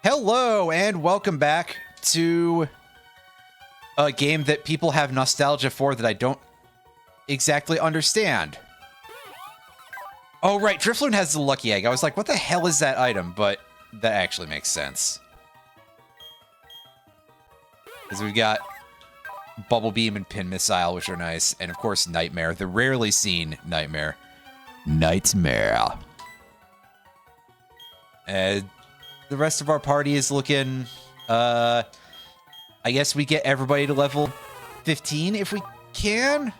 Hello and welcome back to a game that people have nostalgia for that I don't exactly understand. Oh, right. Drifloon has the lucky egg. I was like, what the hell is that item? But that actually makes sense. Because we've got Bubble Beam and Pin Missile, which are nice. And, of course, Nightmare. The rarely seen Nightmare. Nightmare. And the rest of our party is looking... I guess we get everybody to level 15 if we can.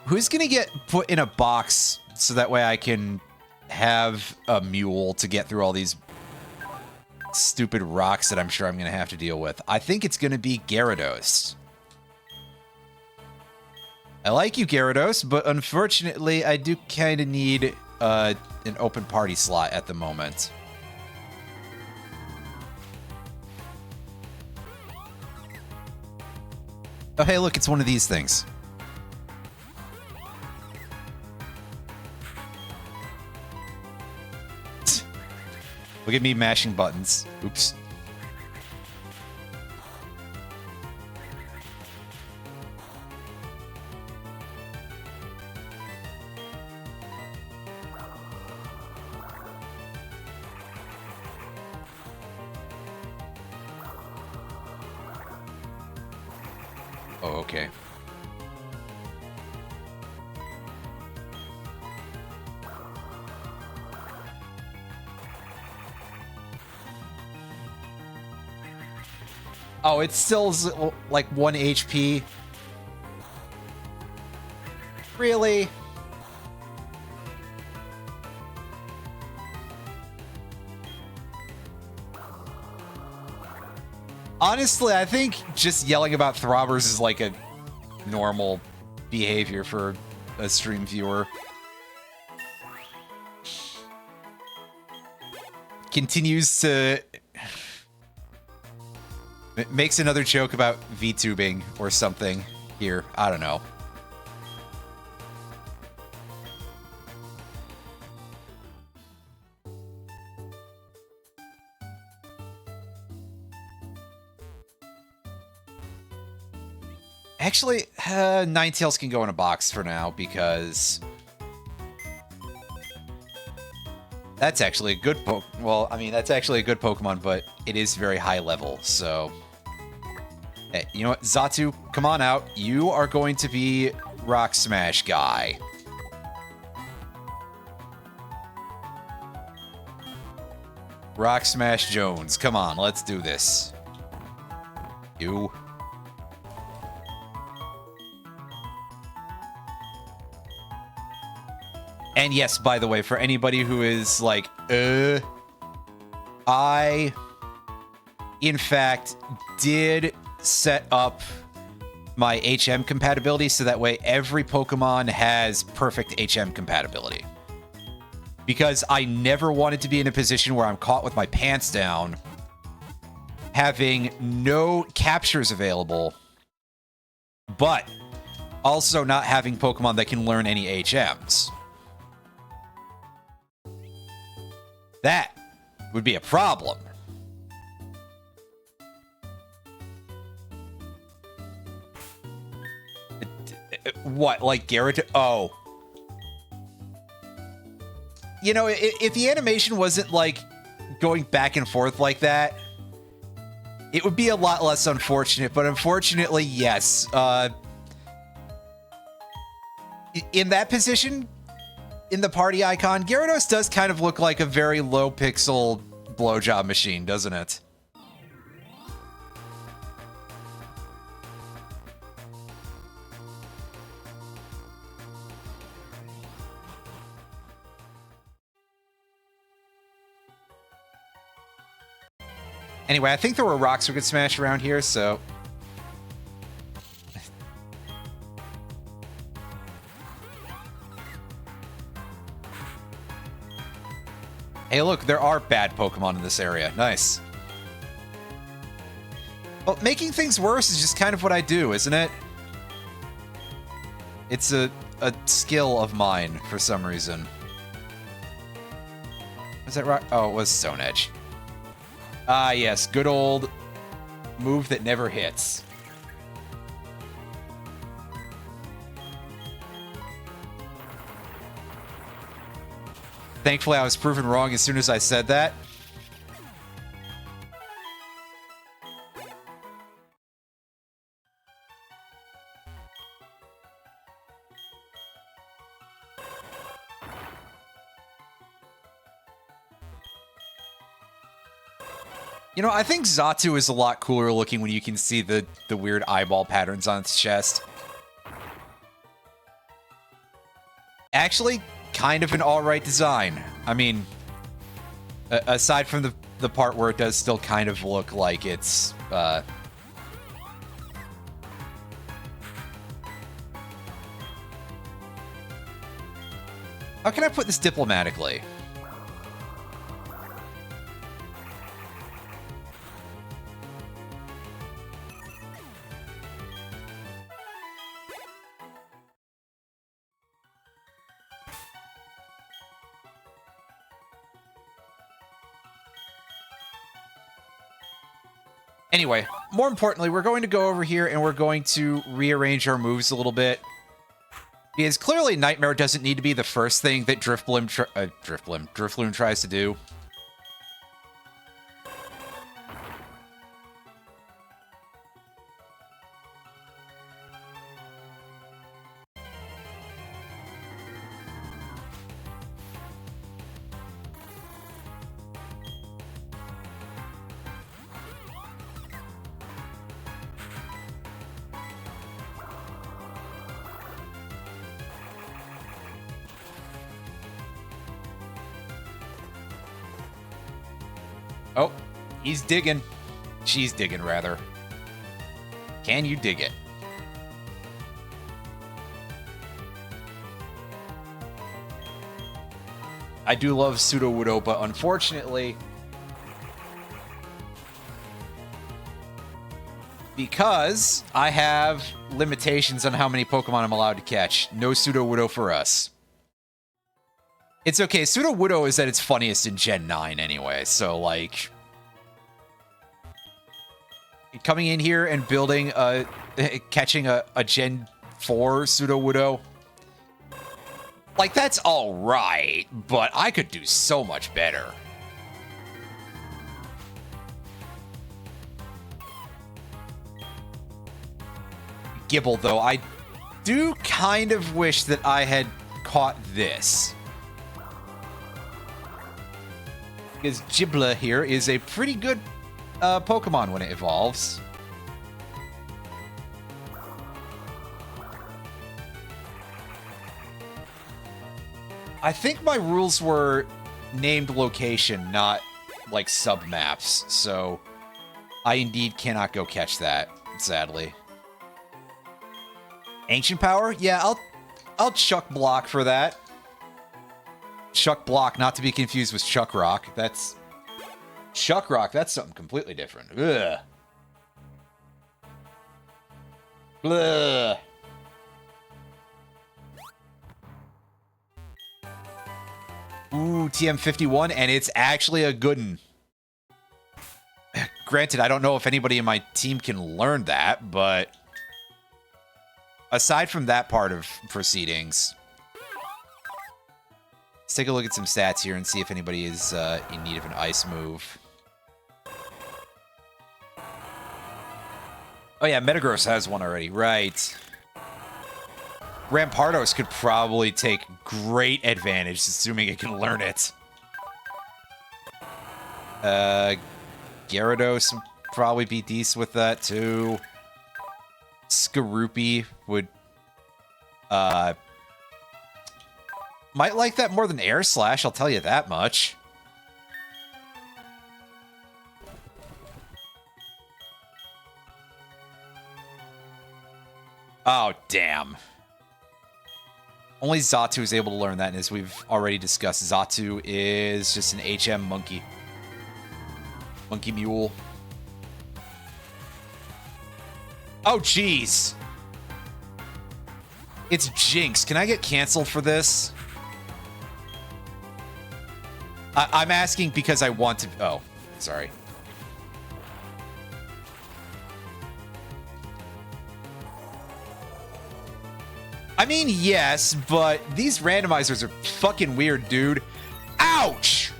Who's going to get put in a box so that way I can have a mule to get through all these stupid rocks that I'm sure I'm going to have to deal with? I think it's going to be Gyarados. I like you, Gyarados, but unfortunately, I do kind of need an open party slot at the moment. Oh, hey, look, it's one of these things. Look at me mashing buttons. Oops. Oh, okay. Oh, it's still like 1 HP. Really? Honestly, I think just yelling about throbbers is like a normal behavior for a stream viewer. Continues to... makes another joke about VTubing or something here. I don't know. Actually, Ninetales can go in a box for now because that's actually a good well, I mean, that's actually a good Pokemon, but it is very high level, so... Hey, you know what? Xatu, come on out. You are going to be Rock Smash guy. Rock Smash Jones. Come on, let's do this. You. And yes, by the way, for anybody who is like, I, in fact, did set up my HM compatibility so that way every Pokemon has perfect HM compatibility. Because I never wanted to be in a position where I'm caught with my pants down, having no captures available, but also not having Pokemon that can learn any HMs. That would be a problem. What, like Gyarados? Oh. You know, if the animation wasn't, like, going back and forth like that, it would be a lot less unfortunate, but unfortunately, yes. In that position, in the party icon, Gyarados does kind of look like a very low-pixel blowjob machine, doesn't it? Anyway, I think there were rocks we could smash around here, so... Hey, look, there are bad Pokemon in this area. Nice. Well, making things worse is just kind of what I do, isn't it? It's a skill of mine for some reason. Was that right? Oh, it was Stone Edge. Ah, yes. Good old move that never hits. Thankfully, I was proven wrong as soon as I said that. You know, I think Xatu is a lot cooler looking when you can see the weird eyeball patterns on its chest. Actually, kind of an alright design. I mean, aside from the part where it does still kind of look like it's, how can I put this diplomatically? Anyway, more importantly, we're going to go over here and we're going to rearrange our moves a little bit. Because clearly Nightmare doesn't need to be the first thing that Drifloon tries to do. Oh, he's digging. She's digging, rather. Can you dig it? I do love Sudowoodo, but unfortunately, because I have limitations on how many Pokemon I'm allowed to catch, no Sudowoodo for us. It's okay. Sudowoodo is at its funniest in Gen 9 anyway, so, like, coming in here and building catching a Gen 4 Sudowoodo, like, that's all right, but I could do so much better. Gibble, though, I do kind of wish that I had caught this. Because Gibla here is a pretty good Pokemon when it evolves. I think my rules were named location, not like sub-maps, so I indeed cannot go catch that, sadly. Ancient Power? Yeah, I'll Chuck Block for that. Chuck Block, not to be confused with Chuck Rock. That's... Chuck Rock, that's something completely different. Ugh. Blah. Ooh, TM51, and it's actually a good one. Granted, I don't know if anybody in my team can learn that, but... aside from that part of proceedings... let's take a look at some stats here and see if anybody is in need of an ice move. Oh yeah, Metagross has one already, right. Rampardos could probably take great advantage, assuming it can learn it. Gyarados would probably be decent with that, too. Skorupi would... might like that more than Air Slash, I'll tell you that much. Oh, damn. Only Xatu is able to learn that, and as we've already discussed, Xatu is just an HM monkey. Monkey mule. Oh, jeez. It's Jinx. Can I get canceled for this? I'm asking because I want to... Oh, sorry. I mean, yes, but these randomizers are fucking weird, dude. Ouch!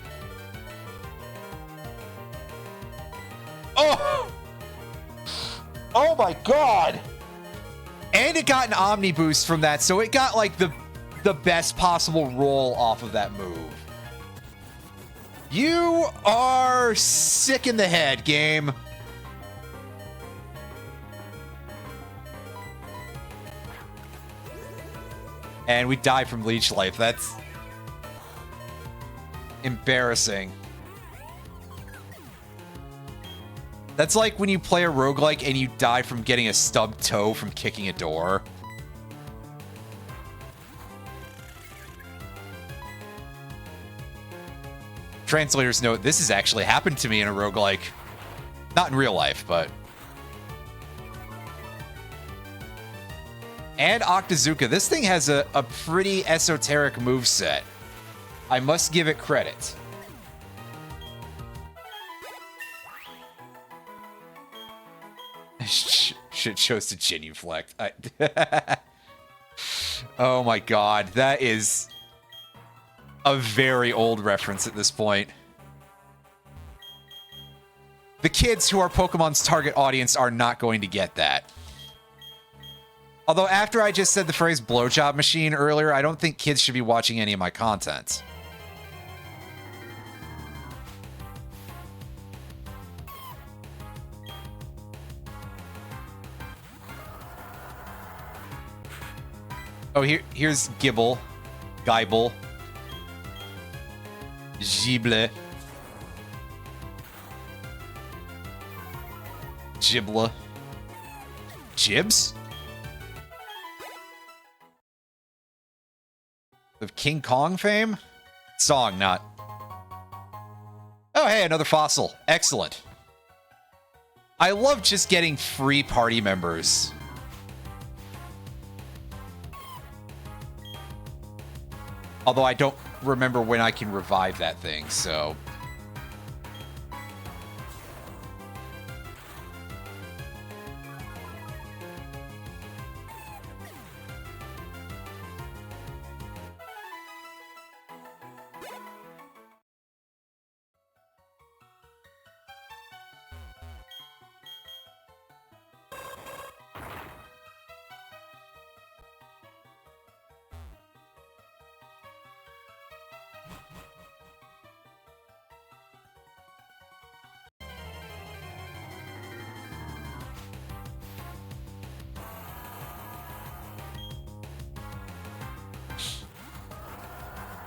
Oh! Oh my god! And it got an Omni boost from that, so it got, like, the best possible roll off of that move. You are sick in the head, game. And we die from Leech Life. That's embarrassing. That's like when you play a roguelike and you die from getting a stubbed toe from kicking a door. Translators note, this has actually happened to me in a roguelike. Not in real life, but... And Octazooka. This thing has a pretty esoteric moveset. I must give it credit. Shit chose to genuflect. Oh my god, that is a very old reference at this point. The kids who are Pokemon's target audience are not going to get that. Although after I just said the phrase blowjob machine earlier, I don't think kids should be watching any of my content. Oh, here's Gibble, Gibble, Gible, Gibla, Jibs? Of King Kong fame? Song, not. Oh, hey, another fossil. Excellent. I love just getting free party members. Although I don't remember when I can revive that thing, so...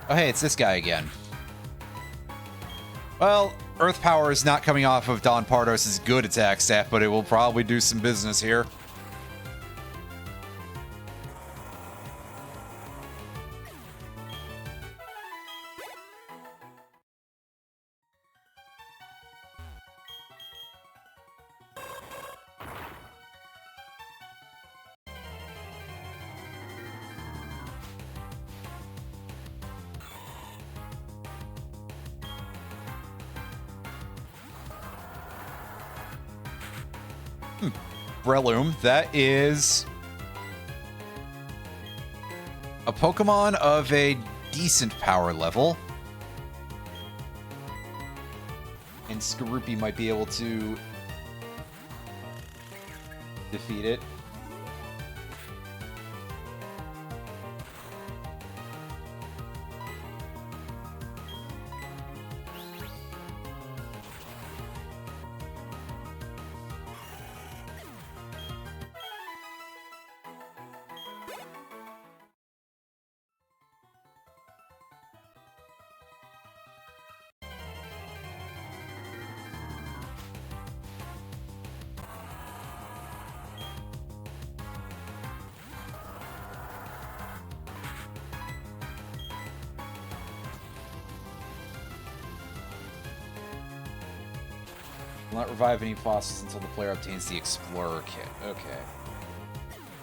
Oh, hey, it's this guy again. Well, Earth Power is not coming off of Don Pardos' good attack stat, but it will probably do some business here. Breloom, that is a Pokemon of a decent power level. And Skorupi might be able to defeat it. Will not revive any fossils until the player obtains the Explorer kit. Okay.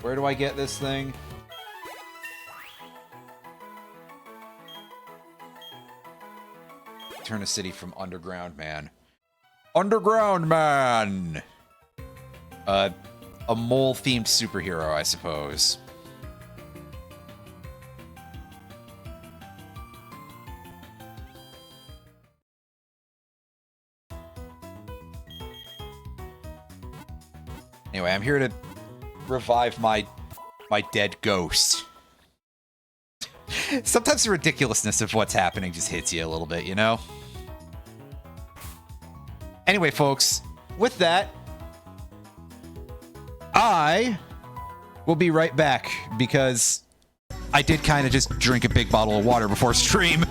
Where do I get this thing? Nocturna City from Underground Man. Underground Man! A mole-themed superhero, I suppose. Anyway, I'm here to revive my dead ghost. Sometimes the ridiculousness of what's happening just hits you a little bit, you know? Anyway, folks, with that, I will be right back because I did kind of just drink a big bottle of water before stream.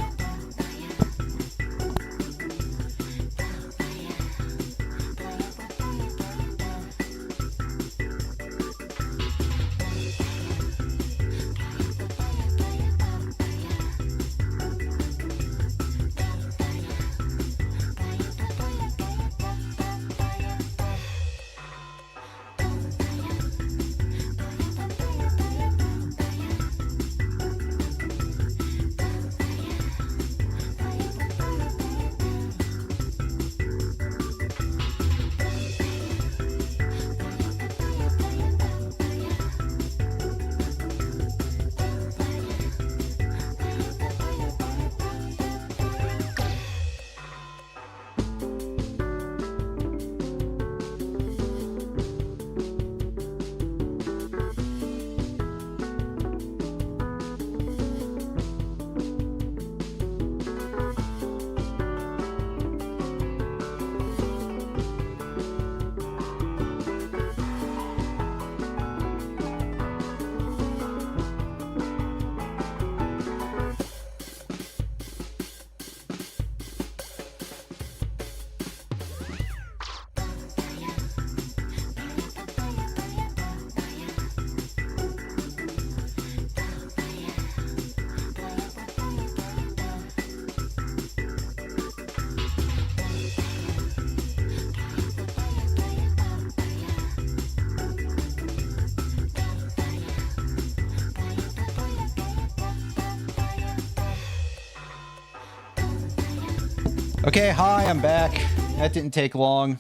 Okay, hi, I'm back. That didn't take long.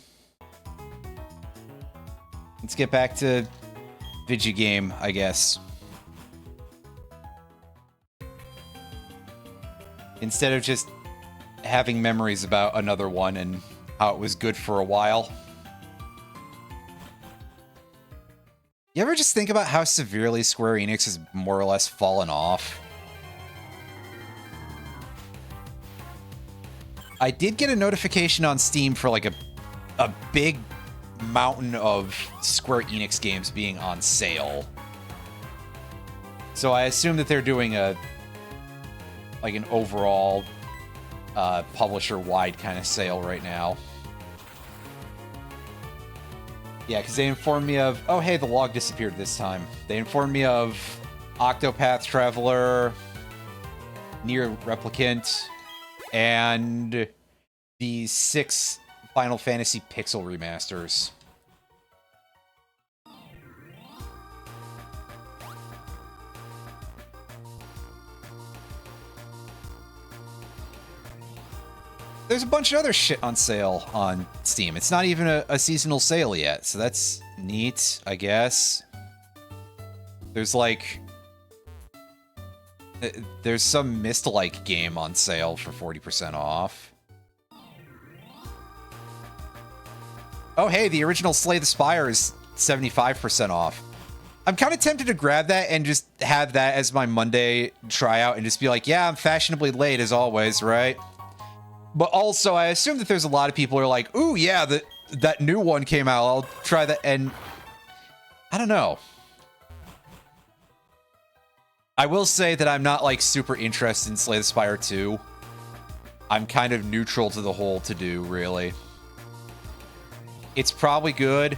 Let's get back to Vigigame, I guess. Instead of just having memories about another one and how it was good for a while. You ever just think about how severely Square Enix has more or less fallen off? I did get a notification on Steam for like a big mountain of Square Enix games being on sale. So I assume that they're doing an overall publisher-wide kind of sale right now. Yeah, because they informed me of, oh hey, the log disappeared this time. They informed me of Octopath Traveler, Nier Replicant, and the 6 Final Fantasy Pixel remasters. There's a bunch of other shit on sale on Steam. It's not even a seasonal sale yet, so that's neat, I guess. There's like... There's some Myst-like game on sale for 40% off. Oh, hey, the original Slay the Spire is 75% off. I'm kind of tempted to grab that and just have that as my Monday tryout and just be like, yeah, I'm fashionably late as always, right? But also, I assume that there's a lot of people who are like, ooh, yeah, that new one came out. I'll try that. And I don't know. I will say that I'm not, like, super interested in Slay the Spire 2. I'm kind of neutral to the whole to-do, really. It's probably good.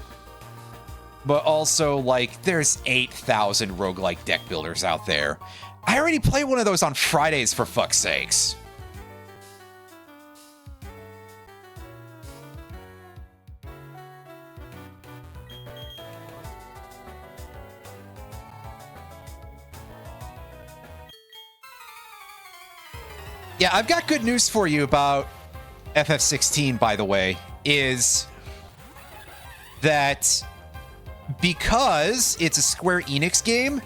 But also, like, there's 8,000 roguelike deck builders out there. I already play one of those on Fridays, for fuck's sakes. Yeah, I've got good news for you about FF16, by the way, is that because it's a Square Enix game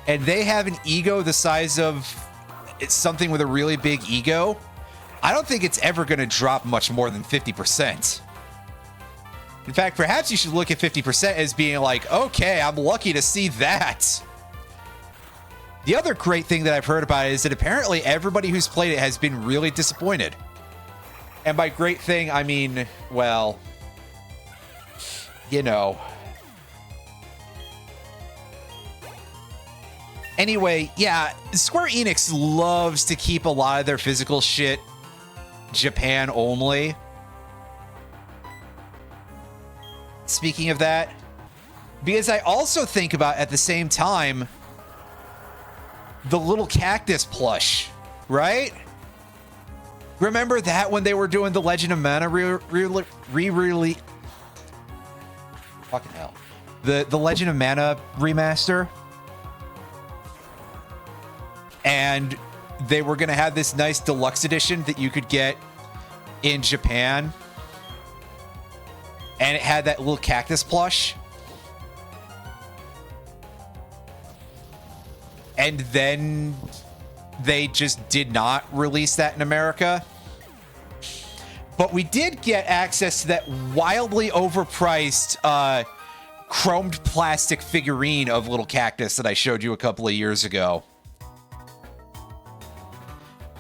and they have an ego the size of something with a really big ego, I don't think it's ever going to drop much more than 50%. In fact, perhaps you should look at 50% as being like, okay, I'm lucky to see that. The other great thing that I've heard about it is that apparently everybody who's played it has been really disappointed. And by great thing, I mean, well, you know. Anyway, yeah, Square Enix loves to keep a lot of their physical shit Japan only. Speaking of that, because I also think about at the same time the little cactus plush, right? Remember that when they were doing the Legend of Mana re-release? Fucking hell. The Legend of Mana remaster? And they were going to have this nice deluxe edition that you could get in Japan. And it had that little cactus plush. And then they just did not release that in America. But we did get access to that wildly overpriced chromed plastic figurine of little cactus that I showed you a couple of years ago.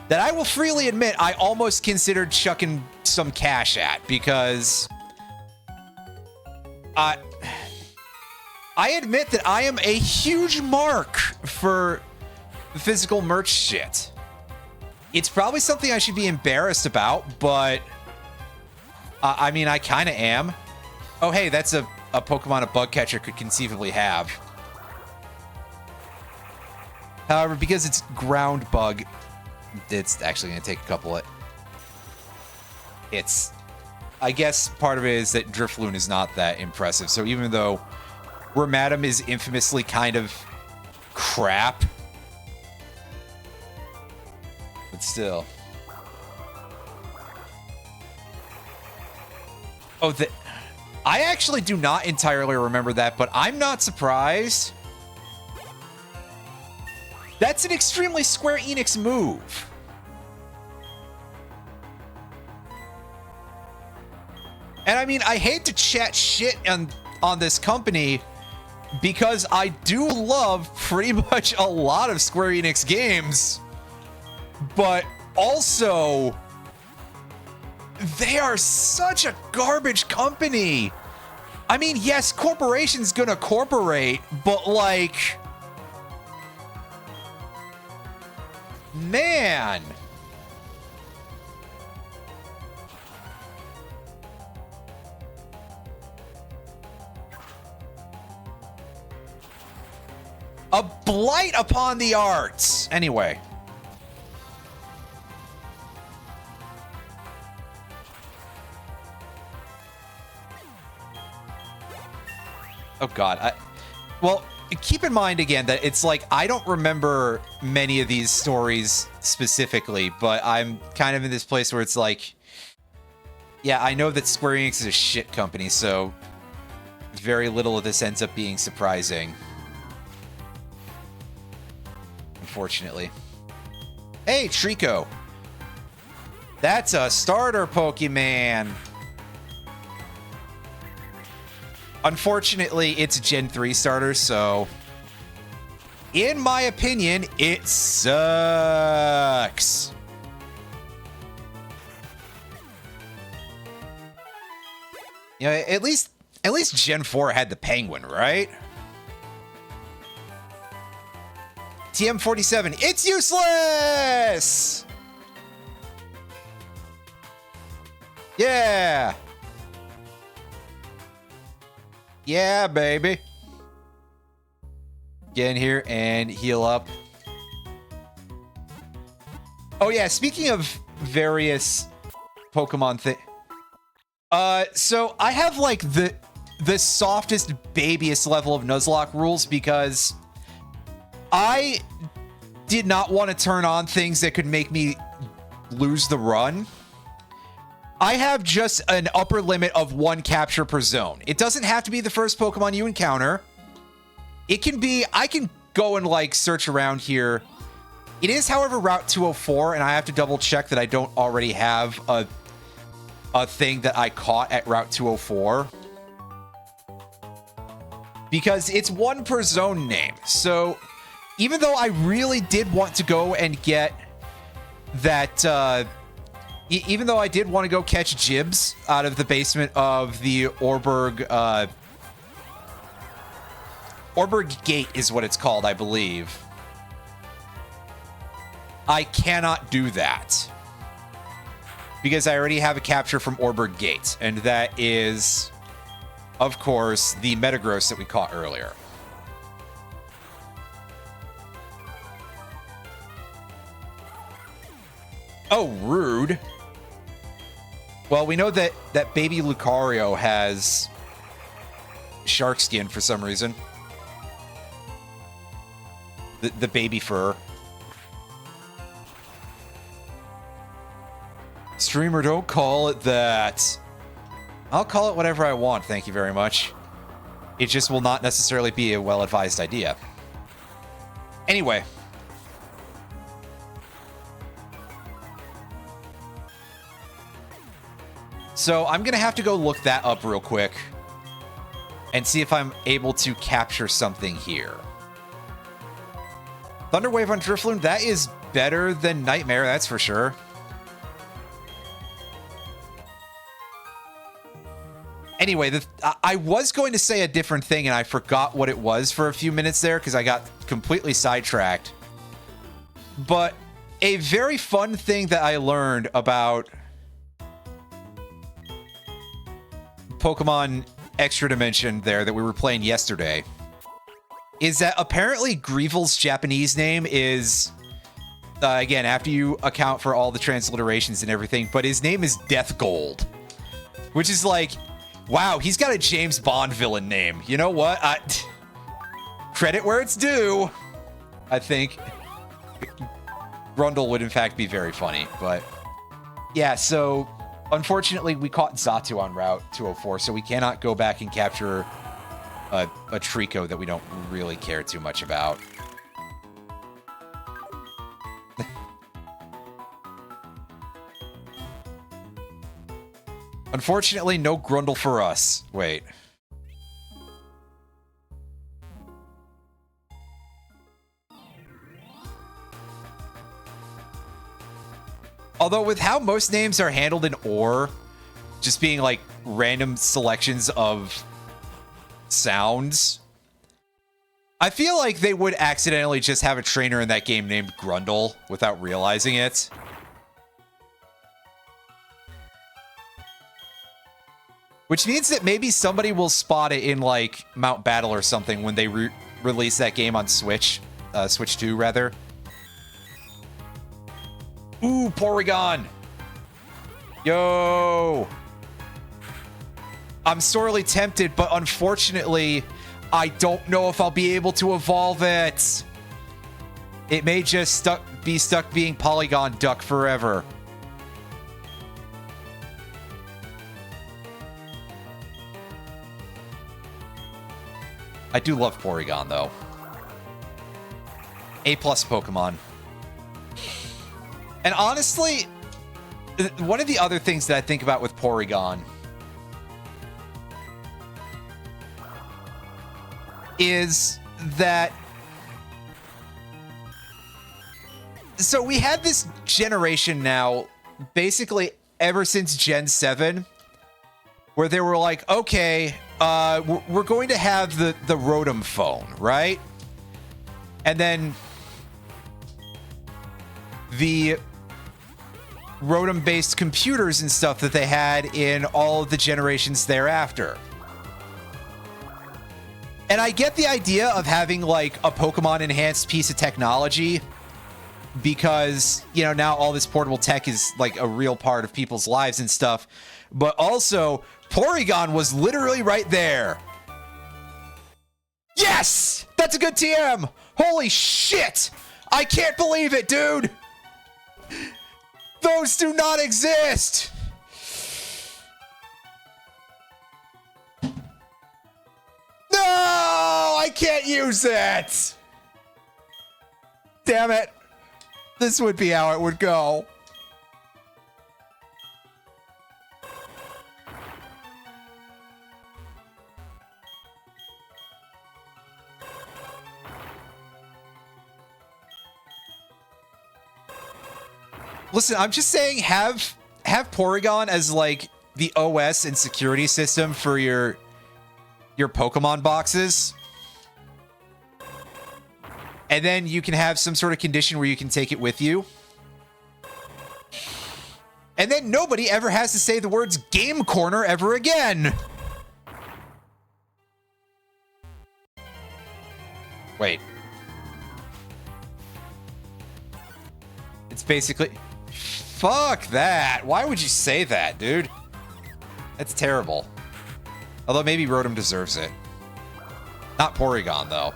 That I will freely admit I almost considered chucking some cash at, because I admit that I am a huge mark for physical merch shit. It's probably something I should be embarrassed about, but I mean, I kind of am. Oh, hey, that's a Pokemon a bug catcher could conceivably have. However, because it's ground bug, it's actually going to take a couple of... I guess part of it is that Drifloon is not that impressive. So even though Ramadam is infamously kind of crap, but still. Oh, I actually do not entirely remember that, but I'm not surprised. That's an extremely Square Enix move. And I mean, I hate to chat shit on this company, because I do love pretty much a lot of Square Enix games, but also they are such a garbage company. I mean, yes, corporation's gonna corporate, but like, man. A blight upon the arts. Anyway. Oh, God. Well, keep in mind, again, that it's like, I don't remember many of these stories specifically, but I'm kind of in this place where it's like, yeah, I know that Square Enix is a shit company, so very little of this ends up being surprising. Unfortunately. Hey, Trico. That's a starter Pokemon. Unfortunately, it's a Gen 3 starter, so in my opinion, it sucks. You know, at least Gen 4 had the Penguin, right? TM47, it's useless! Yeah! Yeah, baby. Get in here and heal up. Oh yeah, speaking of various Pokemon things. So I have like the softest, babiest level of Nuzlocke rules, because I did not want to turn on things that could make me lose the run. I have just an upper limit of 1 capture per zone. It doesn't have to be the first Pokemon you encounter. It can be, I can go and like search around here. It is, however, Route 204, and I have to double check that I don't already have a thing that I caught at Route 204. Because it's 1 per zone name. So even though I really did want to go and get that, even though I did want to go catch Jibs out of the basement of the Orberg Gate is what it's called, I believe. I cannot do that. Because I already have a capture from Orberg Gate. And that is, of course, the Metagross that we caught earlier. Oh, rude. Well, we know that baby Lucario has shark skin for some reason. The baby fur. Streamer, don't call it that. I'll call it whatever I want, thank you very much. It just will not necessarily be a well-advised idea. Anyway. So I'm going to have to go look that up real quick and see if I'm able to capture something here. Thunderwave on Drifloon, that is better than Nightmare, that's for sure. Anyway, I was going to say a different thing and I forgot what it was for a few minutes there because I got completely sidetracked. But a very fun thing that I learned about Pokemon Extra Dimension there that we were playing yesterday is that apparently Greevil's Japanese name is, again, after you account for all the transliterations and everything, but his name is Death Gold, which is like, wow, he's got a James Bond villain name. You know what? Credit where it's due. I think Rando would in fact be very funny, but yeah, so unfortunately we caught Xatu on Route 204, so we cannot go back and capture a Trico that we don't really care too much about. Unfortunately, no Grundle for us. Wait. Although with how most names are handled in OR, just being like random selections of sounds, I feel like they would accidentally just have a trainer in that game named Grundle without realizing it. Which means that maybe somebody will spot it in, like, Mount Battle or something when they release that game on Switch. Switch 2, rather. Ooh, Porygon! Yo! I'm sorely tempted, but unfortunately, I don't know if I'll be able to evolve it. It may just be stuck being Polygon Duck forever. I do love Porygon, though. A+ Pokemon. And honestly, one of the other things that I think about with Porygon is that... So we had this generation now, basically ever since Gen 7, where they were like, okay, we're going to have the Rotom phone, right? And then the Rotom-based computers and stuff that they had in all of the generations thereafter. And I get the idea of having, like, a Pokemon-enhanced piece of technology because, you know, now all this portable tech is, like, a real part of people's lives and stuff. But also, Porygon was literally right there. Yes! That's a good TM! Holy shit! I can't believe it, dude! Those do not exist! can't use it! Damn it. This would be how it would go. Listen, I'm just saying have Porygon as like the OS and security system for your Pokemon boxes. And then you can have some sort of condition where you can take it with you. And then nobody ever has to say the words Game Corner ever again. Wait. It's basically... Fuck that. Why would you say that, dude? That's terrible. Although maybe Rotom deserves it. Not Porygon, though.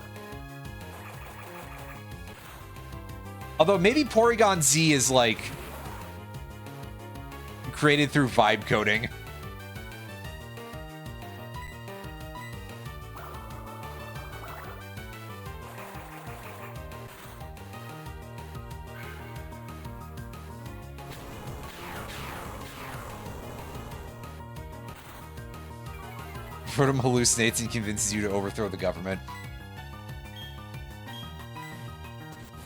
Although maybe Porygon Z is, like, created through vibe coding. Rotom hallucinates and convinces you to overthrow the government.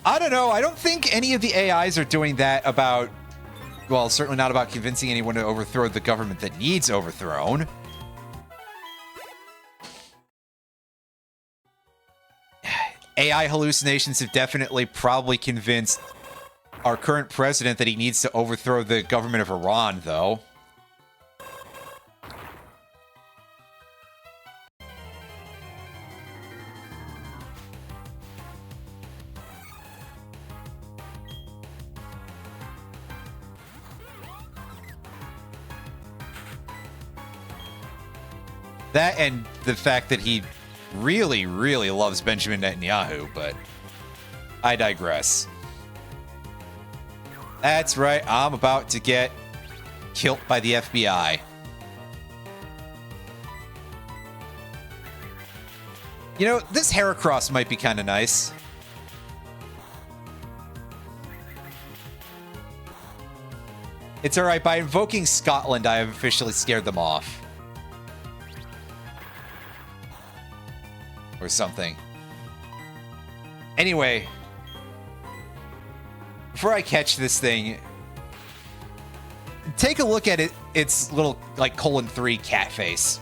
I don't know. I don't think any of the AIs are doing that about... Well, certainly not about convincing anyone to overthrow the government that needs overthrown. AI hallucinations have definitely probably convinced our current president that he needs to overthrow the government of Iran, though. That and the fact that he really, really loves Benjamin Netanyahu, but I digress. That's right, I'm about to get killed by the FBI. You know, this Heracross might be kind of nice. It's alright, by invoking Scotland, I have officially scared them off. Or something. Anyway, before I catch this thing, take a look at its little, like, :3 cat face.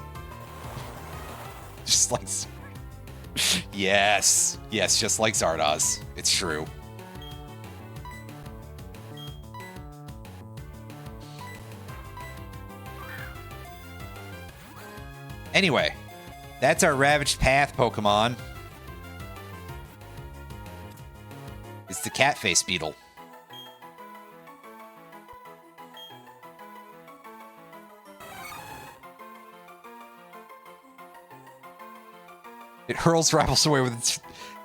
Just like... Yes. Yes, just like Zardoz. It's true. Anyway. That's our Ravaged Path Pokemon. It's the Catface Beetle. It hurls rivals away with its...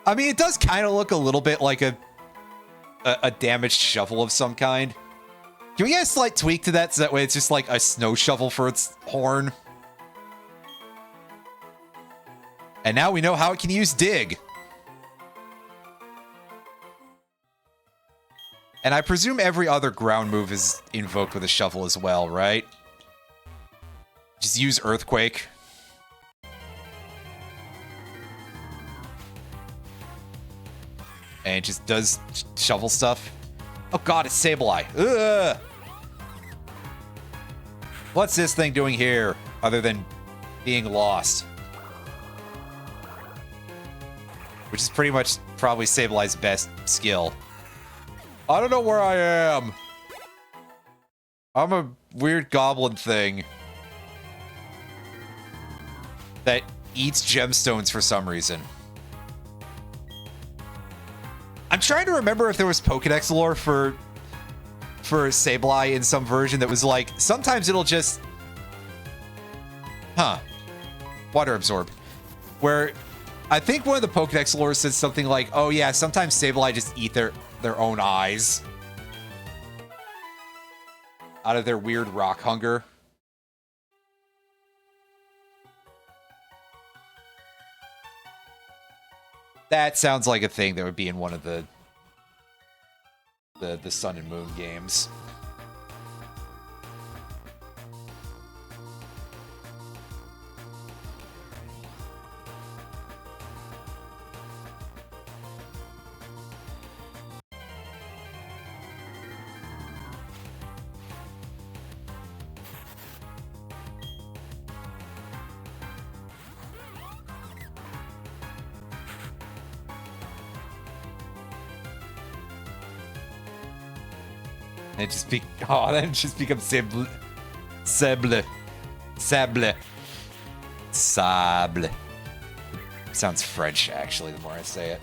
I mean, it does kind of look a little bit like a damaged shovel of some kind. Can we get a slight tweak to that so that way it's just like a snow shovel for its horn? And now we know how it can use Dig. And I presume every other ground move is invoked with a shovel as well, right? Just use Earthquake. And it just does shovel stuff. Oh god, it's Sableye. Ugh! What's this thing doing here, other than being lost? Which is pretty much probably Sableye's best skill. I don't know where I am. I'm a weird goblin thing that eats gemstones for some reason. I'm trying to remember if there was Pokedex lore for Sableye in some version that was like, sometimes it'll just... Water Absorb. Where... I think one of the Pokedex lore says something like, oh yeah, sometimes Sableye just eat their own eyes. Out of their weird rock hunger. That sounds like a thing that would be in one of the Sun and Moon games. And it just then it just becomes sable. Sounds French, actually, the more I say it.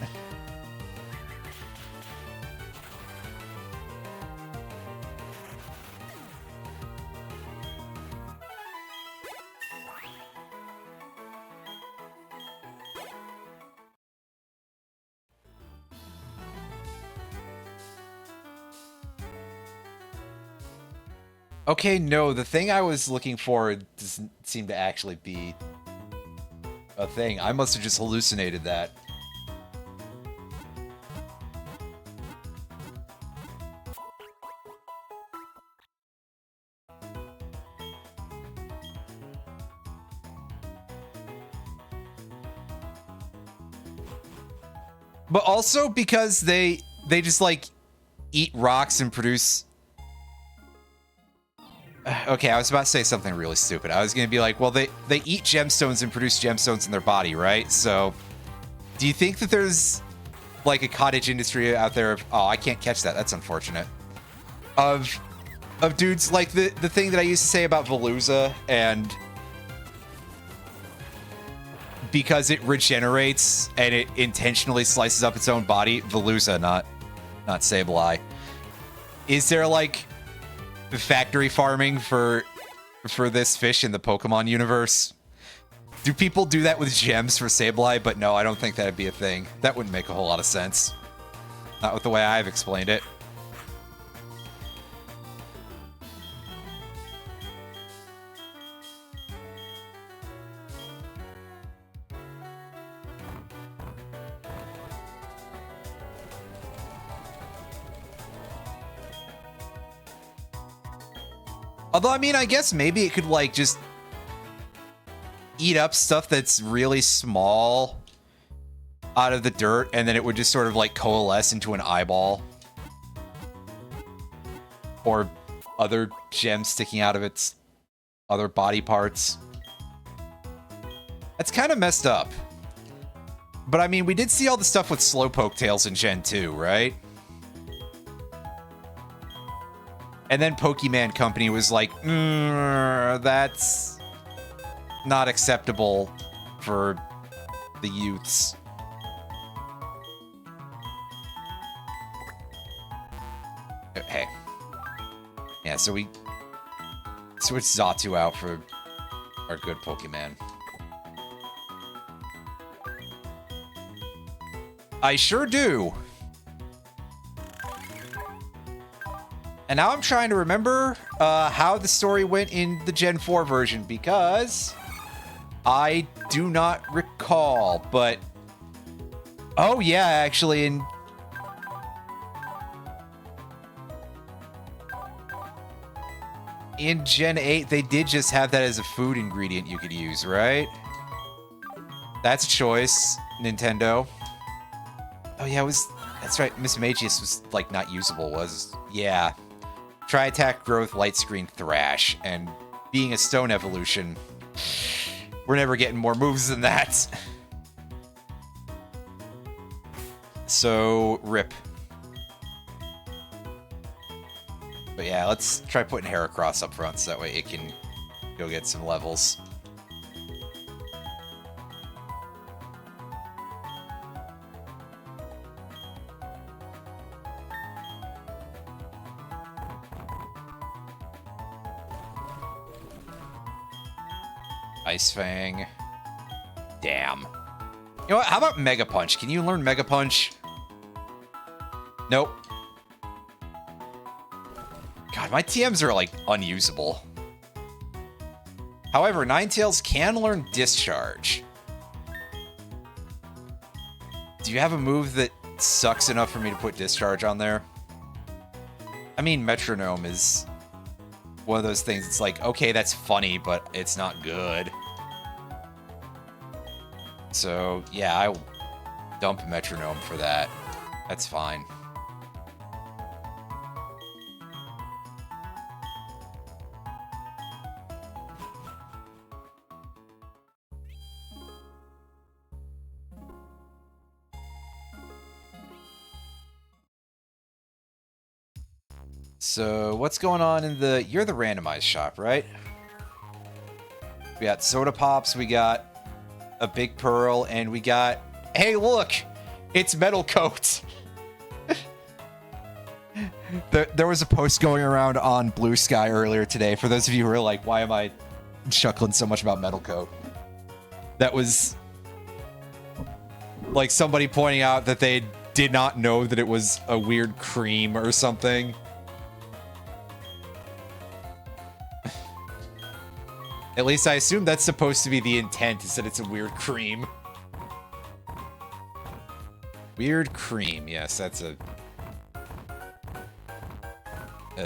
Okay, no, the thing I was looking for doesn't seem to actually be a thing. I must have just hallucinated that. But also because they just like eat rocks and produce. Okay, I was about to say something really stupid. I was going to be like, well, they eat gemstones and produce gemstones in their body, right? So, do you think that there's like a cottage industry out there of, oh, I can't catch that. That's unfortunate. Of dudes like the thing that I used to say about Veluza, and because it regenerates and it intentionally slices up its own body, Veluza, not Sableye. Is there like factory farming for this fish in the Pokemon universe? Do people do that with gems for Sableye? But no, I don't think that'd be a thing. That wouldn't make a whole lot of sense. Not with the way I've explained it. Although, I mean, I guess maybe it could, like, just eat up stuff that's really small out of the dirt, and then it would just sort of, like, coalesce into an eyeball. Or other gems sticking out of its other body parts. That's kind of messed up. But, I mean, we did see all the stuff with Slowpoke tails in Gen 2, right? And then Pokemon Company was like, that's not acceptable for the youths. Hey. Yeah, so we switched Xatu out for our good Pokemon. I sure do. And now I'm trying to remember how the story went in the Gen 4 version, because I do not recall, but... Oh, yeah, actually, in Gen 8, they did just have that as a food ingredient you could use, right? That's a choice, Nintendo. Oh, yeah, it was... That's right, Miss Magius was, like, not usable, was... Yeah. Tri-Attack, Growth, Light Screen, Thrash, and being a Stone evolution, we're never getting more moves than that. So, rip. But yeah, let's try putting Heracross up front so that way it can go get some levels. Ice Fang. Damn. You know what? How about Mega Punch? Can you learn Mega Punch? Nope. God, my TMs are, like, unusable. However, Ninetales can learn Discharge. Do you have a move that sucks enough for me to put Discharge on there? I mean, Metronome is one of those things. It's like, okay, that's funny, but it's not good. So, yeah, I'll dump Metronome for that. That's fine. So, what's going on in the... You're the randomized shop, right? We got Soda Pops, we got a Big Pearl, and we got... Hey, look! It's Metal Coat! There was a post going around on Blue Sky earlier today, for those of you who are like, why am I chuckling so much about Metal Coat? That was... like somebody pointing out that they did not know that it was a weird cream or something. At least I assume that's supposed to be the intent, is that it's a weird cream. Weird cream, yes, that's a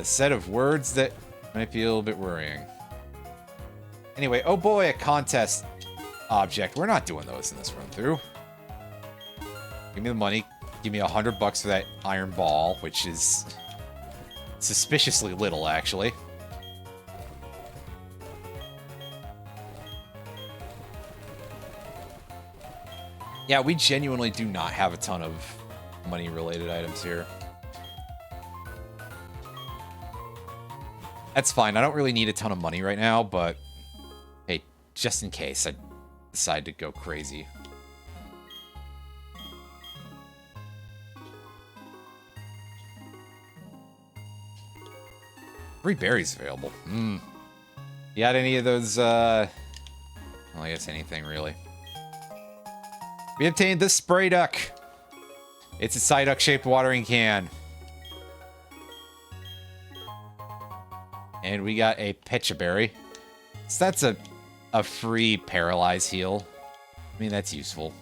set of words that might be a little bit worrying. Anyway, oh boy, a contest object. We're not doing those in this run through. Give me the money. Give me $100 for that iron ball, which is suspiciously little, actually. Yeah, we genuinely do not have a ton of money-related items here. That's fine. I don't really need a ton of money right now, but hey, just in case I decide to go crazy. Free berries available. You got any of those, well, I guess anything, really. We obtained the Spray Duck. It's a Psyduck-shaped watering can. And we got a Pechaberry. So that's a free Paralyze heal. I mean, that's useful.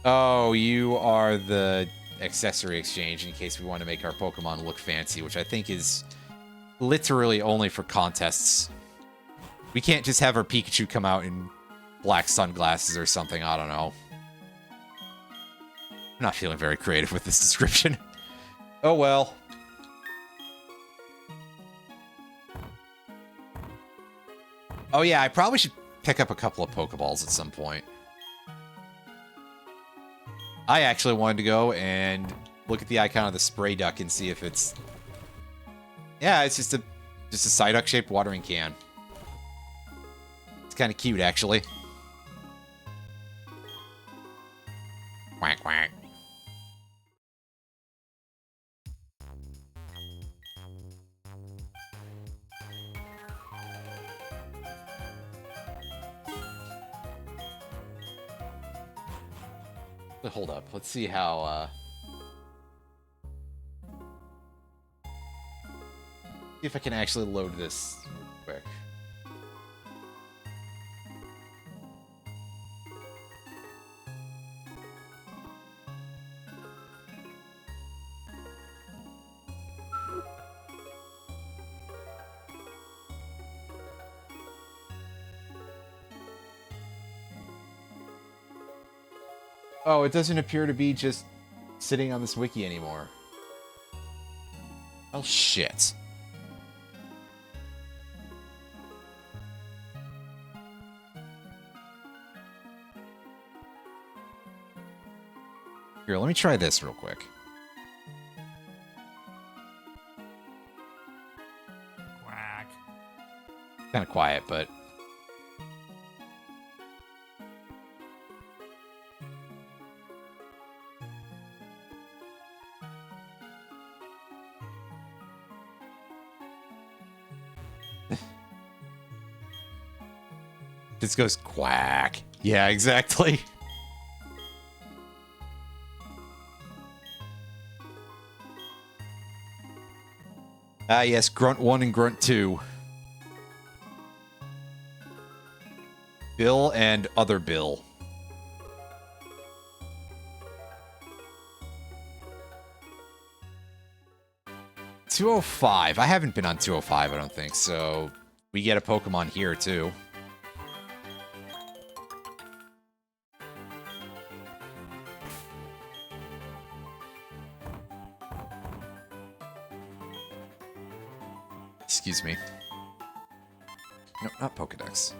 Oh, you are the accessory exchange in case we want to make our Pokemon look fancy, which I think is literally only for contests. We can't just have our Pikachu come out in black sunglasses or something, I don't know. I'm not feeling very creative with this description. Oh well. Oh yeah, I probably should pick up a couple of Pokeballs at some point. I actually wanted to go and look at the icon of the Spray Duck and see if it's... Yeah, it's just a Psyduck-shaped watering can. It's kind of cute, actually. Quack, quack. Hold up. Let's see how, see if I can actually load this quick. Oh, it doesn't appear to be just sitting on this wiki anymore. Oh, shit. Here, let me try this real quick. Quack. Kind of quiet, but... This goes quack. Yeah, exactly. Ah, yes, Grunt 1 and Grunt 2. Bill and Other Bill. 205. I haven't been on 205, I don't think, so we get a Pokemon here, too. Excuse me. No, not Pokedex.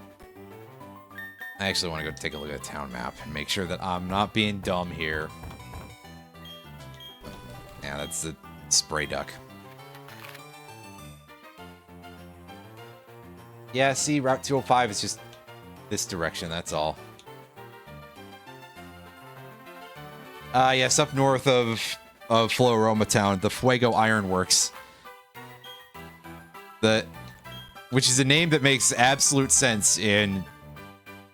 I actually want to go take a look at the town map and make sure that I'm not being dumb here. Yeah, that's the spray duck. Yeah, see, Route 205 is just this direction, that's all. Yes, up north of Floroma Town, the Fuego Ironworks. Which is a name that makes absolute sense in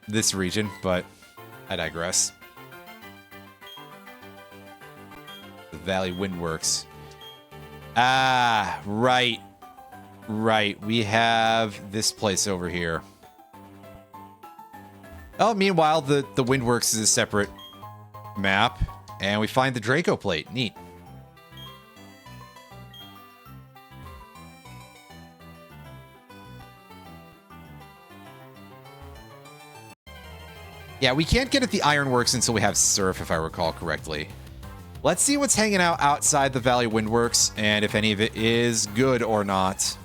this region, but I digress. The Valley Windworks. Ah, right. Right, we have this place over here. Oh, meanwhile, the Windworks is a separate map, and we find the Draco Plate. Neat. Yeah, we can't get at the Ironworks until we have Surf, if I recall correctly. Let's see what's hanging out outside the Valley Windworks, and if any of it is good or not.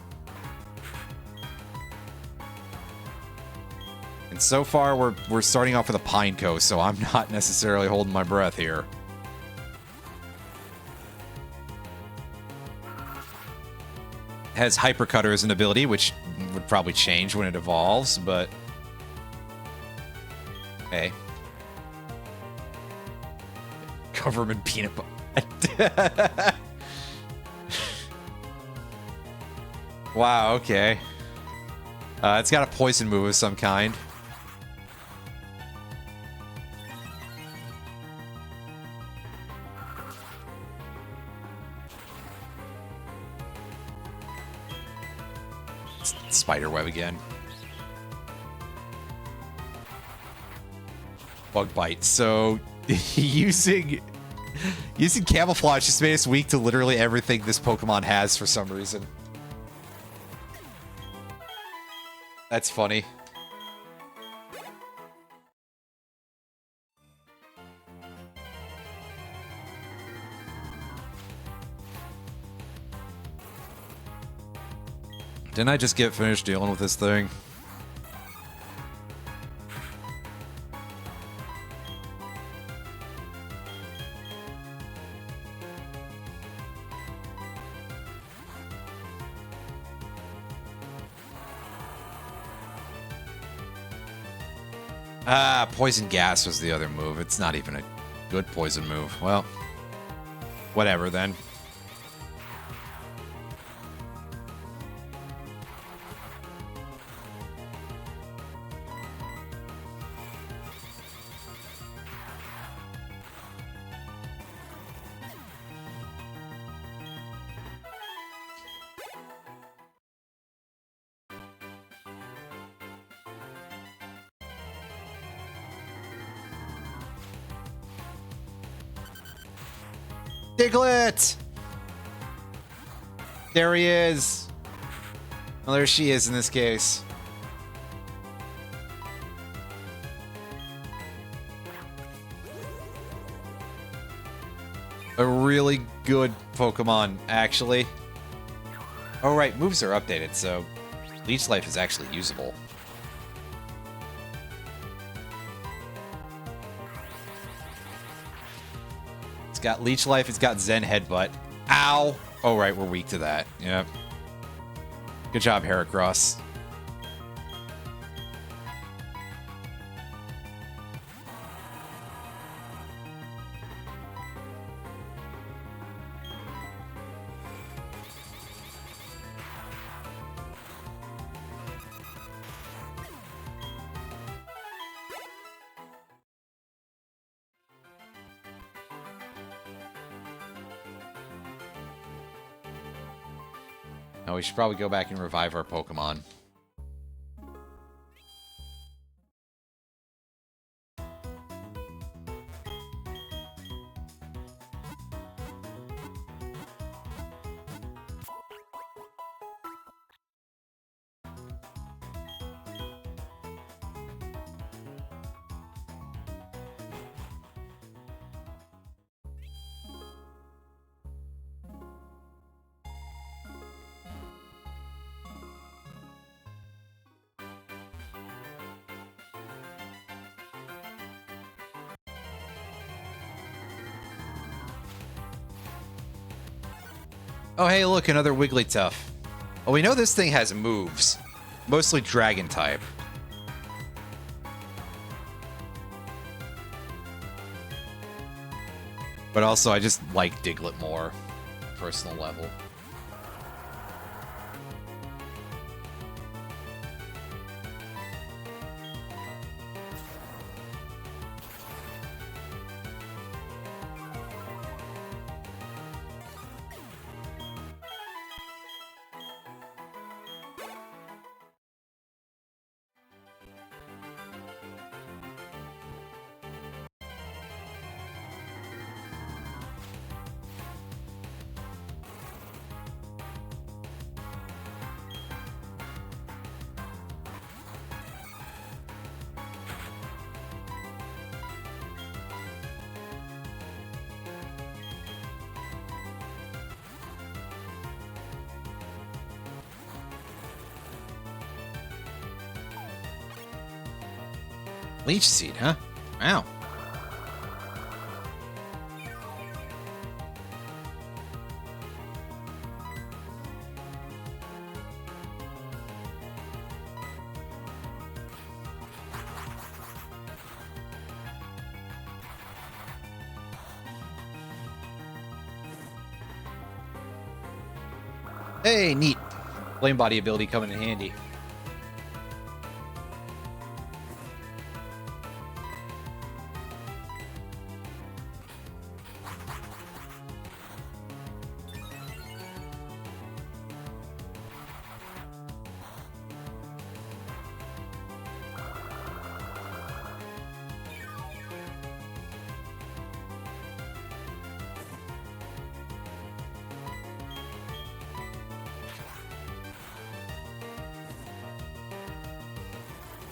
And so far, we're starting off with a Pineco, so I'm not necessarily holding my breath here. It has Hypercutter as an ability, which would probably change when it evolves, but... Hey. Government peanut butter. Wow, okay. It's got a poison move of some kind. Spiderweb again. Bug bite. So using camouflage just made us weak to literally everything this Pokemon has for some reason. That's funny. Didn't I just get finished dealing with this thing? Ah, Poison Gas was the other move. It's not even a good poison move. Well, whatever then. Diglett! There he is. Well, there she is in this case. A really good Pokemon, actually. Oh, right, moves are updated, so Leech Life is actually usable. It's got Leech Life, it's got Zen Headbutt. Ow! Oh, right, we're weak to that. Yep. Good job, Heracross. Oh, we should probably go back and revive our Pokemon. Oh, hey, look, another Wigglytuff. Well, we know this thing has moves. Mostly Dragon type. But also, I just like Diglett more. Personal level. Leech Seed, huh? Wow. Hey, neat. Flame Body ability coming in handy.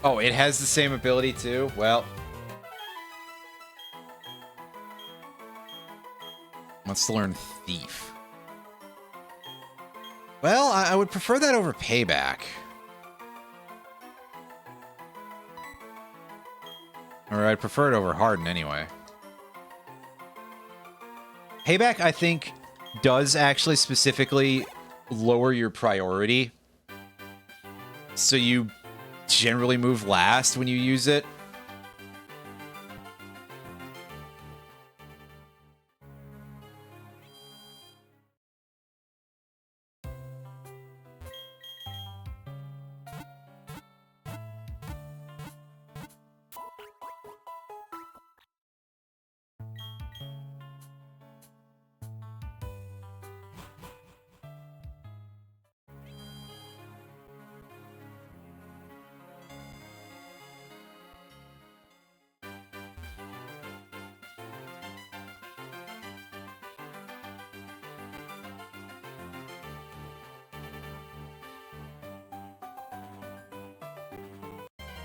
Oh, it has the same ability too? Well. Let's learn Thief. Well, I would prefer that over Payback. Or I'd prefer it over Harden anyway. Payback, I think, does actually specifically lower your priority. So you generally move last when you use it.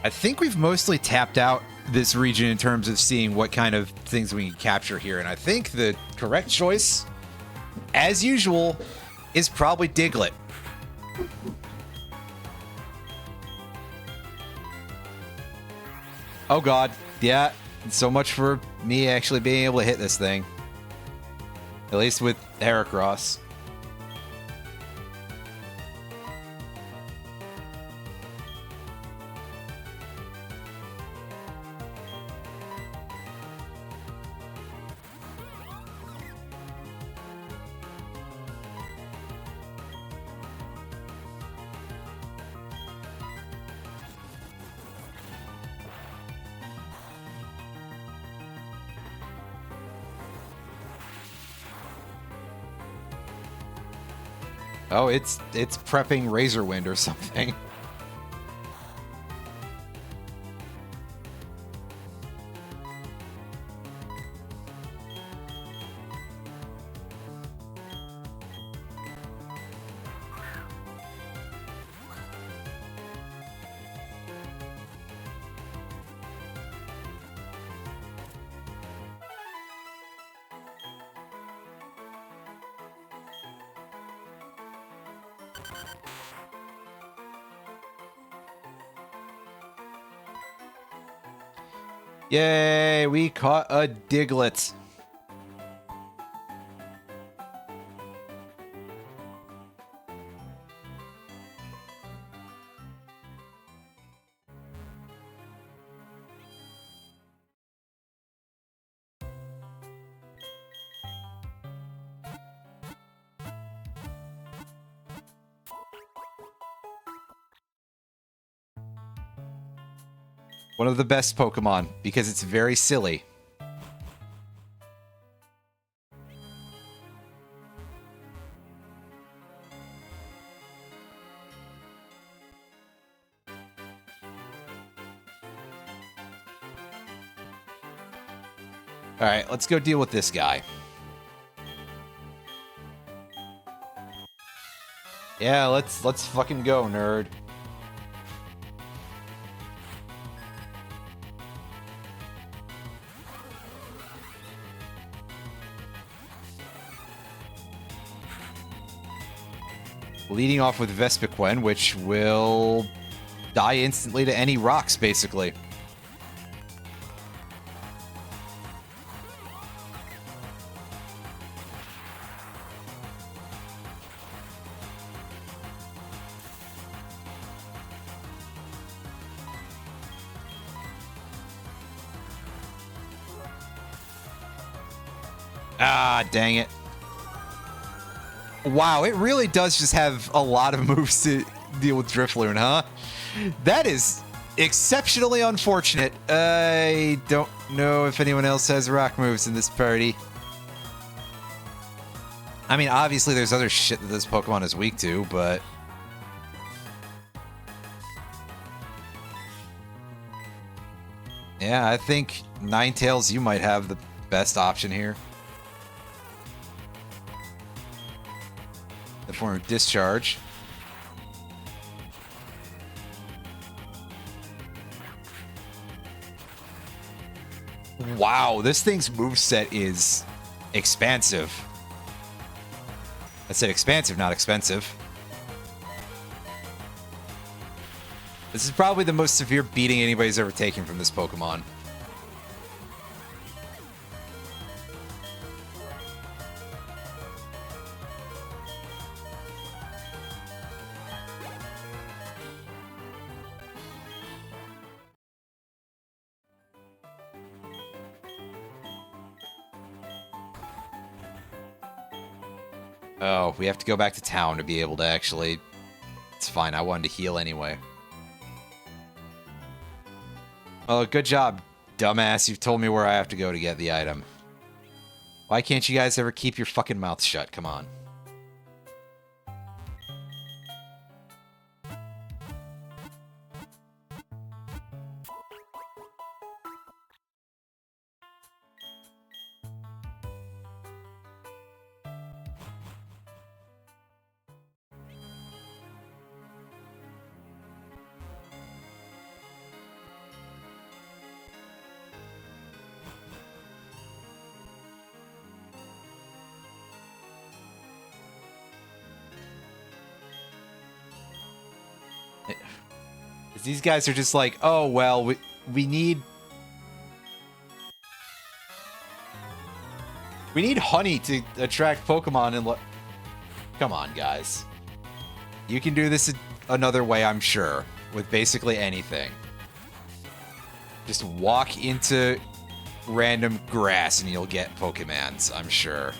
I think we've mostly tapped out this region in terms of seeing what kind of things we can capture here. And I think the correct choice, as usual, is probably Diglett. Oh god, yeah. So much for me actually being able to hit this thing. At least with Heracross. Oh, it's prepping Razor Wind or something. Yay, we caught a Diglett. One of the best Pokemon, because it's very silly. Alright, let's go deal with this guy. Yeah, let's fucking go, nerd. Leading off with Vespiquen, which will die instantly to any rocks, basically. Ah, dang it. Wow, it really does just have a lot of moves to deal with Drifloon, huh? That is exceptionally unfortunate. I don't know if anyone else has rock moves in this party. I mean, obviously there's other shit that this Pokemon is weak to, but... yeah, I think Ninetales, you might have the best option here. The form of Discharge. Wow, this thing's moveset is expansive. I said expansive, not expensive. This is probably the most severe beating anybody's ever taken from this Pokemon. Oh, we have to go back to town to be able to actually... It's fine, I wanted to heal anyway. Oh, good job, dumbass. You've told me where I have to go to get the item. Why can't you guys ever keep your fucking mouth shut? Come on. These guys are just like, oh, well, we need... We need honey to attract Pokemon and... Come on, guys. You can do this another way, I'm sure, with basically anything. Just walk into random grass and you'll get Pokemons, I'm sure.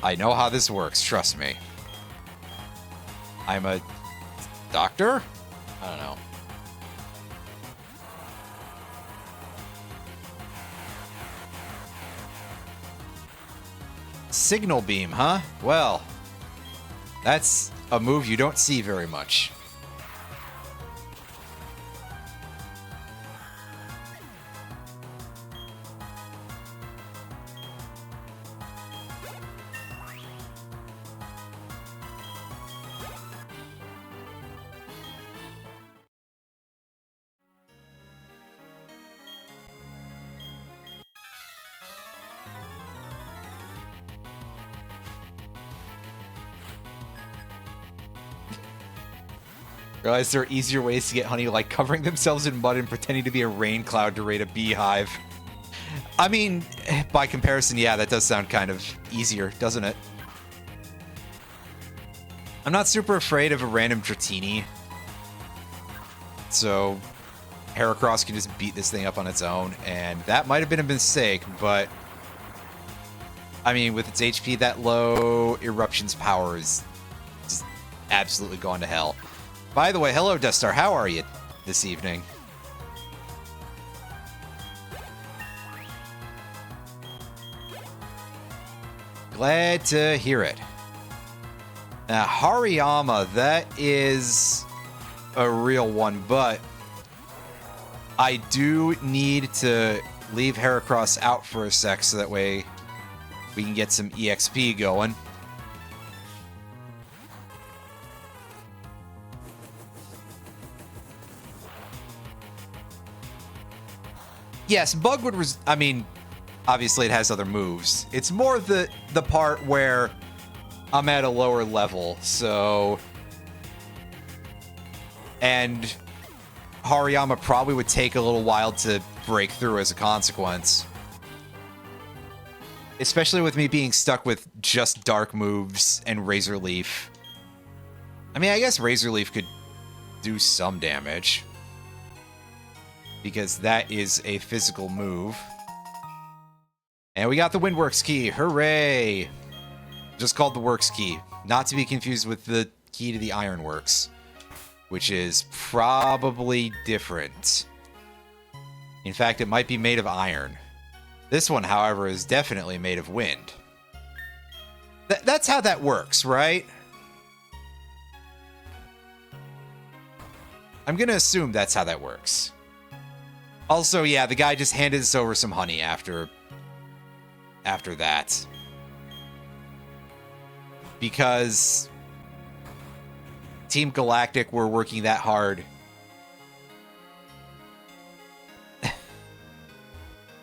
I know how this works, trust me. I'm a... doctor? I don't know. Signal Beam, huh? Well, that's a move you don't see very much. Realize there are easier ways to get honey, like covering themselves in mud and pretending to be a rain cloud to raid a beehive. I mean, by comparison, yeah, that does sound kind of easier, doesn't it? I'm not super afraid of a random Dratini. So, Heracross can just beat this thing up on its own, and that might have been a mistake, but... I mean, with its HP that low, Eruption's power is just absolutely gone to hell. By the way, hello, Dustar. How are you? this evening. Glad to hear it. Now, Hariyama, that is a real one, but I do need to leave Heracross out for a sec so that way we can get some EXP going. Yes, Bugwood was... I mean, obviously it has other moves. It's more the part where I'm at a lower level, so... And Hariyama probably would take a little while to break through as a consequence. Especially with me being stuck with just dark moves and Razor Leaf. I mean, I guess Razor Leaf could do some damage, because that is a physical move. And we got the Windworks key. Hooray! Just called the Works key. Not to be confused with the key to the Ironworks, which is probably different. In fact, it might be made of iron. This one, however, is definitely made of wind. That's how that works, right? I'm gonna assume that's how that works. Also, yeah, the guy just handed us over some honey after that. Because Team Galactic were working that hard.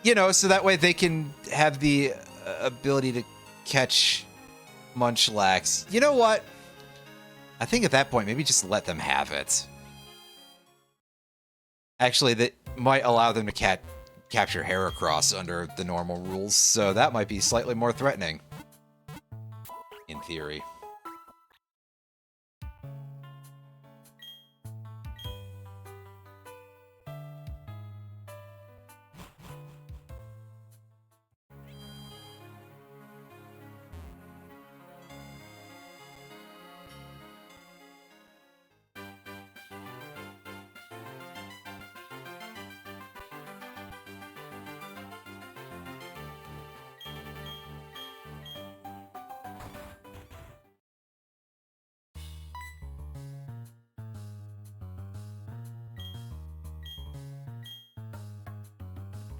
You know, so that way they can have the ability to catch Munchlax. You know what? I think at that point, maybe just let them have it. Actually, that might allow them to capture Heracross under the normal rules, so that might be slightly more threatening. In theory.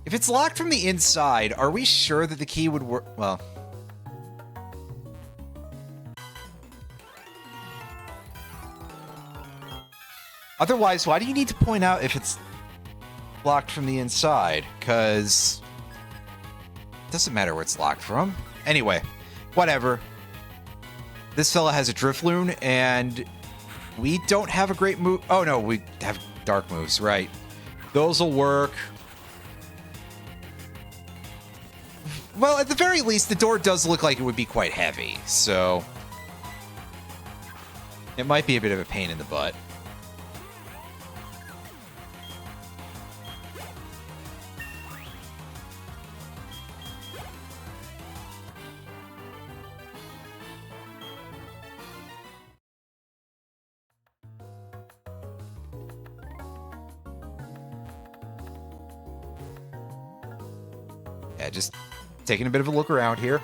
If it's locked from the inside, are we sure that the key would work? Well... Otherwise, why do you need to point out if it's locked from the inside? Because... it doesn't matter where it's locked from. Anyway, whatever. This fella has a Drifloon, and we don't have a great move. Oh, no, we have dark moves, right. Those will work. Well, at the very least, the door does look like it would be quite heavy, so... it might be a bit of a pain in the butt. Yeah, just taking a bit of a look around here.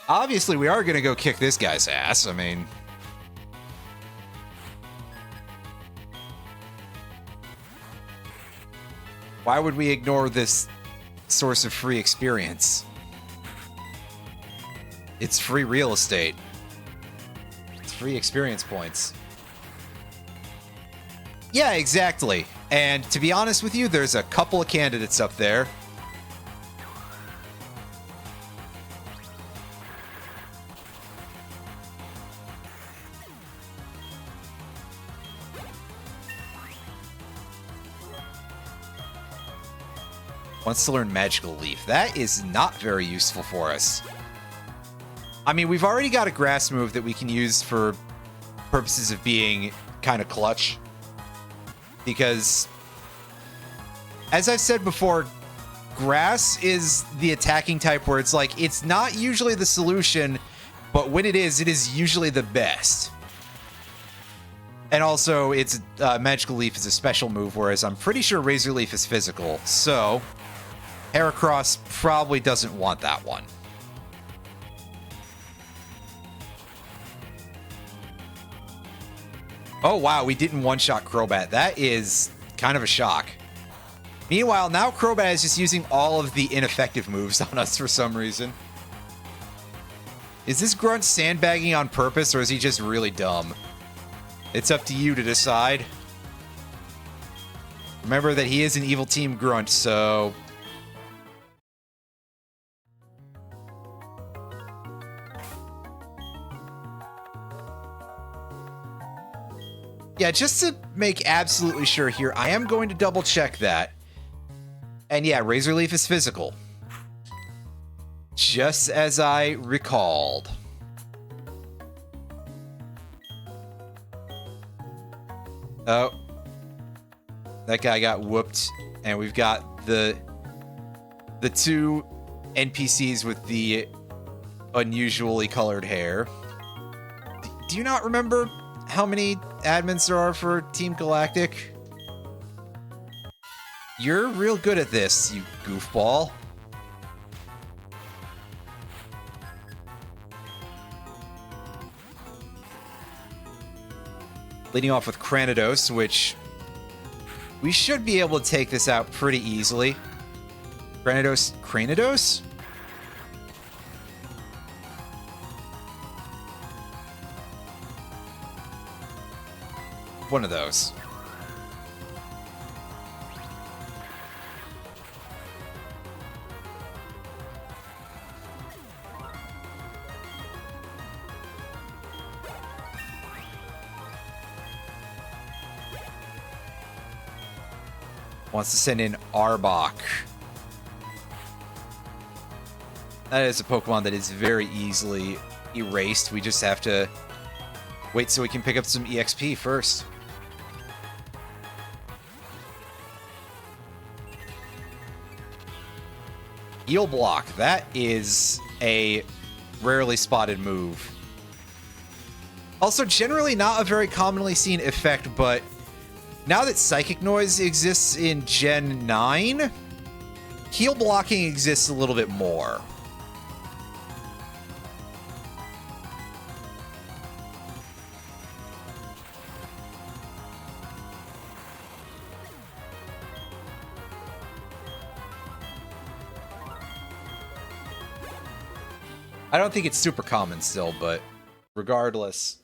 Obviously, we are going to go kick this guy's ass. I mean... why would we ignore this source of free experience? It's free real estate. It's free experience points. Yeah, exactly. And to be honest with you, there's a couple of candidates up there. Wants to learn Magical Leaf. That is not very useful for us. I mean, we've already got a grass move that we can use for purposes of being kind of clutch. Because, as I've said before, grass is the attacking type where it's like, it's not usually the solution, but when it is usually the best. And also, it's Magical Leaf is a special move, whereas I'm pretty sure Razor Leaf is physical. So, Heracross probably doesn't want that one. Oh, wow, we didn't one-shot Crobat. That is kind of a shock. Meanwhile, now Crobat is just using all of the ineffective moves on us for some reason. Is this Grunt sandbagging on purpose, or is he just really dumb? It's up to you to decide. Remember that he is an evil team Grunt, so... Yeah, just to make absolutely sure here, I am going to double check that. And yeah, Razor Leaf is physical. Just as I recalled. Oh. That guy got whooped. And we've got the two NPCs with the unusually colored hair. Do you not remember how many admins there are for Team Galactic? You're real good at this, you goofball. Leading off with Cranidos, which we should be able to take this out pretty easily. Cranidos? One of those. Wants to send in Arbok. That is a Pokemon that is very easily erased. We just have to wait so we can pick up some EXP first. Eel Block. That is a rarely spotted move. Also, generally not a very commonly seen effect, but now that Psychic Noise exists in Gen 9, Heal Blocking exists a little bit more. I don't think it's super common still, but regardless.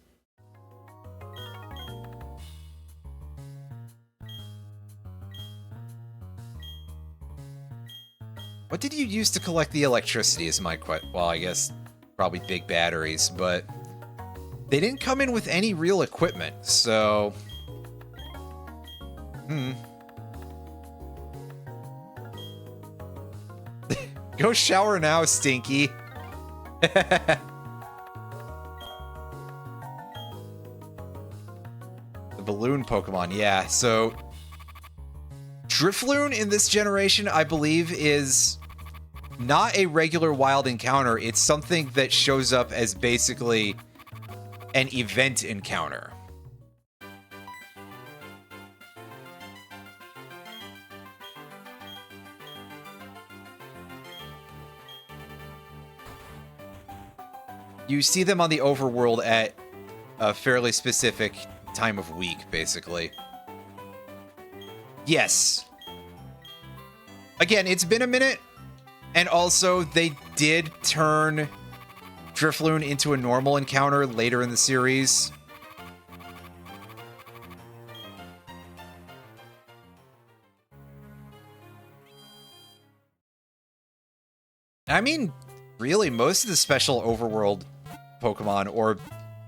What did you use to collect the electricity is my question. Well, I guess probably big batteries, but they didn't come in with any real equipment, so... Go shower now, Stinky. The balloon Pokemon, yeah. So Drifloon in this generation, I believe, is not a regular wild encounter. It's something that shows up as basically an event encounter. You see them on the overworld at a fairly specific time of week, basically. Yes. Again, it's been a minute, and also they did turn Drifloon into a normal encounter later in the series. I mean, really, most of the special overworld Pokemon, or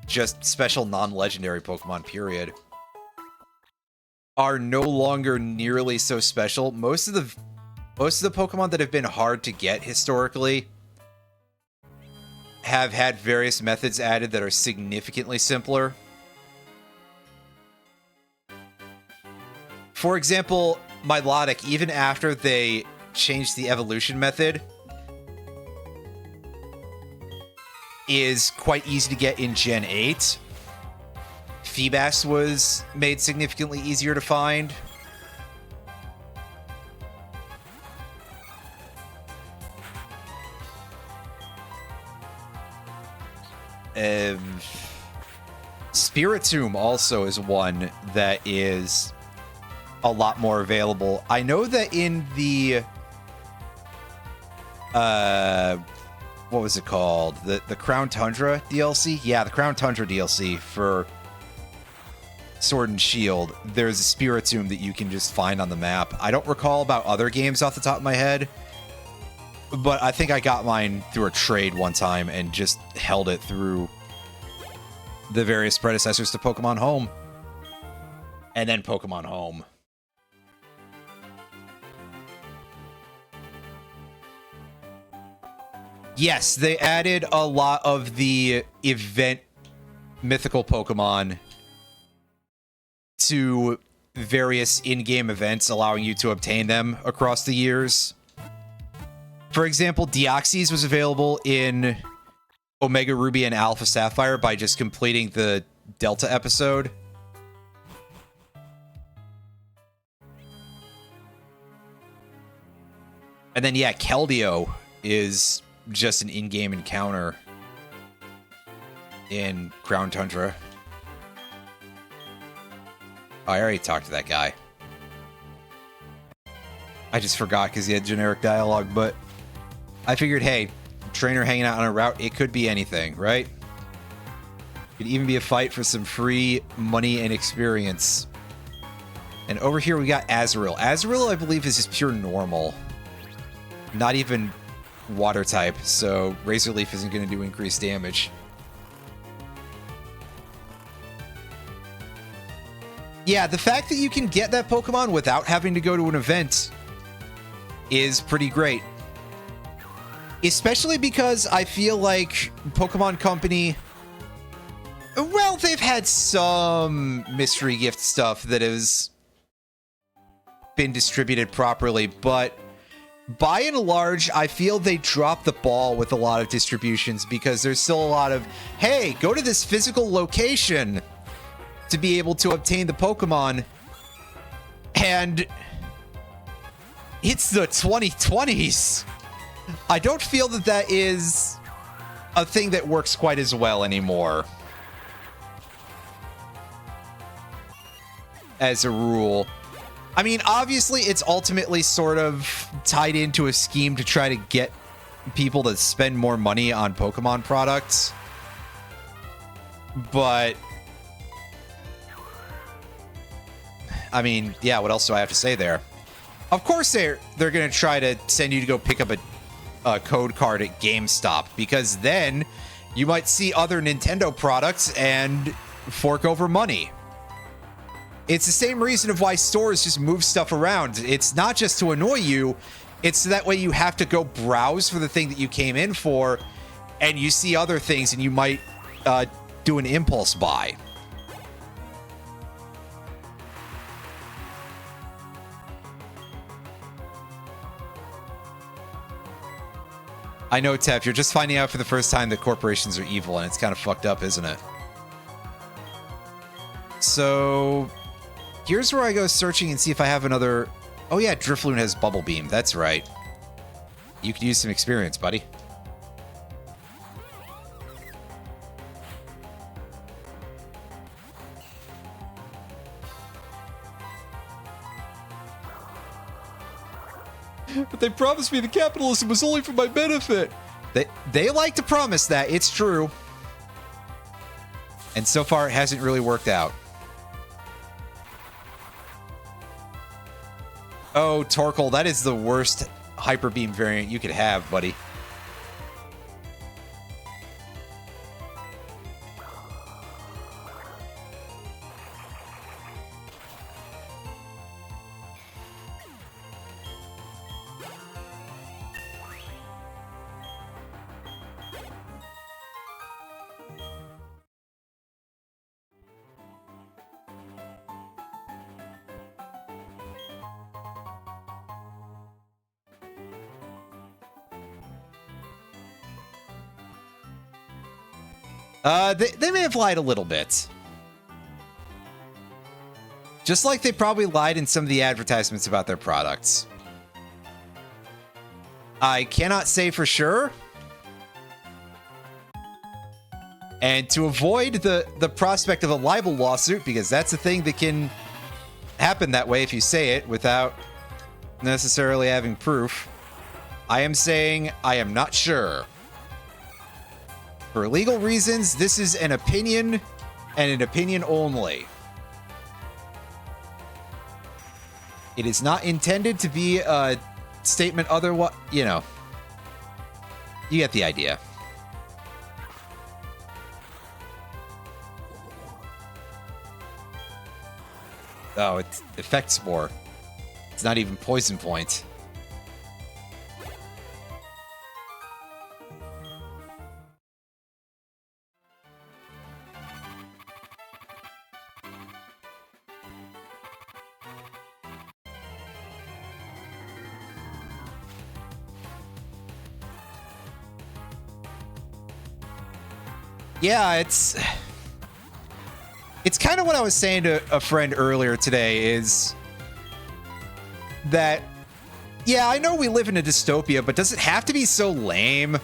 just special non-legendary Pokemon, period, are no longer nearly so special. Most of the Pokemon that have been hard to get historically have had various methods added that are significantly simpler. For example, Milotic, even after they changed the evolution method, is quite easy to get in Gen 8. Feebas was made significantly easier to find. Spiritomb also is one that is a lot more available. I know that in the what was it called? The Crown Tundra DLC? Yeah, the Crown Tundra DLC for Sword and Shield. There's a Spiritomb that you can just find on the map. I don't recall about other games off the top of my head, but I think I got mine through a trade one time and just held it through the various predecessors to Pokemon Home. And then Pokemon Home. Yes, they added a lot of the event mythical Pokemon to various in-game events, allowing you to obtain them across the years. For example, Deoxys was available in Omega Ruby and Alpha Sapphire by just completing the Delta episode. And then, yeah, Keldeo is just an in-game encounter in Crown Tundra. Oh, I already talked to that guy. I just forgot because he had generic dialogue, but I figured, hey, trainer hanging out on a route, it could be anything, right? Could even be a fight for some free money and experience. And over here we got Azurill. Azurill, I believe, is just pure normal. Not even water type, so Razor Leaf isn't going to do increased damage. Yeah, the fact that you can get that Pokemon without having to go to an event is pretty great. Especially because I feel like Pokemon Company, well, they've had some mystery gift stuff that has been distributed properly, but by and large, I feel they drop the ball with a lot of distributions because there's still a lot of, hey, go to this physical location to be able to obtain the Pokemon. And it's the 2020s. I don't feel that that is a thing that works quite as well anymore. As a rule. I mean, obviously, it's ultimately sort of tied into a scheme to try to get people to spend more money on Pokemon products. But I mean, yeah, what else do I have to say there? Of course they're going to try to send you to go pick up a code card at GameStop, because then you might see other Nintendo products and fork over money. It's the same reason of why stores just move stuff around. It's not just to annoy you, it's so that way you have to go browse for the thing that you came in for, and you see other things and you might do an impulse buy. I know, Tef, you're just finding out for the first time that corporations are evil, and it's kind of fucked up, isn't it? So here's where I go searching and see if I have another... Oh yeah, Drifloon has Bubble Beam. That's right. You could use some experience, buddy. But they promised me the capitalism was only for my benefit. They like to promise that. It's true. And so far, it hasn't really worked out. Oh, Torkoal, that is the worst Hyper Beam variant you could have, buddy. They may have lied a little bit. Just like they probably lied in some of the advertisements about their products. I cannot say for sure. And to avoid the prospect of a libel lawsuit, because that's a thing that can happen that way if you say it without necessarily having proof, I am saying I am not sure. For legal reasons, this is an opinion and an opinion only. It is not intended to be a statement otherwise, you know. You get the idea. Oh, it affects more. It's not even poison point. Yeah, it's kind of what I was saying to a friend earlier today is that, yeah, I know we live in a dystopia, but does it have to be so lame?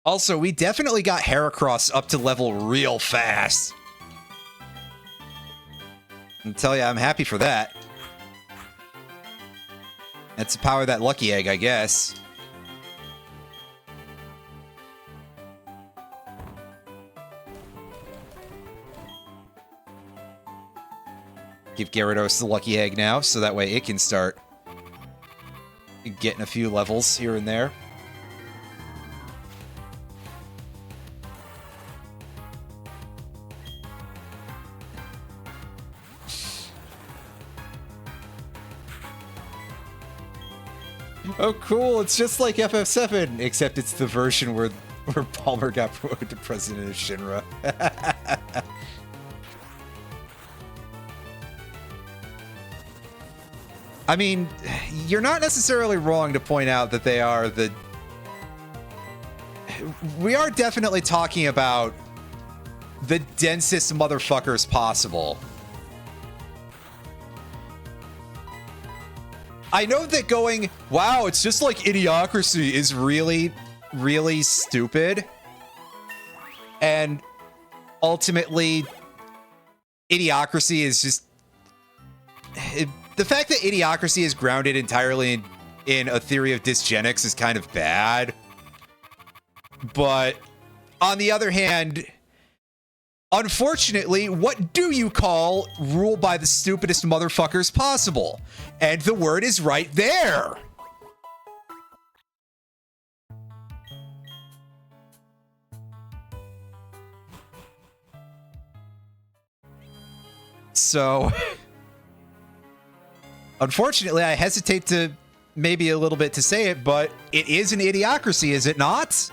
Also, we definitely got Heracross up to level real fast. I'll tell you, I'm happy for that. That's the power of that lucky egg, I guess. Give Gyarados the lucky egg now, so that way it can start getting a few levels here and there. Oh, cool. It's just like FF7, except it's the version where Palmer got promoted to president of Shinra. I mean, you're not necessarily wrong to point out that they are the... We are definitely talking about the densest motherfuckers possible. I know that going, wow, it's just like Idiocracy is really, really stupid. And ultimately, Idiocracy is just... the fact that Idiocracy is grounded entirely in a theory of dysgenics is kind of bad. But on the other hand, unfortunately, what do you call rule by the stupidest motherfuckers possible? And the word is right there. So, unfortunately, I hesitate to maybe a little bit to say it, but it is an idiocracy, is it not?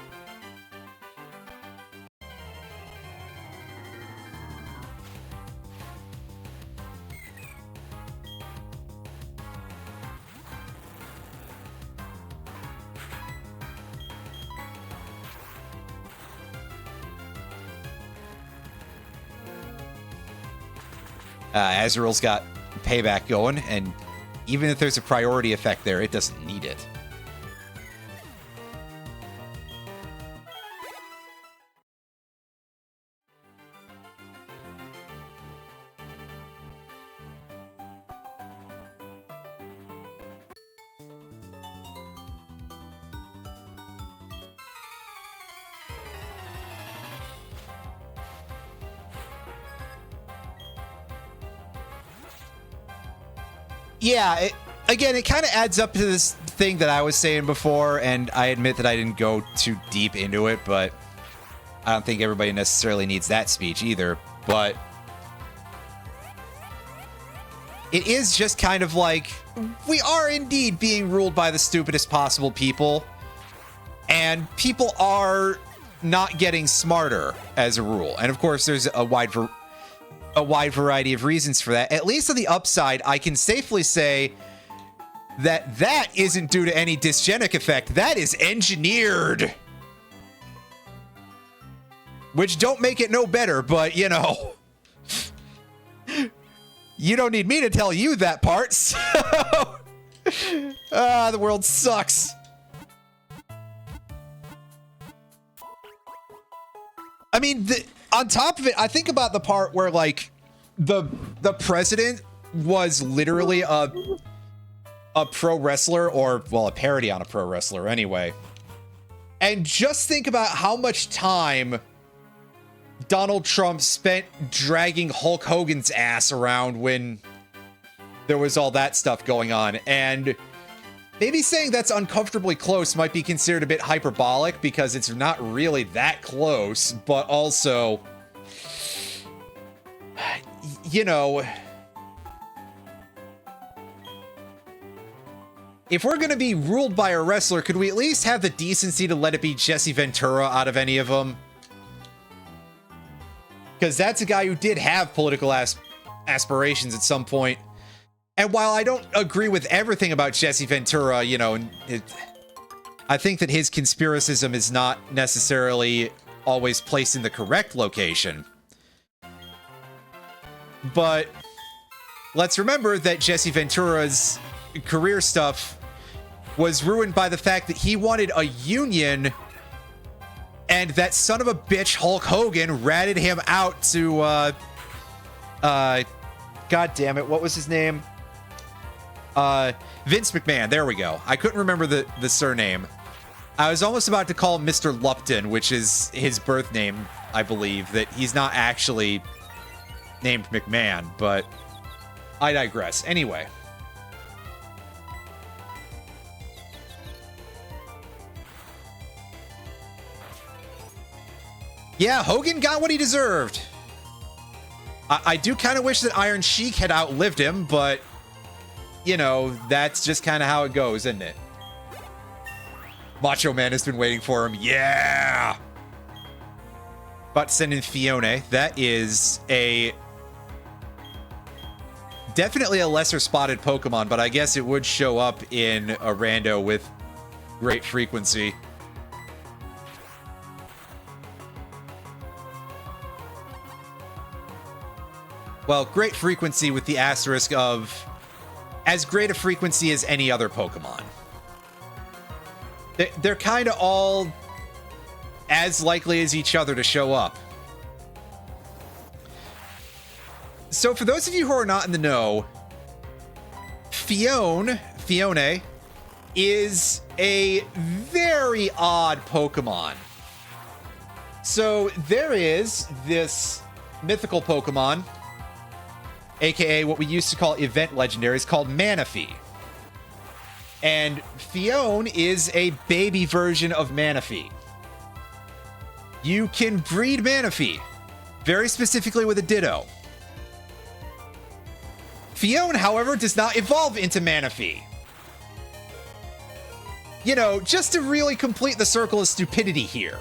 Azrael's got payback going, and even if there's a priority effect there, it doesn't need it. Yeah, again, it kind of adds up to this thing that I was saying before, and I admit that I didn't go too deep into it, but I don't think everybody necessarily needs that speech either. But it is just kind of like, we are indeed being ruled by the stupidest possible people, and people are not getting smarter as a rule. And of course, there's a a wide variety of reasons for that. At least on the upside, I can safely say that that isn't due to any dysgenic effect. That is engineered. Which don't make it no better, but, you know. You don't need me to tell you that part, so... the world sucks. I mean, on top of it, I think about the part where, like, the president was literally a pro wrestler, or, well, a parody on a pro wrestler anyway. And just think about how much time Donald Trump spent dragging Hulk Hogan's ass around when there was all that stuff going on. And maybe saying that's uncomfortably close might be considered a bit hyperbolic because it's not really that close, but also, you know, if we're going to be ruled by a wrestler, could we at least have the decency to let it be Jesse Ventura out of any of them? Because that's a guy who did have political aspirations at some point. And while I don't agree with everything about Jesse Ventura, you know, I think that his conspiracism is not necessarily always placed in the correct location. But let's remember that Jesse Ventura's career stuff was ruined by the fact that he wanted a union, and that son of a bitch Hulk Hogan ratted him out to, God damn it, what was his name? Vince McMahon, there we go. I couldn't remember the surname. I was almost about to call him Mr. Lupton, which is his birth name, I believe, that he's not actually named McMahon, but I digress. Anyway. Yeah, Hogan got what he deserved. I do kind of wish that Iron Sheik had outlived him, but, you know, that's just kind of how it goes, isn't it? Macho Man has been waiting for him. Yeah! About to send in Fiona. That is definitely a lesser spotted Pokemon, but I guess it would show up in a rando with great frequency. Well, great frequency with the asterisk of as great a frequency as any other Pokemon. They're kind of all as likely as each other to show up. So for those of you who are not in the know, Fiona is a very odd Pokemon. So there is this mythical Pokemon, aka what we used to call event legendaries, called Manaphy. And Fiona is a baby version of Manaphy. You can breed Manaphy, very specifically with a Ditto. Fiona, however, does not evolve into Manaphy. You know, just to really complete the circle of stupidity here.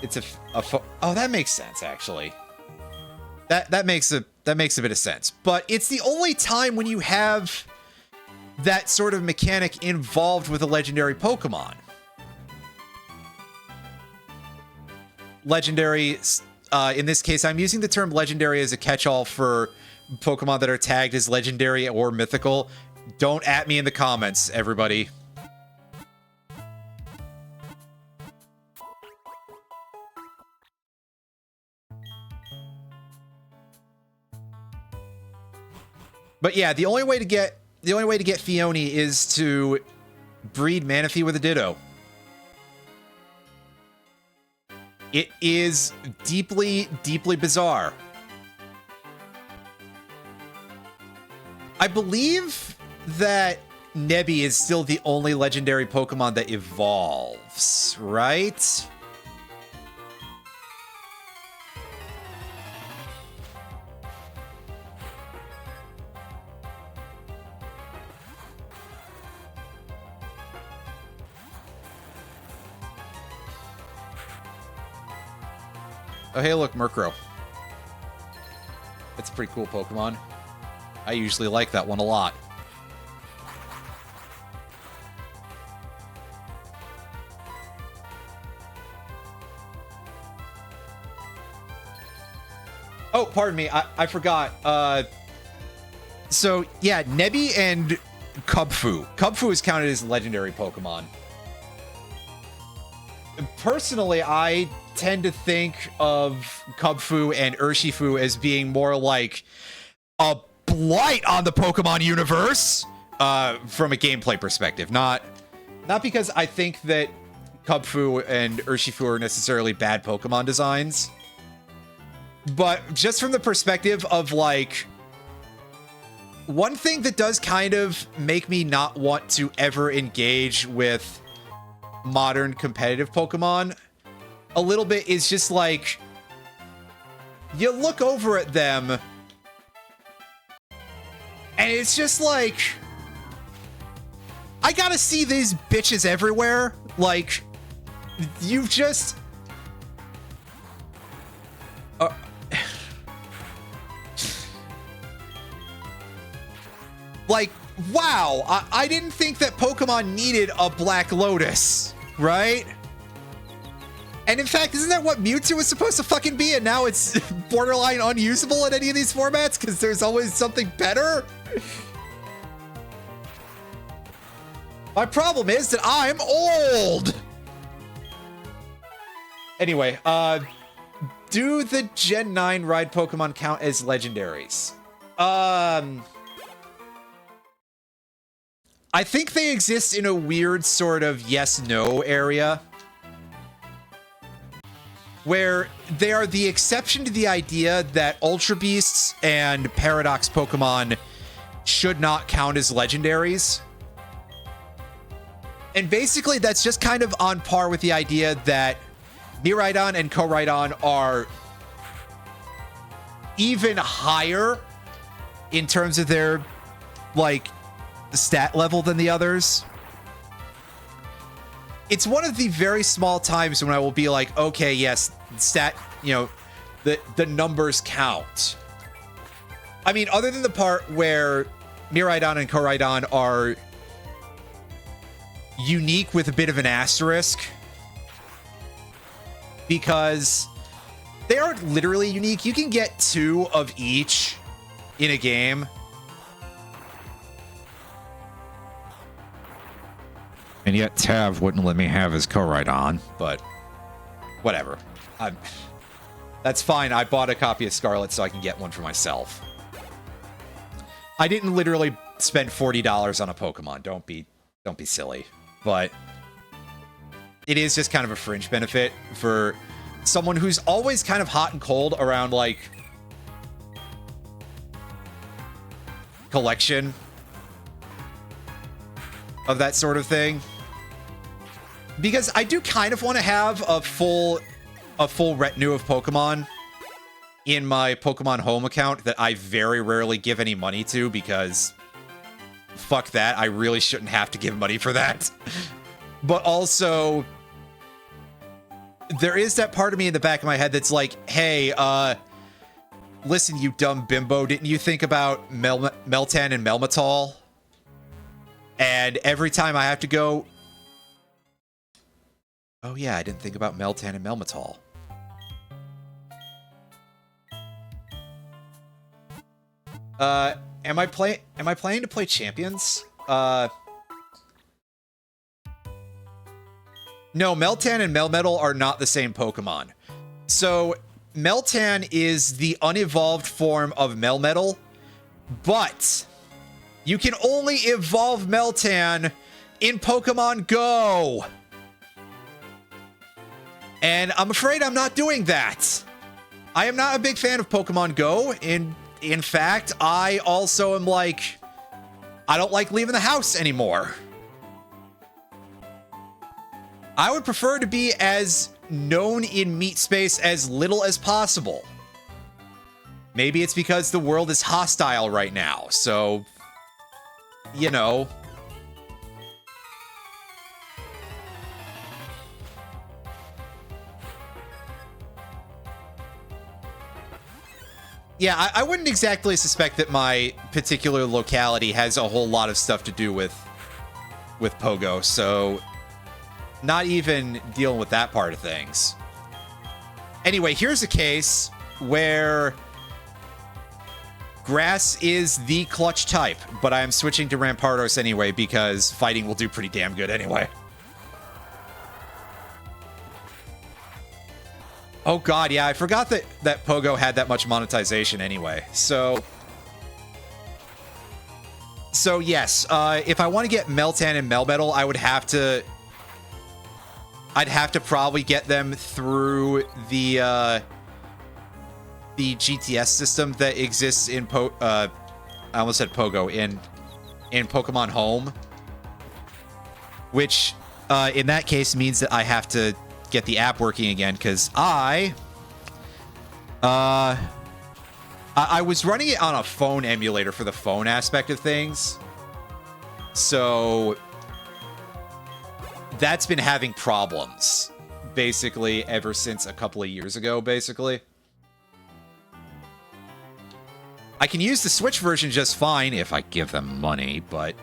It's oh, that makes sense, actually. That makes a bit of sense. But it's the only time when you have that sort of mechanic involved with a legendary Pokemon. Legendary, in this case, I'm using the term legendary as a catch-all for Pokemon that are tagged as legendary or mythical. Don't at me in the comments, everybody. But yeah, the only way to get Fiona is to breed Manaphy with a Ditto. It is deeply, deeply bizarre. I believe that Nebby is still the only legendary Pokemon that evolves, right? Oh, hey, look, Murkrow. That's a pretty cool Pokemon. I usually like that one a lot. Oh, pardon me. I forgot. So, yeah, Nebby and Kubfu. Kubfu is counted as legendary Pokemon. Personally, I tend to think of Kubfu and Urshifu as being more like a blight on the Pokemon universe from a gameplay perspective. Not because I think that Kubfu and Urshifu are necessarily bad Pokemon designs, but just from the perspective of, like, one thing that does kind of make me not want to ever engage with modern competitive Pokemon a little bit is just like, you look over at them and it's just like, I gotta see these bitches everywhere. Like, you've just like, wow, I didn't think that Pokemon needed a Black Lotus, right? And in fact, isn't that what Mewtwo was supposed to fucking be? And now it's borderline unusable in any of these formats because there's always something better? My problem is that I'm old! Anyway, do the Gen 9 ride Pokemon count as legendaries? I think they exist in a weird sort of yes-no area, where they are the exception to the idea that Ultra Beasts and Paradox Pokemon should not count as legendaries. And basically, that's just kind of on par with the idea that Miraidon and Koraidon are even higher in terms of their, like, stat level than the others. It's one of the very small times when I will be like, okay, yes, stat, you know, the numbers count. I mean, other than the part where Miraidon and Koraidon are unique with a bit of an asterisk, because they aren't literally unique. You can get 2 of each in a game. And yet Tav wouldn't let me have his Koraidon, but whatever. That's fine. I bought a copy of Scarlet so I can get one for myself. I didn't literally spend $40 on a Pokemon. Don't be silly. But it is just kind of a fringe benefit for someone who's always kind of hot and cold around, like, collection of that sort of thing. Because I do kind of want to have a full retinue of Pokemon in my Pokemon Home account that I very rarely give any money to, because fuck that, I really shouldn't have to give money for that. But also, there is that part of me in the back of my head that's like, hey, listen, you dumb bimbo, didn't you think about Meltan and Melmetal? And every time I have to go, oh yeah, I didn't think about Meltan and Melmetal. Am I planning to play Champions? No, Meltan and Melmetal are not the same Pokemon. So, Meltan is the unevolved form of Melmetal, but you can only evolve Meltan in Pokemon Go. And I'm afraid I'm not doing that. I am not a big fan of Pokemon Go. In fact, I also am like, I don't like leaving the house anymore. I would prefer to be as known in meat space as little as possible. Maybe it's because the world is hostile right now, so, you know. Yeah, I wouldn't exactly suspect that my particular locality has a whole lot of stuff to do with Pogo, so not even dealing with that part of things. Anyway, here's a case where Grass is the clutch type, but I'm switching to Rampardos anyway because fighting will do pretty damn good anyway. Oh god, yeah, I forgot that Pogo had that much monetization anyway. So yes, if I want to get Meltan and Melmetal, I'd have to probably get them through the GTS system that exists in I almost said Pogo in Pokemon Home, which in that case means that I have to get the app working again because I was running it on a phone emulator for the phone aspect of things, so that's been having problems basically ever since a couple of years ago. Basically, I can use the Switch version just fine if I give them money, but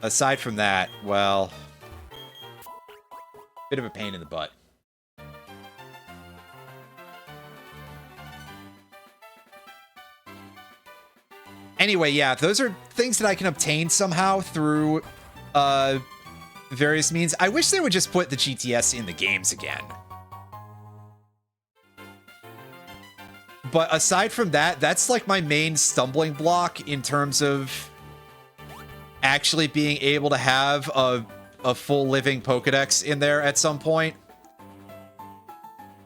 aside from that, well, bit of a pain in the butt. Anyway, yeah, those are things that I can obtain somehow through various means. I wish they would just put the GTS in the games again. But aside from that, that's like my main stumbling block in terms of actually being able to have a full living Pokedex in there at some point.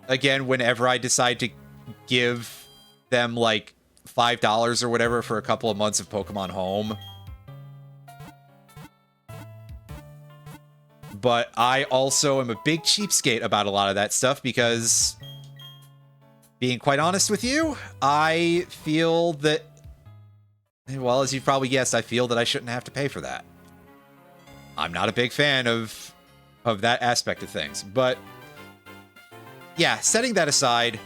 Again, whenever I decide to give them like $5 or whatever for a couple of months of Pokemon Home. But I also am a big cheapskate about a lot of that stuff because, being quite honest with you, I feel that, well, as you've probably guessed, I feel that I shouldn't have to pay for that. I'm not a big fan of that aspect of things. But yeah, setting that aside,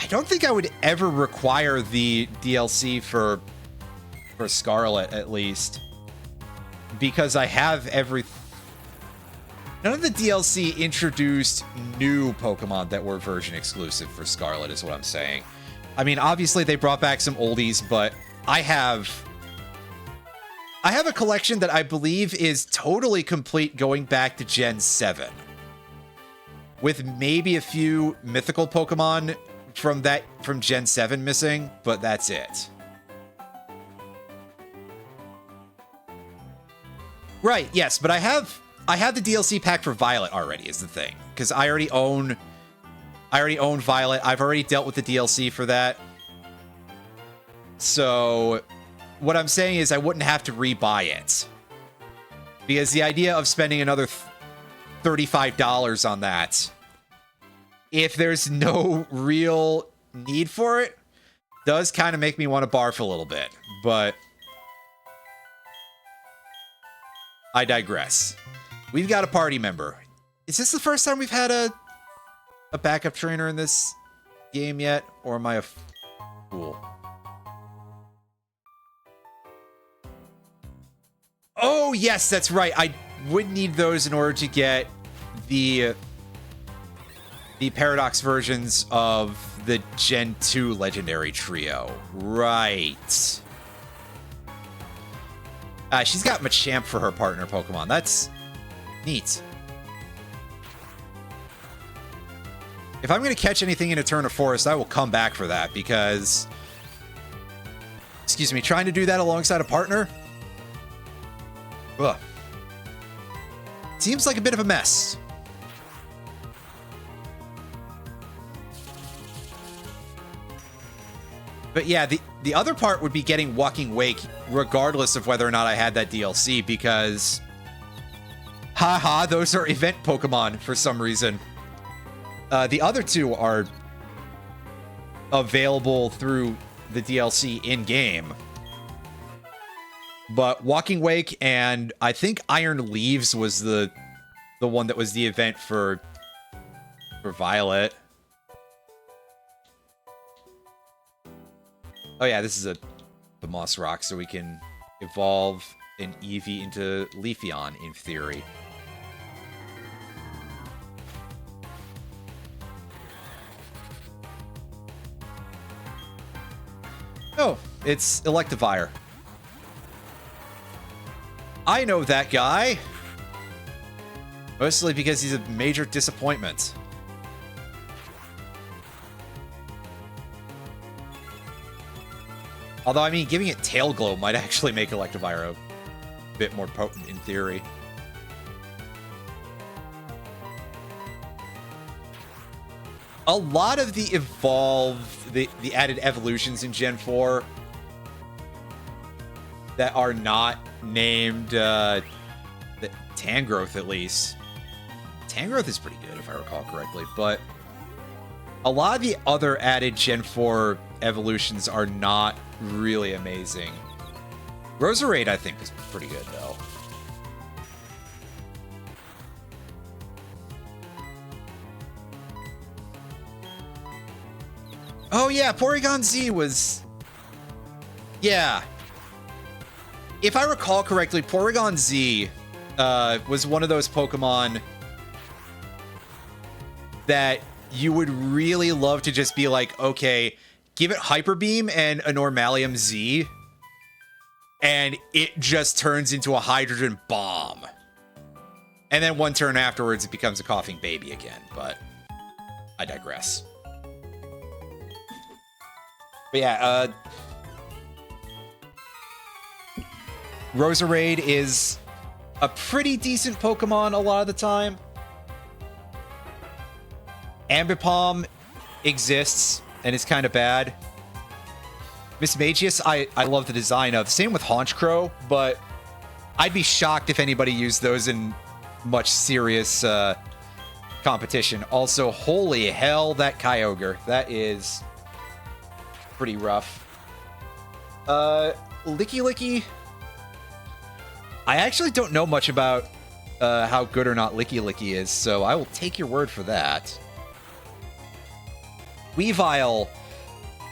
I don't think I would ever require the DLC for Scarlet, at least, because I have none of the DLC introduced new Pokemon that were version exclusive for Scarlet, is what I'm saying. I mean, obviously they brought back some oldies, but I have a collection that I believe is totally complete going back to Gen 7. With maybe a few mythical Pokemon from Gen 7 missing, but that's it. Right, yes, but I have the DLC pack for Violet already, is the thing. Because I already own Violet. I've already dealt with the DLC for that. So what I'm saying is I wouldn't have to rebuy it. Because the idea of spending another $35 on that, if there's no real need for it, does kind of make me want to barf a little bit. But I digress. We've got a party member. Is this the first time we've had a backup trainer in this game yet? Or am I a fool? Oh, yes, that's right. I would need those in order to get the Paradox versions of the Gen 2 Legendary Trio. Right. She's got Machamp for her partner Pokemon. That's neat. If I'm going to catch anything in Eterna Forest, I will come back for that because, excuse me, trying to do that alongside a partner? Ugh. Seems like a bit of a mess. But yeah, the other part would be getting Walking Wake, regardless of whether or not I had that DLC, because haha, those are event Pokemon for some reason. The other two are available through the DLC in-game. But Walking Wake and I think Iron Leaves was the one that was the event for Violet. Oh yeah, this is the Moss Rock, so we can evolve an Eevee into Leafeon, in theory. Oh, it's Electivire. I know that guy. Mostly because he's a major disappointment. Although, I mean, giving it Tail Glow might actually make Electivire a bit more potent in theory. A lot of the the added evolutions in Gen 4 that are not named the Tangrowth, at least. Tangrowth is pretty good, if I recall correctly, but a lot of the other added Gen 4 evolutions are not really amazing. Roserade, I think, is pretty good, though. Oh, yeah, Porygon Z was... Yeah. If I recall correctly, Porygon Z was one of those Pokemon that you would really love to just be like, okay, give it Hyper Beam and a Normalium Z, and it just turns into a hydrogen bomb. And then one turn afterwards, it becomes a coughing baby again, but I digress. But yeah, Roserade is a pretty decent Pokemon a lot of the time. Ambipom exists, and it's kind of bad. Mismagius, I love the design of. Same with Haunchcrow, but I'd be shocked if anybody used those in much serious competition. Also, holy hell, that Kyogre. That is pretty rough. Licky. I actually don't know much about how good or not Licky is, so I will take your word for that. Weavile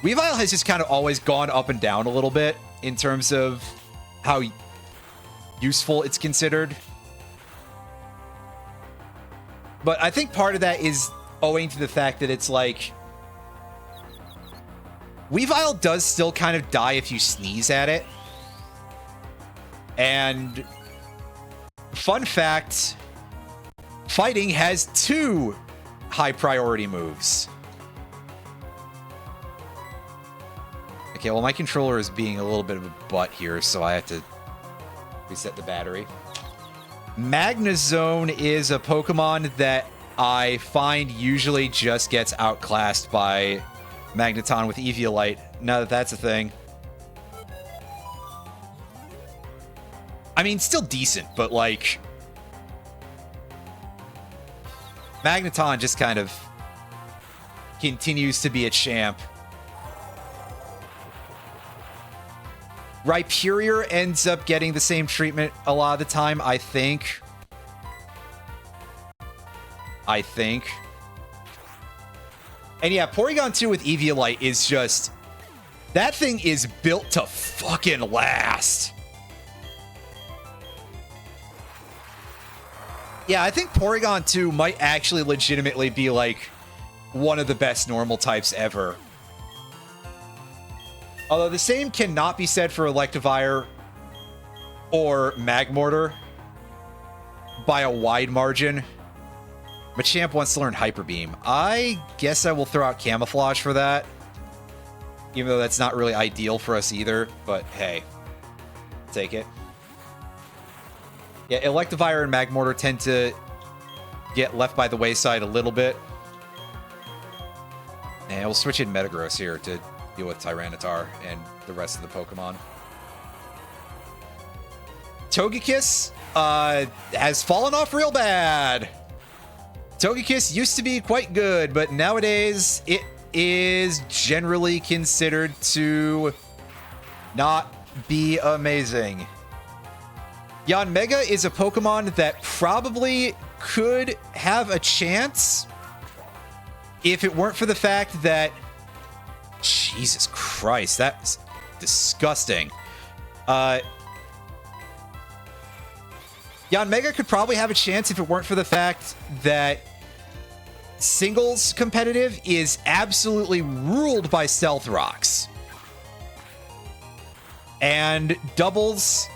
has just kind of always gone up and down a little bit in terms of how useful it's considered. But I think part of that is owing to the fact that it's like... Weavile does still kind of die if you sneeze at it. And... Fun fact... Fighting has 2 high priority moves. Okay, well, my controller is being a little bit of a butt here, so I have to reset the battery. Magnezone is a Pokemon that I find usually just gets outclassed by Magneton with Eviolite, now that that's a thing. I mean, still decent, but, like... Magneton just kind of continues to be a champ. Rhyperior ends up getting the same treatment a lot of the time, I think. And yeah, Porygon 2 with Eviolite is just... That thing is built to fucking last. Yeah, I think Porygon 2 might actually legitimately be, like, one of the best normal types ever. Although the same cannot be said for Electivire or Magmortar by a wide margin. Machamp wants to learn Hyper Beam. I guess I will throw out Camouflage for that. Even though that's not really ideal for us either. But hey, take it. Yeah, Electivire and Magmortar tend to get left by the wayside a little bit. And we'll switch in Metagross here to deal with Tyranitar and the rest of the Pokemon. Togekiss has fallen off real bad. Togekiss used to be quite good, but nowadays it is generally considered to not be amazing. Yanmega is a Pokemon that probably could have a chance if it weren't for the fact that... Jesus Christ. Christ, that's disgusting. Yanmega could probably have a chance if it weren't for the fact that singles competitive is absolutely ruled by stealth rocks. And doubles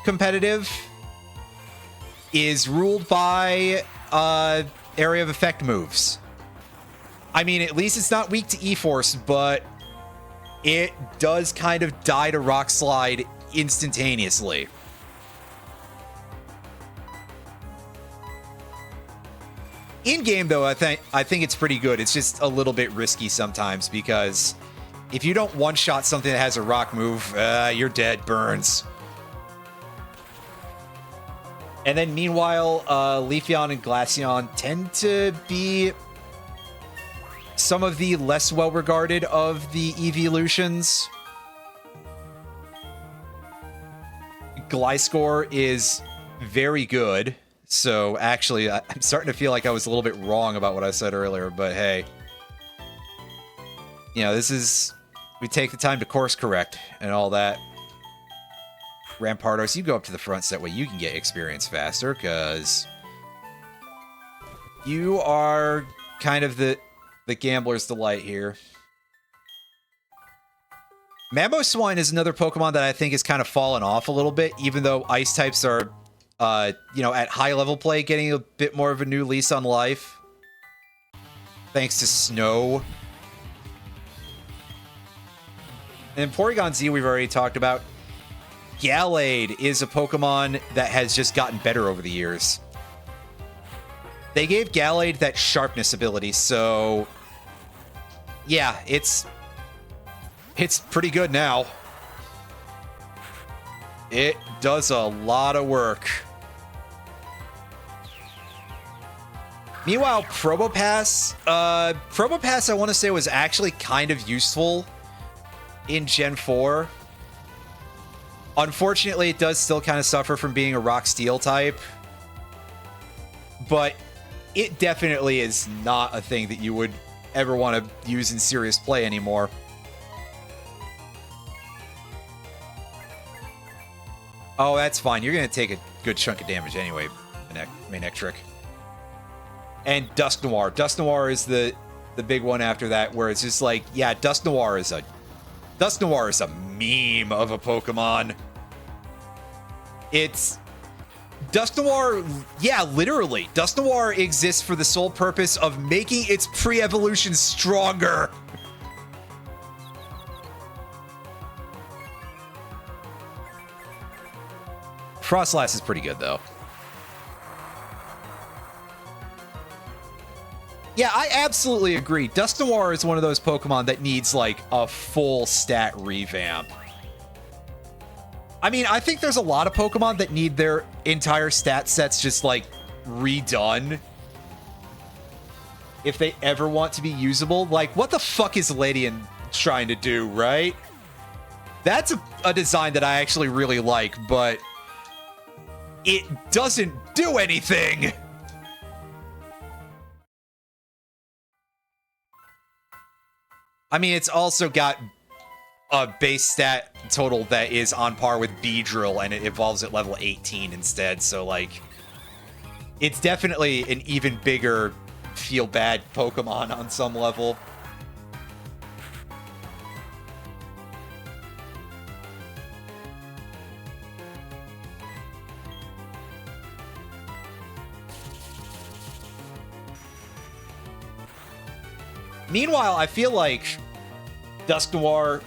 competitive is ruled by area of effect moves. I mean, at least it's not weak to E-Force, but it does kind of die to Rock Slide instantaneously. In-game, though, I think it's pretty good. It's just a little bit risky sometimes, because if you don't one-shot something that has a rock move, you're dead, Burns. And then, meanwhile, Leafeon and Glaceon tend to be some of the less well-regarded of the evolutions. Gliscor is very good. So, actually, I'm starting to feel like I was a little bit wrong about what I said earlier, but hey. You know, this is... We take the time to course correct and all that. Rampardos, you go up to the front so that way you can get experience faster, because you are kind of the gambler's delight here. Mamoswine is another Pokemon that I think has kind of fallen off a little bit, even though ice types are, you know, at high level play, getting a bit more of a new lease on life. Thanks to snow. And Porygon Z we've already talked about. Gallade is a Pokemon that has just gotten better over the years. They gave Gallade that sharpness ability, so yeah, it's pretty good now. It does a lot of work. Meanwhile, Probopass, I want to say was actually kind of useful in Gen 4. Unfortunately, it does still kind of suffer from being a Rock Steel type. But it definitely is not a thing that you would ever want to use in serious play anymore. Oh, that's fine. You're going to take a good chunk of damage anyway, Manectric. And Dusk Noir. Dusk Noir is the big one after that, where it's just like, yeah, Dusk Noir is a meme of a Pokemon. It's... Dusk Noir, yeah, literally. Dusk Noir exists for the sole purpose of making its pre-evolution stronger. Frostlass is pretty good, though. Yeah, I absolutely agree. Dusk Noir is one of those Pokemon that needs, like, a full stat revamp. I mean, I think there's a lot of Pokemon that need their entire stat sets just, like, redone. If they ever want to be usable. Like, what the fuck is Ledian trying to do, right? That's a design that I actually really like, but it doesn't do anything! I mean, it's also got a base stat total that is on par with Beedrill, and it evolves at level 18 instead, so, like, it's definitely an even bigger feel-bad Pokemon on some level. Meanwhile, I feel like Dusk Noir...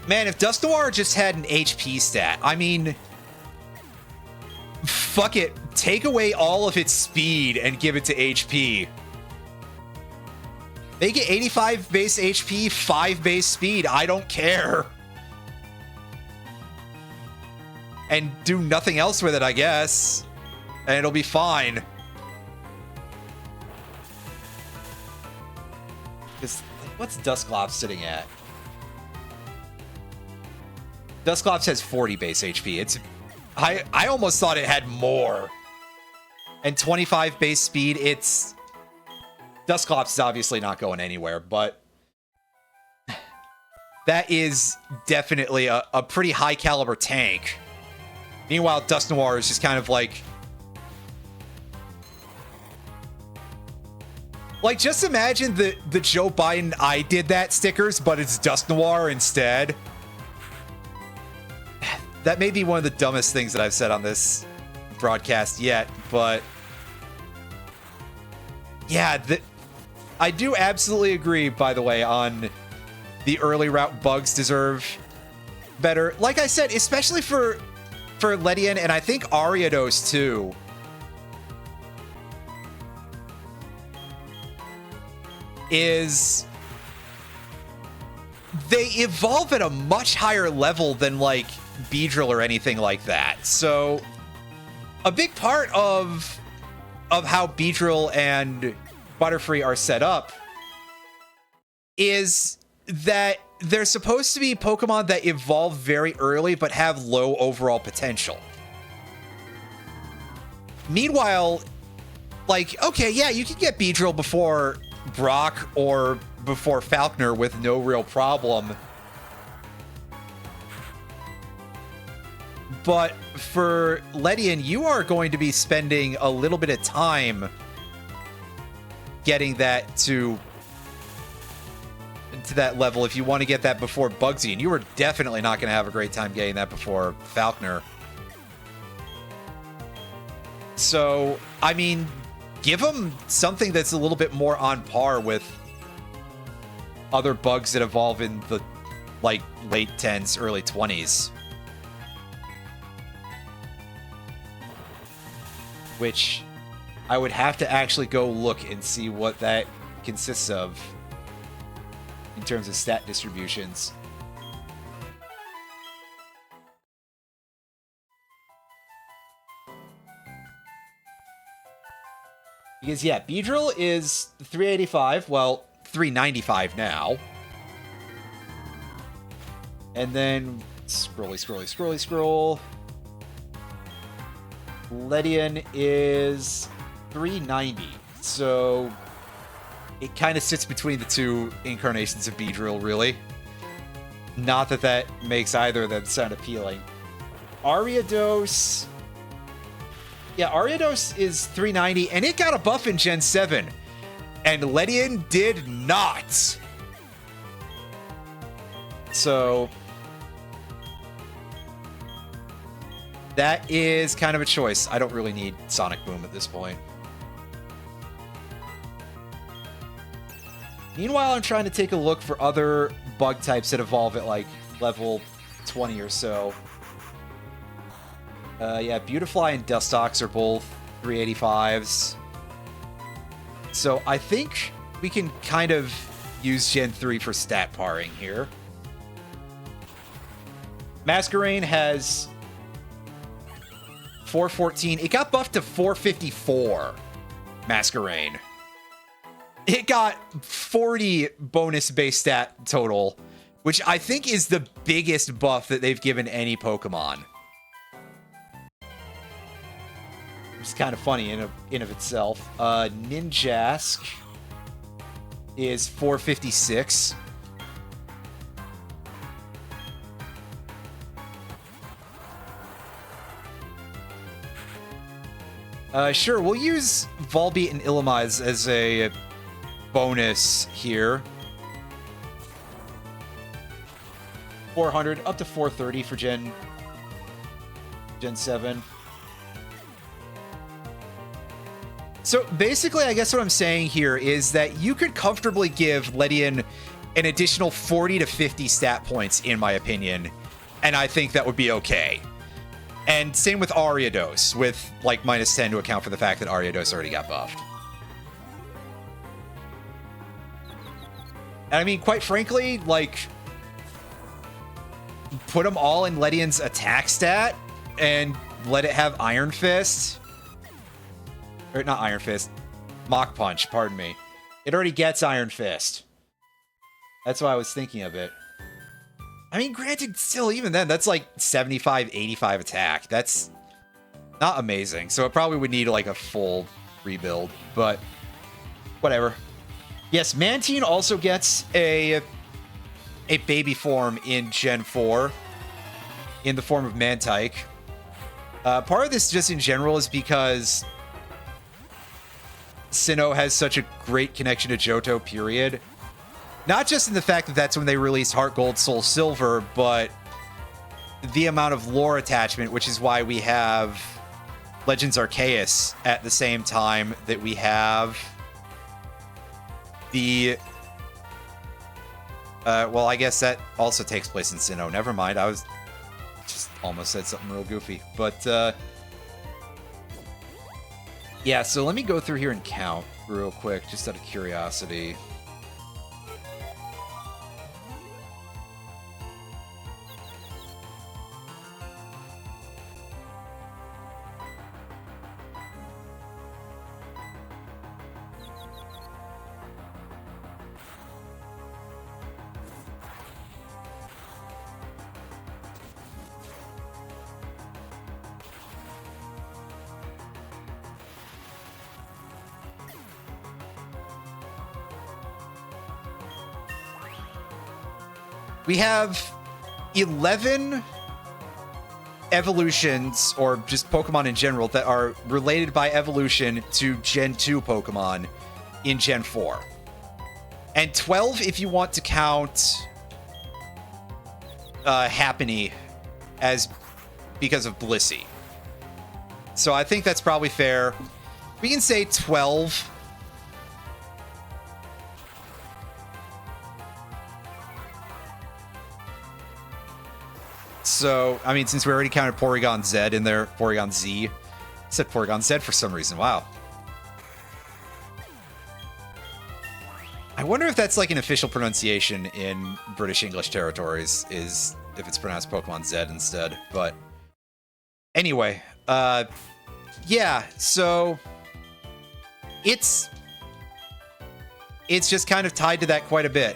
Man, if Dusk Noir just had an HP stat, I mean... Fuck it. Take away all of its speed and give it to HP. They get 85 base HP, 5 base speed. I don't care. And do nothing else with it, I guess. And it'll be fine. What's Dusclops sitting at? Dusclops has 40 base HP. I almost thought it had more. And 25 base speed, it's... Dusclops is obviously not going anywhere, but... that is definitely a pretty high caliber tank. Meanwhile, Dust Noir is just kind of like, just imagine the Joe Biden "I did that" stickers, but it's Dust Noir instead. That may be one of the dumbest things that I've said on this broadcast yet, but yeah, I do absolutely agree, by the way, on the early route bugs deserve better. Like I said, especially for Ledian, and I think Ariados too. Is they evolve at a much higher level than like Beedrill or anything like that. So a big part of how Beedrill and Butterfree are set up is that they're supposed to be Pokemon that evolve very early but have low overall potential. Meanwhile, like, okay, yeah, you can get Beedrill before Brock or before Falconer with no real problem. But for Ledian, you are going to be spending a little bit of time getting that to that level if you want to get that before Bugsy, and you are definitely not going to have a great time getting that before Falconer. So, I mean, give them something that's a little bit more on par with other bugs that evolve in the like late 10s, early 20s. Which I would have to actually go look and see what that consists of in terms of stat distributions. Because, yeah, Beedrill is 385, well, 395 now. And then, scroll. Ledian is 390, so it kind of sits between the two incarnations of Beedrill, really. Not that that makes either of them sound appealing. Ariados... Yeah, Ariados is 390, and it got a buff in Gen 7. And Ledian did not. So... that is kind of a choice. I don't really need Sonic Boom at this point. Meanwhile, I'm trying to take a look for other bug types that evolve at like level 20 or so. Yeah, Beautifly and Dustox are both 385s. So I think we can kind of use Gen 3 for stat parring here. Masquerain has 414. It got buffed to 454. Masquerain. It got 40 bonus base stat total, which I think is the biggest buff that they've given any Pokemon. It's kind of funny in of itself. Ninjask is 456. Sure, we'll use Volbeat and Illumise as a bonus here. 400 up to 430 for Gen 7. So basically, I guess what I'm saying here is that you could comfortably give Ledian an additional 40 to 50 stat points, in my opinion, and I think that would be okay. And same with Ariados, with like minus 10 to account for the fact that Ariados already got buffed. And I mean, quite frankly, like, put them all in Ledian's attack stat and let it have Iron Fist. Or not Iron Fist, Mach Punch, pardon me. It already gets Iron Fist. That's why I was thinking of it. I mean, granted, still, even then, that's like 75, 85 attack. That's not amazing. So it probably would need like a full rebuild, but whatever. Yes, Mantine also gets a a baby form in Gen 4 in the form of Mantike. Part of this just in general is because Sinnoh has such a great connection to Johto, period. Not just in the fact that that's when they released Heart Gold, Soul Silver, but the amount of lore attachment, which is why we have Legends Arceus at the same time that we have the... well, I guess that also takes place in Sinnoh. Never mind, I was just almost said something real goofy. But, yeah, so let me go through here and count real quick, just out of curiosity. We have 11 evolutions, or just Pokemon in general, that are related by evolution to Gen 2 Pokemon in Gen 4. And 12 if you want to count Happiny as because of Blissey. So I think that's probably fair. We can say 12. So, I mean, since we already counted Porygon Z in there, Porygon Z. I said Porygon Z for some reason. Wow. I wonder if that's like an official pronunciation in British English territories, is if it's pronounced Pokemon Z instead. But anyway, yeah, so it's just kind of tied to that quite a bit.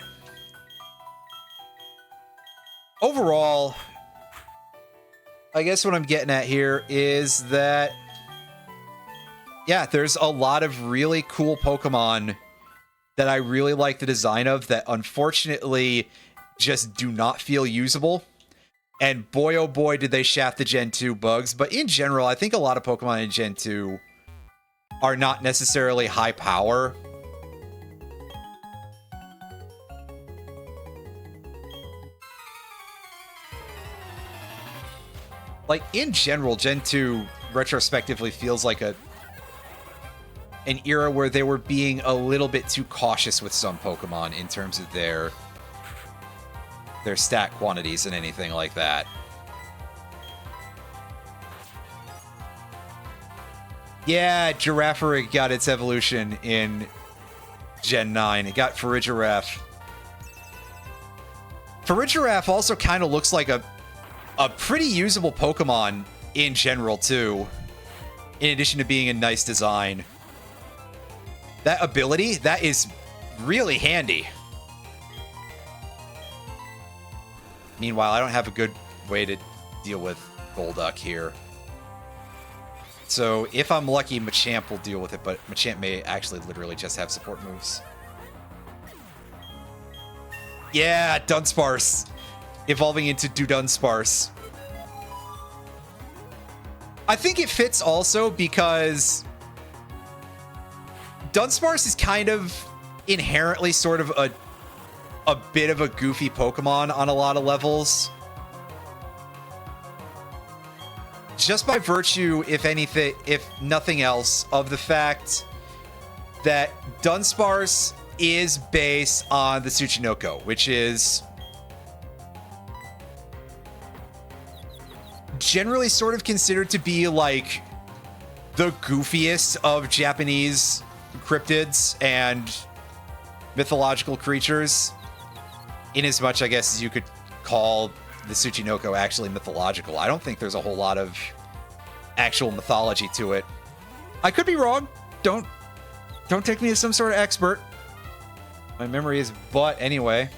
Overall, I guess what I'm getting at here is that, yeah, there's a lot of really cool Pokemon that I really like the design of that unfortunately just do not feel usable. And boy, oh boy, did they shaft the Gen 2 bugs. But in general, I think a lot of Pokemon in Gen 2 are not necessarily high power. Like, in general, Gen 2 retrospectively feels like an era where they were being a little bit too cautious with some Pokemon in terms of their stat quantities and anything like that. Yeah, Girafarig got its evolution in Gen 9. It got Farigiraf. Farigiraf also kind of looks like a pretty usable Pokemon in general, too. In addition to being a nice design. That ability, that is really handy. Meanwhile, I don't have a good way to deal with Golduck here. So, if I'm lucky, Machamp will deal with it, but Machamp may actually literally just have support moves. Yeah, Dunsparce. Evolving into Dunsparce. I think it fits also because Dunsparce is kind of inherently sort of a bit of a goofy Pokemon on a lot of levels. Just by virtue, if anything, if nothing else, of the fact that Dunsparce is based on the Tsuchinoko, which is generally sort of considered to be like the goofiest of Japanese cryptids and mythological creatures. In as much, I guess, as you could call the Tsuchinoko actually mythological. I don't think there's a whole lot of actual mythology to it. I could be wrong. Don't take me as some sort of expert. My memory is but anyway.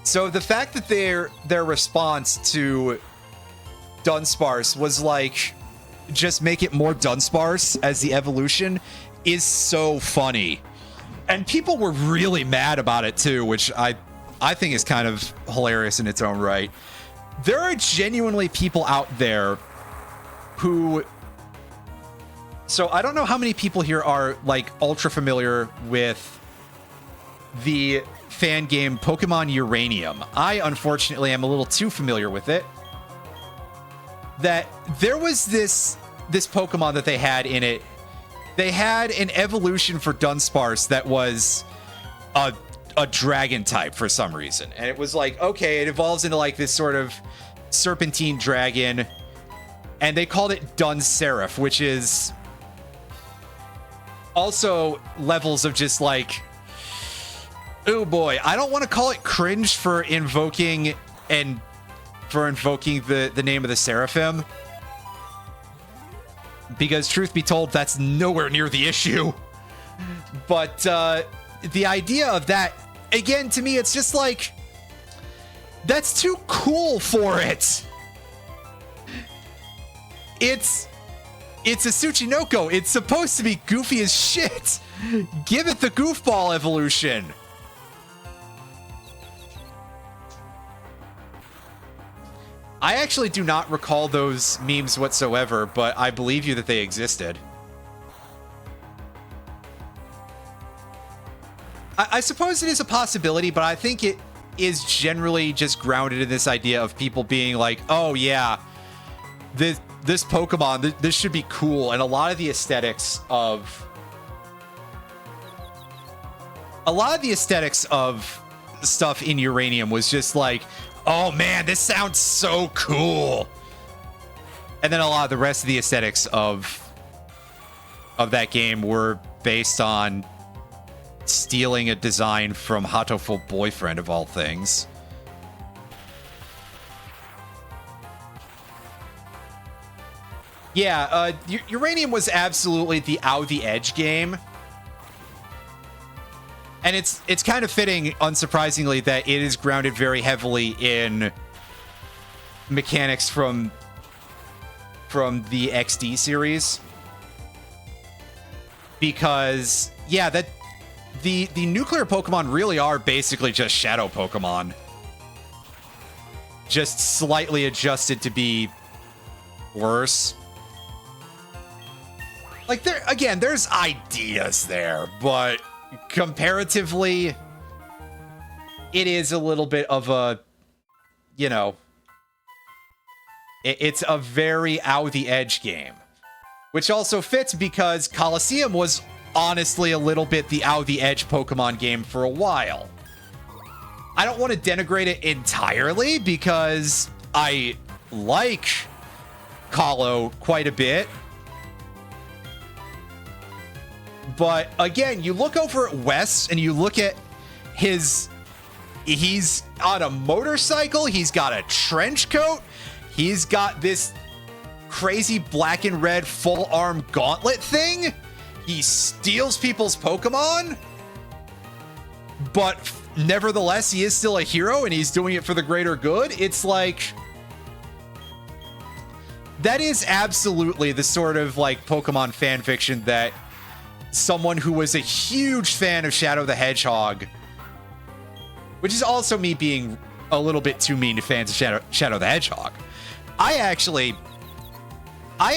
So the fact that their response to Dunsparce was like, just make it more Dunsparce as the evolution is so funny. And people were really mad about it too, which I think is kind of hilarious in its own right. There are genuinely people out there who... So I don't know how many people here are like ultra familiar with the fan game Pokemon Uranium. I unfortunately am a little too familiar with it. That there was this Pokemon that they had in it. They had an evolution for Dunsparce that was a dragon type for some reason. And it was like, okay, it evolves into like this sort of serpentine dragon. And they called it Dunseraph, which is also levels of just like, oh boy, I don't want to call it cringe for invoking the name of the Seraphim. Because truth be told, that's nowhere near the issue. But the idea of that, again, to me, it's just like, that's too cool for it. It's a Tsuchinoko. It's supposed to be goofy as shit. Give it the goofball evolution. I actually do not recall those memes whatsoever, but I believe you that they existed. I suppose it is a possibility, but I think it is generally just grounded in this idea of people being like, oh yeah, this Pokemon, this should be cool. And a lot of the aesthetics of stuff in Uranium was just like, oh man, this sounds so cool. And then a lot of the rest of the aesthetics of that game were based on stealing a design from Hatoful Boyfriend of all things. Yeah, Uranium was absolutely the out the edge game. And it's kind of fitting, unsurprisingly, that it is grounded very heavily in mechanics from the XD series. Because, yeah, that the nuclear Pokemon really are basically just shadow Pokemon. Just slightly adjusted to be worse. Like, there's ideas there, but comparatively, it is a little bit of a, you know, it's a very out the edge game, which also fits because Colosseum was honestly a little bit the out the edge Pokemon game for a while. I don't want to denigrate it entirely because I like Colo quite a bit. But again, you look over at Wes and you look at he's on a motorcycle, he's got a trench coat, he's got this crazy black and red full arm gauntlet thing, he steals people's Pokemon, but nevertheless, he is still a hero and he's doing it for the greater good. It's like, that is absolutely the sort of like Pokemon fan fiction that someone who was a huge fan of Shadow the Hedgehog, which is also me being a little bit too mean to fans of Shadow the Hedgehog. I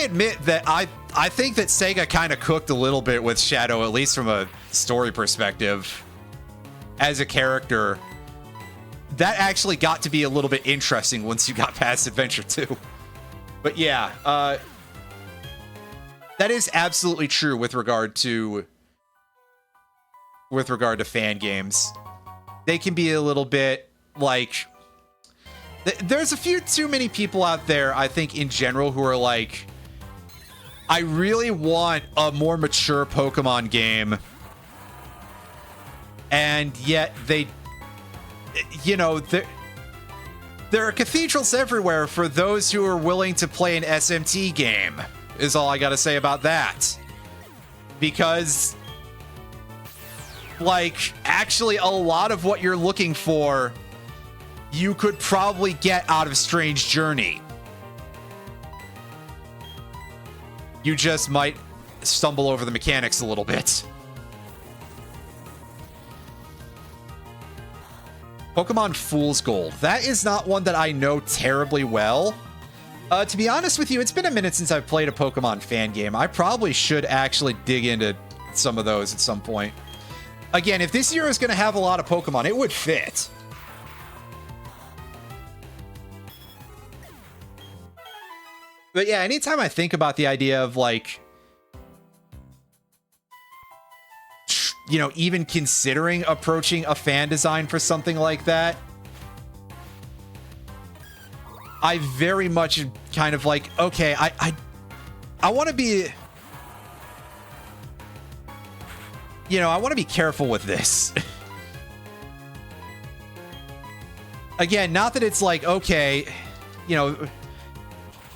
admit that I think that Sega kind of cooked a little bit with Shadow, at least from a story perspective. As a character, that actually got to be a little bit interesting once you got past Adventure 2. But yeah, that is absolutely true with regard to fan games. They can be a little bit like, there's a few too many people out there, I think, in general, who are like, I really want a more mature Pokemon game, and yet they, you know, there are cathedrals everywhere for those who are willing to play an SMT game, is all I gotta say about that. Because, like, actually a lot of what you're looking for, you could probably get out of Strange Journey. You just might stumble over the mechanics a little bit. Pokemon Fool's Gold. That is not one that I know terribly well. To be honest with you, it's been a minute since I've played a Pokemon fan game. I probably should actually dig into some of those at some point. Again, if this year is going to have a lot of Pokemon, it would fit. But yeah, anytime I think about the idea of, like, you know, even considering approaching a fan design for something like that, I very much kind of like, okay, I want to be, you know, I want to be careful with this. Again, not that it's like, okay, you know,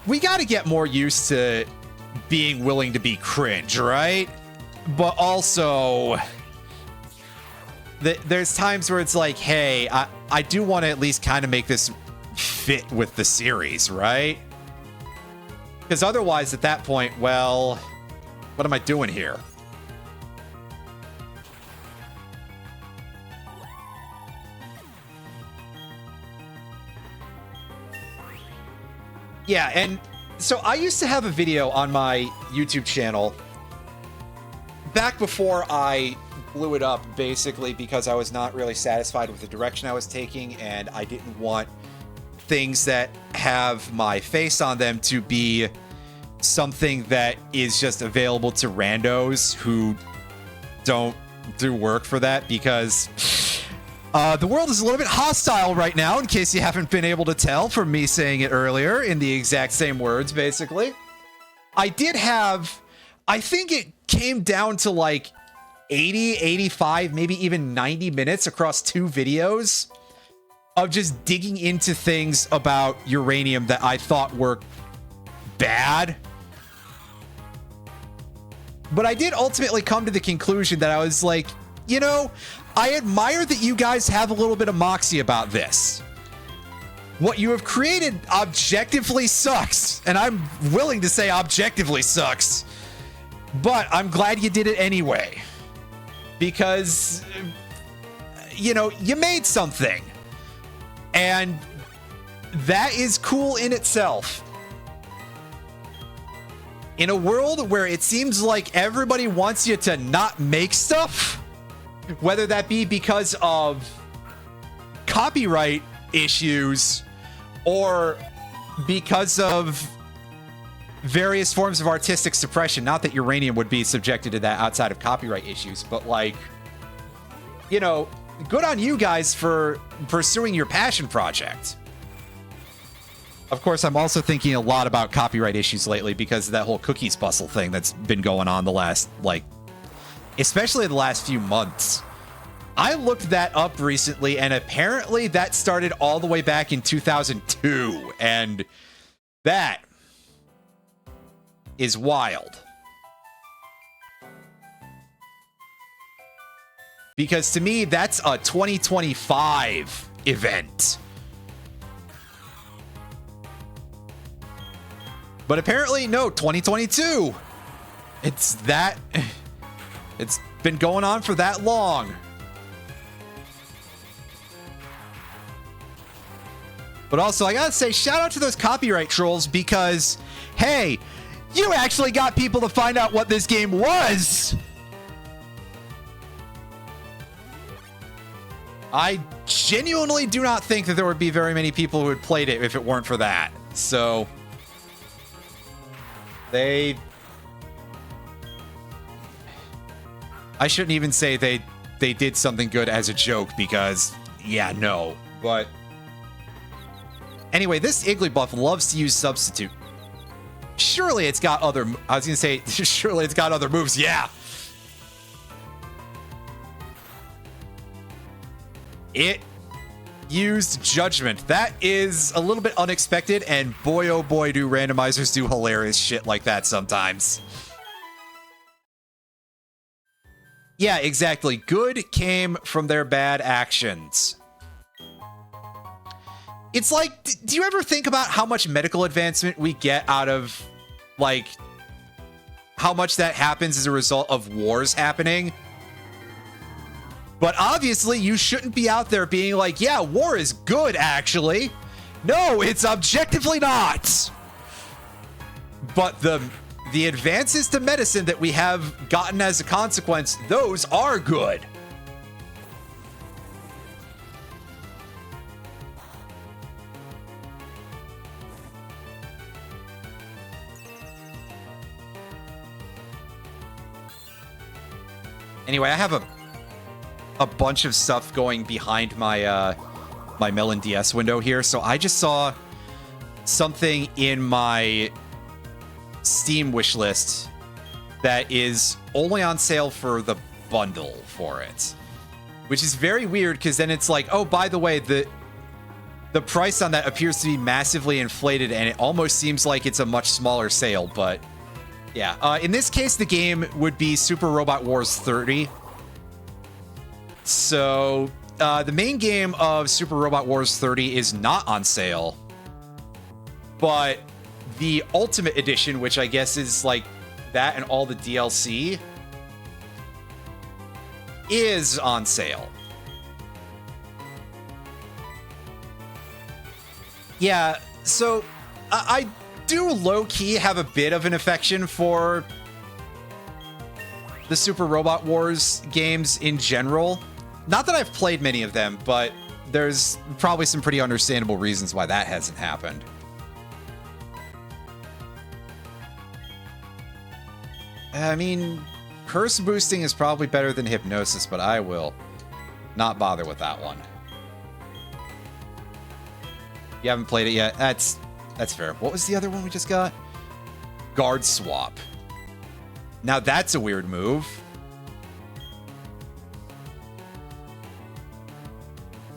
we got to get more used to being willing to be cringe, right? But also, there's times where it's like, hey, I do want to at least kind of make this fit with the series, right? Because otherwise, at that point, well, what am I doing here? Yeah, and so I used to have a video on my YouTube channel back before I blew it up, basically because I was not really satisfied with the direction I was taking, and I didn't want things that have my face on them to be something that is just available to randos who don't do work for that, because the world is a little bit hostile right now, in case you haven't been able to tell from me saying it earlier in the exact same words, basically. I did have, I think it came down to like 80, 85, maybe even 90 minutes across 2 videos of just digging into things about uranium that I thought were bad. But I did ultimately come to the conclusion that I was like, you know, I admire that you guys have a little bit of moxie about this. What you have created objectively sucks, and I'm willing to say objectively sucks, but I'm glad you did it anyway. Because, you know, you made something. And that is cool in itself. In a world where it seems like everybody wants you to not make stuff, whether that be because of copyright issues or because of various forms of artistic suppression. Not that uranium would be subjected to that outside of copyright issues, but like, you know, good on you guys for pursuing your passion project. Of course, I'm also thinking a lot about copyright issues lately because of that whole cookies bustle thing that's been going on the last, like, especially the last few months. I looked that up recently, and apparently that started all the way back in 2002, and that is wild. Because to me, that's a 2025 event. But apparently, no, 2022. It's been going on for that long. But also, I gotta say, shout out to those copyright trolls because, hey, you actually got people to find out what this game was. I genuinely do not think that there would be very many people who had played it if it weren't for that. So I shouldn't even say they did something good as a joke because, yeah, no. But anyway, this Igglybuff loves to use Substitute. Surely it's got other... I was going to say, surely it's got other moves. Yeah. It used Judgment. That is a little bit unexpected, and boy, oh boy, do randomizers do hilarious shit like that sometimes. Yeah, exactly. Good came from their bad actions. It's like, do you ever think about how much medical advancement we get out of, like, how much that happens as a result of wars happening. But obviously, you shouldn't be out there being like, yeah, war is good, actually. No, it's objectively not. But the advances to medicine that we have gotten as a consequence, those are good. Anyway, I have a bunch of stuff going behind my my Melon DS window here, so I just saw something in my Steam wishlist that is only on sale for the bundle for it, which is very weird because then it's like, oh, by the way, the price on that appears to be massively inflated, and it almost seems like it's a much smaller sale, but yeah. In this case, the game would be Super Robot Wars 30. So the main game of Super Robot Wars 30 is not on sale, but the Ultimate Edition, which I guess is like that and all the DLC, is on sale. Yeah, so I do low-key have a bit of an affection for the Super Robot Wars games in general. Not that I've played many of them, but there's probably some pretty understandable reasons why that hasn't happened. I mean, curse boosting is probably better than hypnosis, but I will not bother with that one. You haven't played it yet? That's fair. What was the other one we just got? Guard swap. Now that's a weird move.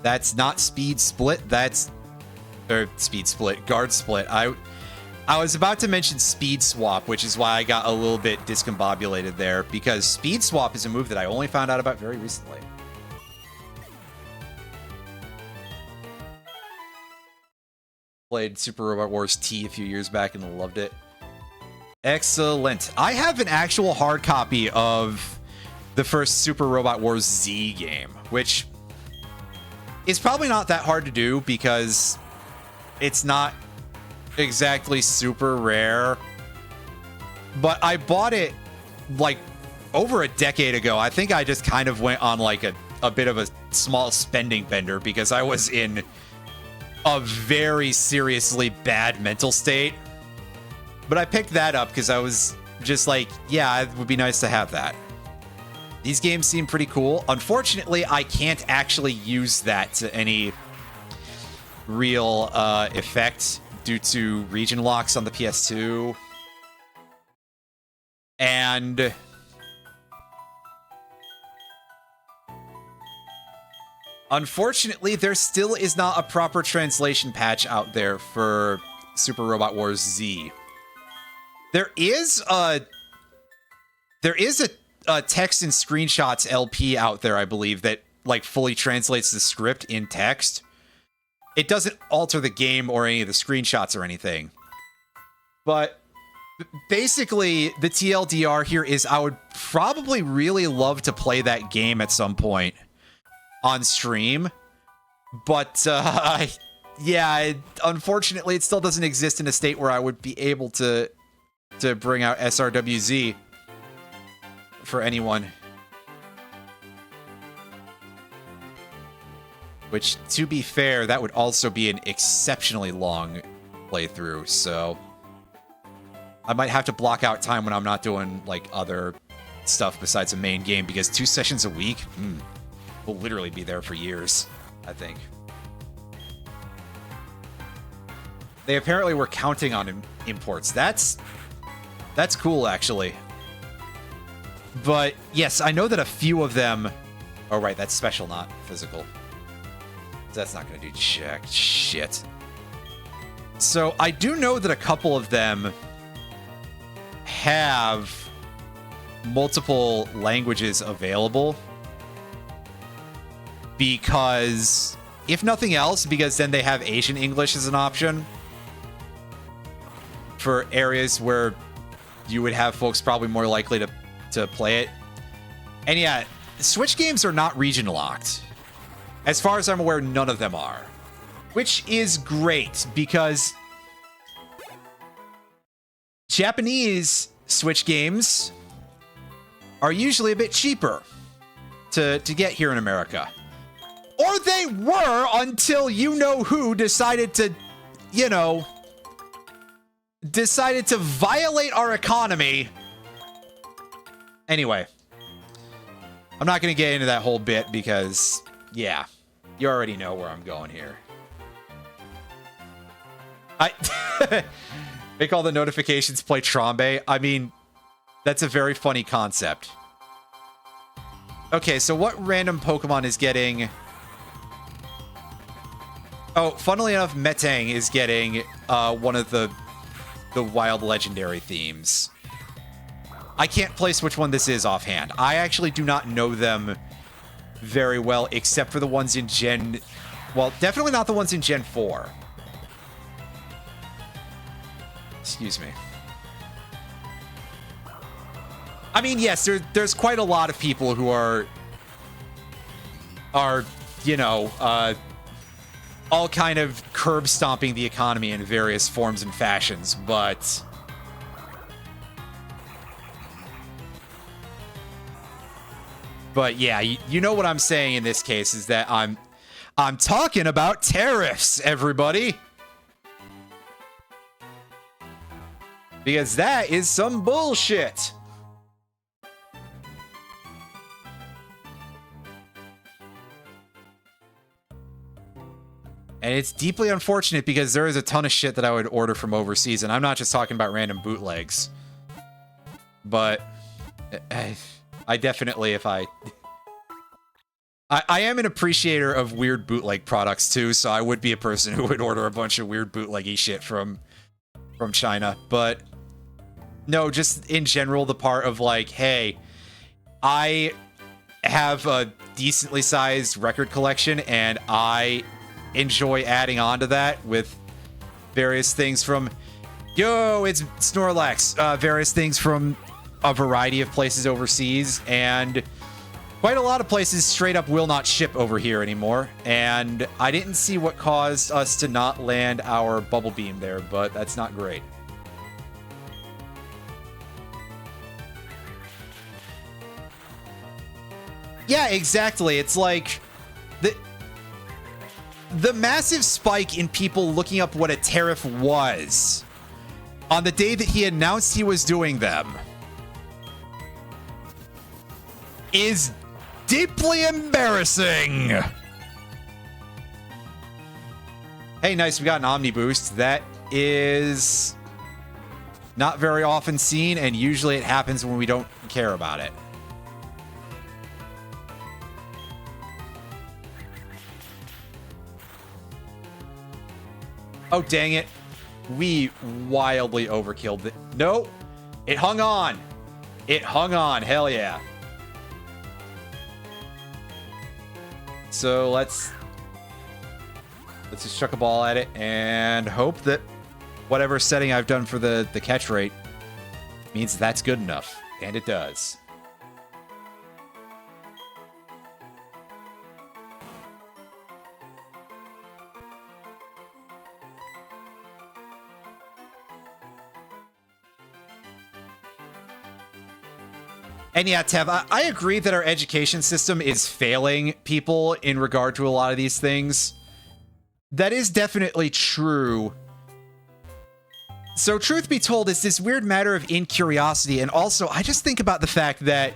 That's not speed split. That's speed split. Guard split. I was about to mention speed swap, which is why I got a little bit discombobulated there, because speed swap is a move that I only found out about very recently. Played Super Robot Wars T a few years back and loved it. Excellent. I have an actual hard copy of the first Super Robot Wars Z game, which is probably not that hard to do because it's not exactly super rare. But I bought it like over a decade ago. I think I just kind of went on like a bit of a small spending bender because I was in a very seriously bad mental state. But I picked that up because I was just like, yeah, it would be nice to have that. These games seem pretty cool. Unfortunately, I can't actually use that to any real effect due to region locks on the PS2. And unfortunately, there still is not a proper translation patch out there for Super Robot Wars Z. There is a text and screenshots LP out there, I believe, that like fully translates the script in text. It doesn't alter the game or any of the screenshots or anything. But basically, the TLDR here is I would probably really love to play that game at some point on stream. But yeah, unfortunately, it still doesn't exist in a state where I would be able to bring out SRWZ for anyone. Which, to be fair, that would also be an exceptionally long playthrough, so I might have to block out time when I'm not doing, like, other stuff besides the main game, because 2 sessions a week, will literally be there for years, I think. They apparently were counting on imports. That's cool, actually. But, yes, I know that a few of them... Oh, right, that's special, not physical. That's not going to do jack shit. So, I do know that a couple of them have multiple languages available. Because, if nothing else, because then they have Asian English as an option for areas where you would have folks probably more likely to play it. And yeah, Switch games are not region locked. As far as I'm aware, none of them are. Which is great, because Japanese Switch games are usually a bit cheaper to get here in America. Or they were until you-know-who decided to, decided to violate our economy. Anyway, I'm not going to get into that whole bit because, yeah, you already know where I'm going here. Make all the notifications play Trombe. I mean, that's a very funny concept. Okay, so what random Pokemon is getting... Oh, funnily enough, Metang is getting one of the wild legendary themes. I can't place which one this is offhand. I actually do not know them very well, except for the ones in Gen... Well, definitely not the ones in Gen 4. Excuse me. I mean, yes, there's quite a lot of people who are all kind of curb stomping the economy in various forms and fashions, but yeah, you know what I'm saying in this case is that I'm talking about tariffs, everybody. Because that is some bullshit. And it's deeply unfortunate because there is a ton of shit that I would order from overseas, and I'm not just talking about random bootlegs. But I definitely, if I am an appreciator of weird bootleg products too, so I would be a person who would order a bunch of weird bootleggy shit from China. But no, just in general, the part of like, hey, I have a decently sized record collection, and I enjoy adding on to that with various things from, yo, it's Snorlax, various things from a variety of places overseas, and quite a lot of places straight up will not ship over here anymore. And I didn't see what caused us to not land our Bubble Beam there, but that's not great. Yeah, exactly. It's like the massive spike in people looking up what a tariff was on the day that he announced he was doing them is deeply embarrassing. Hey, nice, we got an Omni Boost. That is not very often seen, and usually it happens when we don't care about it. Oh, dang it. We wildly overkilled it. No, it hung on. It hung on. Hell yeah. So let's just chuck a ball at it and hope that whatever setting I've done for the catch rate means that's good enough. And it does. And yeah, Tev, I agree that our education system is failing people in regard to a lot of these things. That is definitely true. So truth be told, it's this weird matter of incuriosity. And also, I just think about the fact that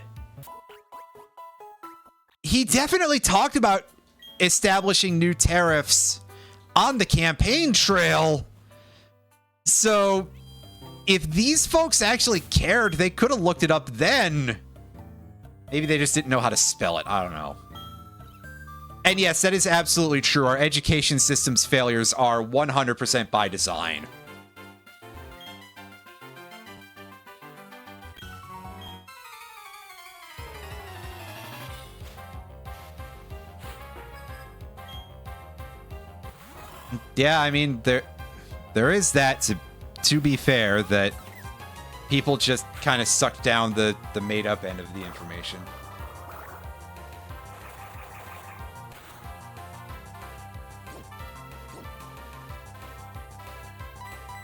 he definitely talked about establishing new tariffs on the campaign trail. So if these folks actually cared, they could have looked it up then. Maybe they just didn't know how to spell it. I don't know. And yes, that is absolutely true. Our education system's failures are 100% by design. Yeah, I mean, there is that, to be fair, that people just kind of sucked down the made-up end of the information.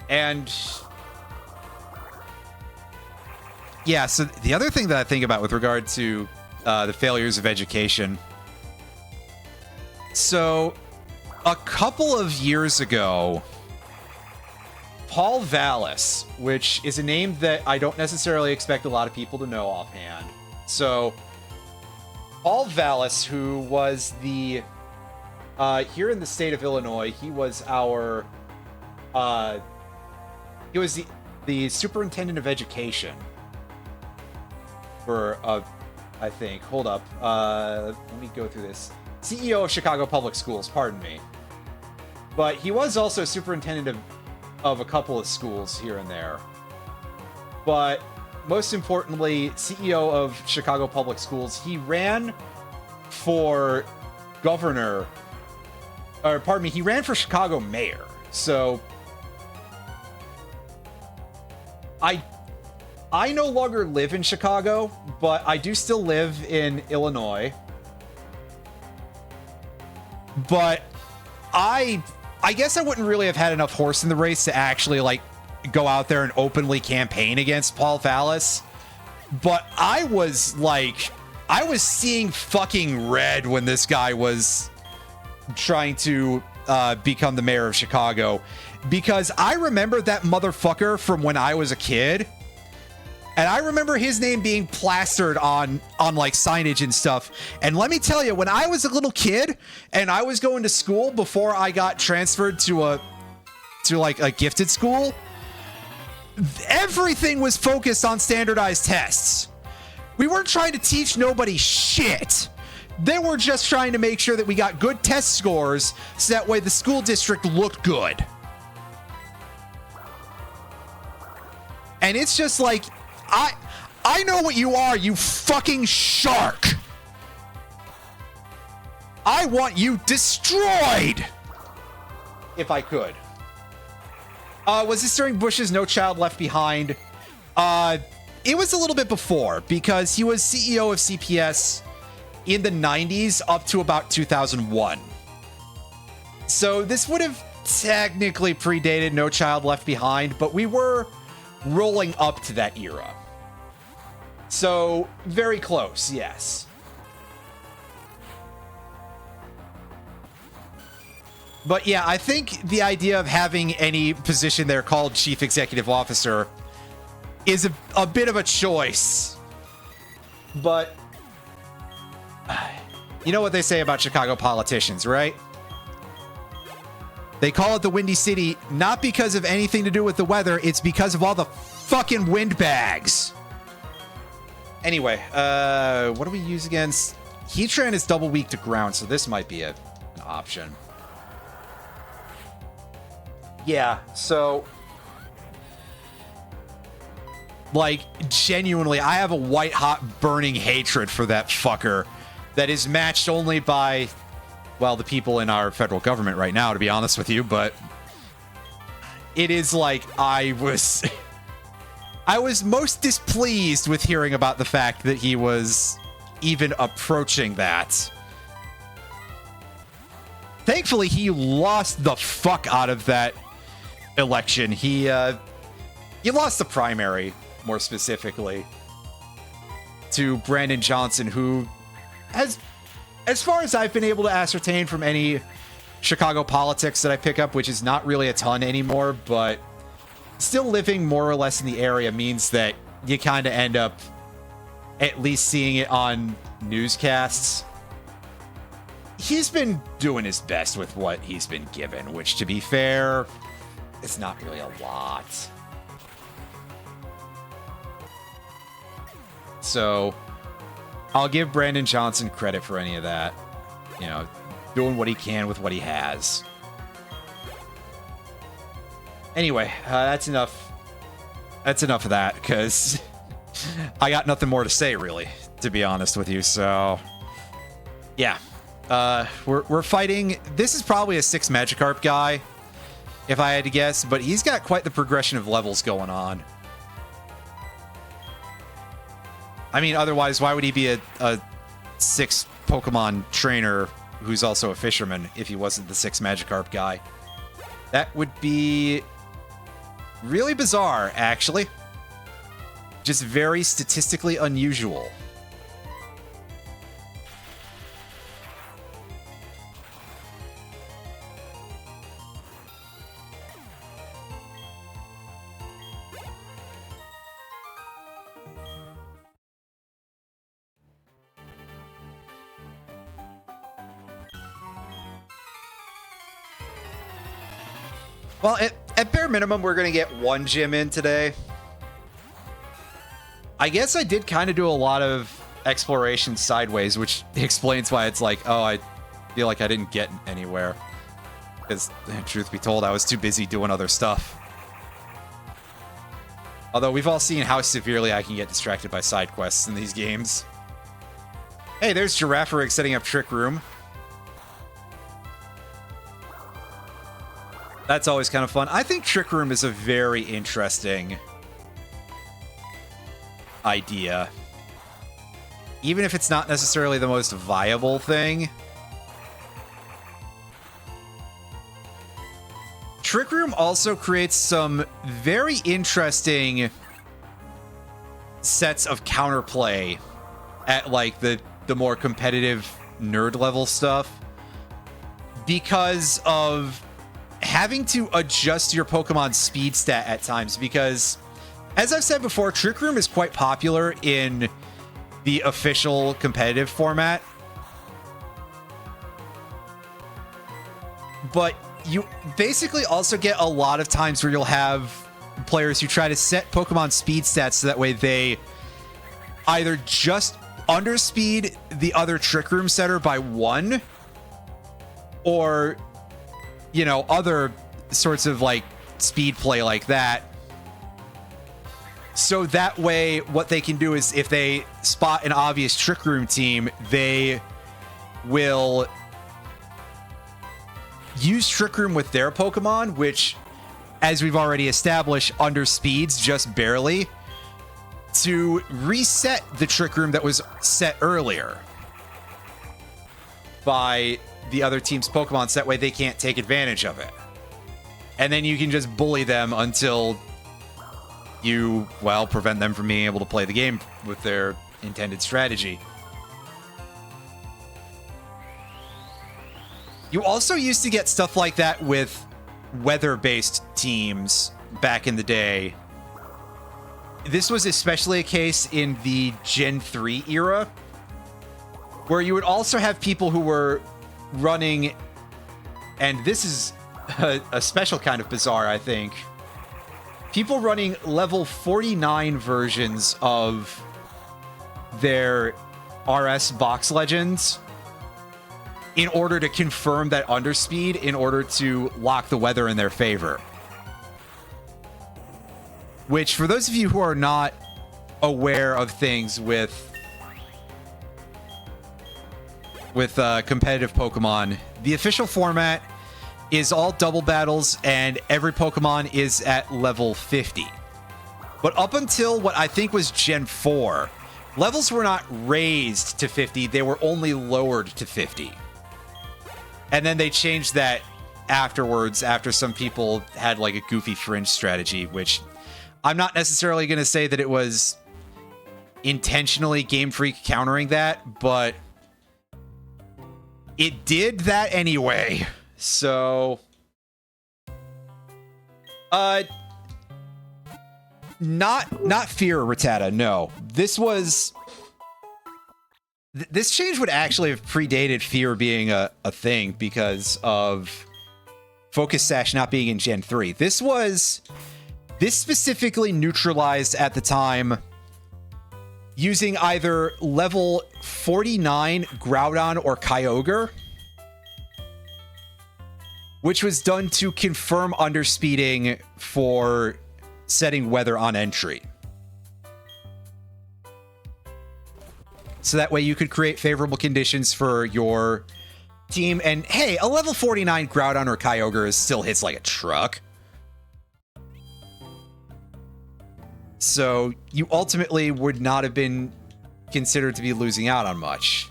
And yeah, so the other thing that I think about with regard to the failures of education. So a couple of years ago, Paul Vallis, which is a name that I don't necessarily expect a lot of people to know offhand. So Paul Vallis, who was the here in the state of Illinois, he was our he was the superintendent of education for I think, hold up, let me go through this. CEO of Chicago Public Schools, pardon me. But he was also superintendent of a couple of schools here and there. But most importantly, CEO of Chicago Public Schools, he ran for governor, or pardon me, he ran for Chicago mayor. So I no longer live in Chicago, but I do still live in Illinois. But I guess I wouldn't really have had enough horse in the race to actually like go out there and openly campaign against Paul Vallis. But I was seeing fucking red when this guy was trying to become the mayor of Chicago, because I remember that motherfucker from when I was a kid. And I remember his name being plastered on like signage and stuff. And let me tell you, when I was a little kid and I was going to school before I got transferred to like a gifted school, everything was focused on standardized tests. We weren't trying to teach nobody shit. They were just trying to make sure that we got good test scores so that way the school district looked good. And it's just like, I know what you are, you fucking shark. I want you destroyed. If I could. Was this during Bush's No Child Left Behind? It was a little bit before, because he was CEO of CPS in the 90s up to about 2001. So this would have technically predated No Child Left Behind, but we were rolling up to that era. So very close, yes. But yeah, I think the idea of having any position there called Chief Executive Officer is a bit of a choice. But you know what they say about Chicago politicians, right? They call it the Windy City, not because of anything to do with the weather. It's because of all the fucking windbags. Anyway, what do we use against? Heatran is double weak to ground, so this might be an option. Yeah, so like genuinely, I have a white hot burning hatred for that fucker that is matched only by, well, the people in our federal government right now, to be honest with you. But it is like I was most displeased with hearing about the fact that he was even approaching that. Thankfully, he lost the fuck out of that election. He lost the primary, more specifically, to Brandon Johnson, who has, as far as I've been able to ascertain from any Chicago politics that I pick up, which is not really a ton anymore, but still living more or less in the area means that you kind of end up at least seeing it on newscasts. He's been doing his best with what he's been given, which, to be fair, it's not really a lot. So I'll give Brandon Johnson credit for any of that. You know, doing what he can with what he has. Anyway, that's enough. That's enough of that, because I got nothing more to say, really, to be honest with you. So, yeah. We're fighting. This is probably a 6 Magikarp guy, if I had to guess, but he's got quite the progression of levels going on. I mean, otherwise, why would he be a 6 Pokemon trainer who's also a fisherman if he wasn't the 6 Magikarp guy? That would be really bizarre, actually. Just very statistically unusual. Well, at bare minimum, we're going to get 1 gym in today. I guess I did kind of do a lot of exploration sideways, which explains why it's like, oh, I feel like I didn't get anywhere. Because, truth be told, I was too busy doing other stuff. Although we've all seen how severely I can get distracted by side quests in these games. Hey, there's Girafarig setting up Trick Room. That's always kind of fun. I think Trick Room is a very interesting idea. Even if it's not necessarily the most viable thing. Trick Room also creates some very interesting sets of counterplay at like the more competitive nerd level stuff because of having to adjust your Pokemon speed stat at times, because as I've said before, Trick Room is quite popular in the official competitive format. But you basically also get a lot of times where you'll have players who try to set Pokemon speed stats so that way they either just underspeed the other Trick Room setter by 1, or, you know, other sorts of like speed play like that. So that way, what they can do is if they spot an obvious Trick Room team, they will use Trick Room with their Pokemon, which, as we've already established, underspeeds just barely, to reset the Trick Room that was set earlier by the other team's Pokemon, so that way they can't take advantage of it. And then you can just bully them until you, well, prevent them from being able to play the game with their intended strategy. You also used to get stuff like that with weather-based teams back in the day. This was especially a case in the Gen 3 era, where you would also have people who were running, and this is a special kind of bizarre, I think, people running level 49 versions of their RS box legends in order to confirm that underspeed, in order to lock the weather in their favor. Which, for those of you who are not aware of things with competitive Pokemon, the official format is all double battles, and every Pokemon is at level 50. But up until what I think was Gen 4, levels were not raised to 50, they were only lowered to 50. And then they changed that afterwards, after some people had like a goofy fringe strategy, which I'm not necessarily going to say that it was intentionally Game Freak countering that, but it did that anyway. So, not fear, Rattata, no. This change would actually have predated fear being a thing because of Focus Sash not being in Gen 3. This specifically neutralized at the time using either level 49 Groudon or Kyogre, which was done to confirm underspeeding for setting weather on entry. So that way you could create favorable conditions for your team. And hey, a level 49 Groudon or Kyogre still hits like a truck. So you ultimately would not have been consider to be losing out on much.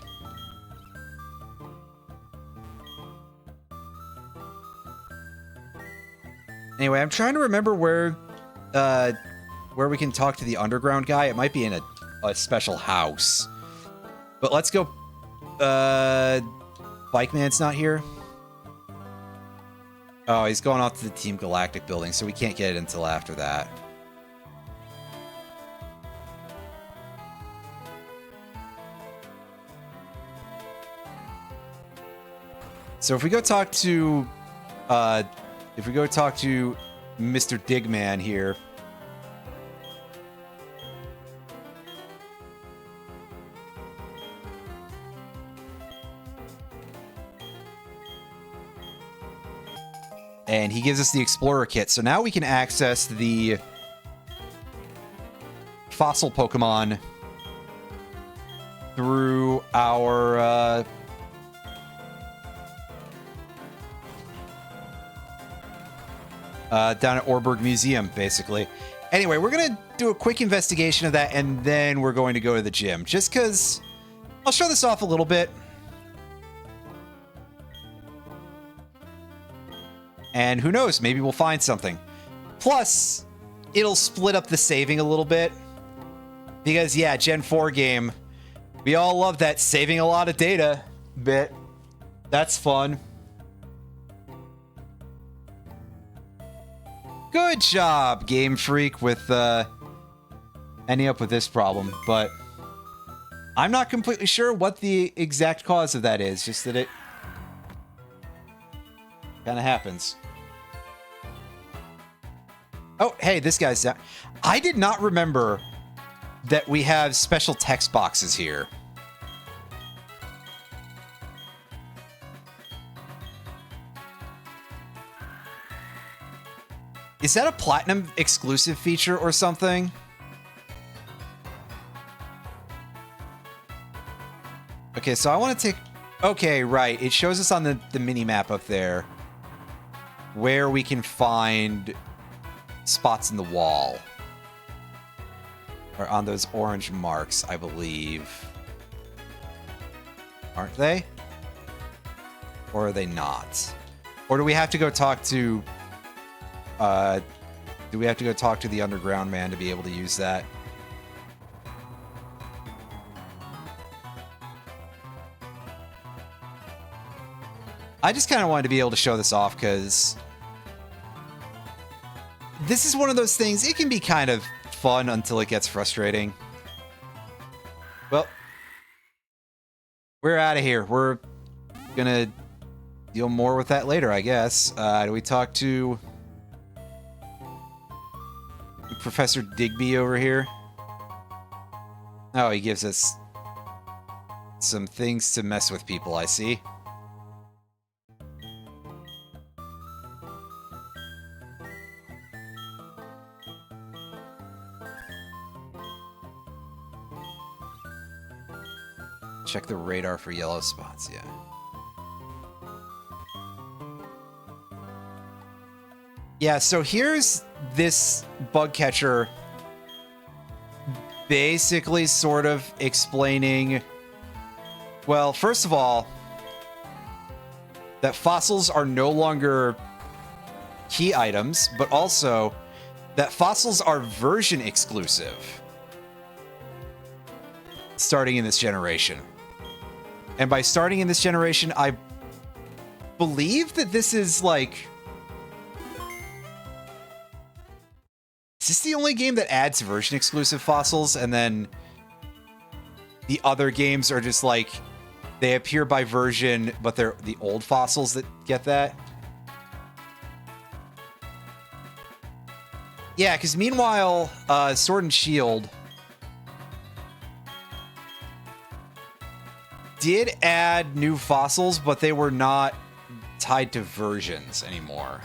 Anyway, I'm trying to remember where we can talk to the underground guy. It might be in a special house. But let's go. Bike Man's not here. Oh, he's going off to the Team Galactic building, so we can't get it until after that. So if we go talk to Mr. Digman here. And he gives us the Explorer Kit. So now we can access the fossil Pokemon through our... down at Orberg Museum, basically. Anyway, we're going to do a quick investigation of that, and then we're going to go to the gym. Just because I'll show this off a little bit. And who knows, maybe we'll find something. Plus, it'll split up the saving a little bit. Because, yeah, Gen 4 game, we all love that saving a lot of data bit. That's fun. Good job, Game Freak, with ending up with this problem. But I'm not completely sure what the exact cause of that is. Just that it kind of happens. Oh, hey, this guy's down. I did not remember that we have special text boxes here. Is that a Platinum exclusive feature or something? Okay, so I want to take... Okay, right. It shows us on the mini-map up there where we can find spots in the wall. Or on those orange marks, I believe. Aren't they? Or are they not? Or do we have to go talk to... do we have to go talk to the underground man to be able to use that? I just kind of wanted to be able to show this off because this is one of those things, it can be kind of fun until it gets frustrating. Well, we're out of here. We're gonna deal more with that later, I guess. Do we talk to Professor Digby over here? Oh, he gives us some things to mess with people, I see. Check the radar for yellow spots, yeah. Yeah, so here's this bug catcher basically sort of explaining, well, first of all, that fossils are no longer key items, but also that fossils are version exclusive starting in this generation. And by starting in this generation, I believe that this is like... Is this the only game that adds version exclusive fossils and then the other games are just like they appear by version, but they're the old fossils that get that? Yeah, because meanwhile, Sword and Shield did add new fossils, but they were not tied to versions anymore.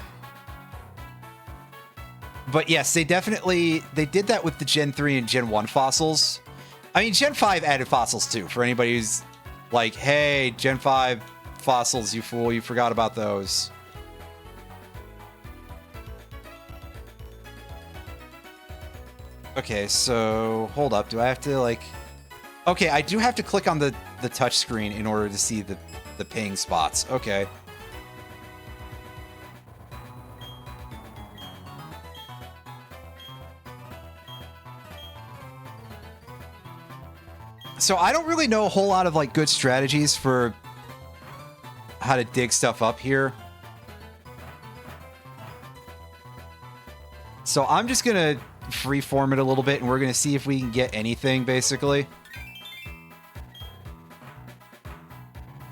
But yes, they did that with the Gen 3 and Gen 1 fossils. I mean, Gen 5 added fossils too, for anybody who's like, hey, Gen 5 fossils, you fool, you forgot about those. Okay, so hold up. Do I have to like... Okay, I do have to click on the touch screen in order to see the ping spots. Okay. So I don't really know a whole lot of like good strategies for how to dig stuff up here. So I'm just gonna freeform it a little bit and we're gonna see if we can get anything basically.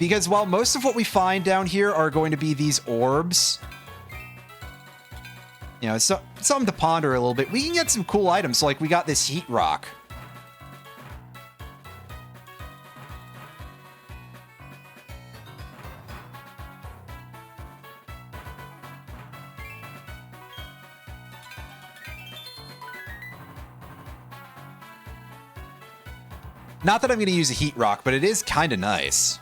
Because while most of what we find down here are going to be these orbs, you know, so something to ponder a little bit, we can get some cool items. So like we got this heat rock. Not that I'm going to use a heat rock, but it is kind of nice.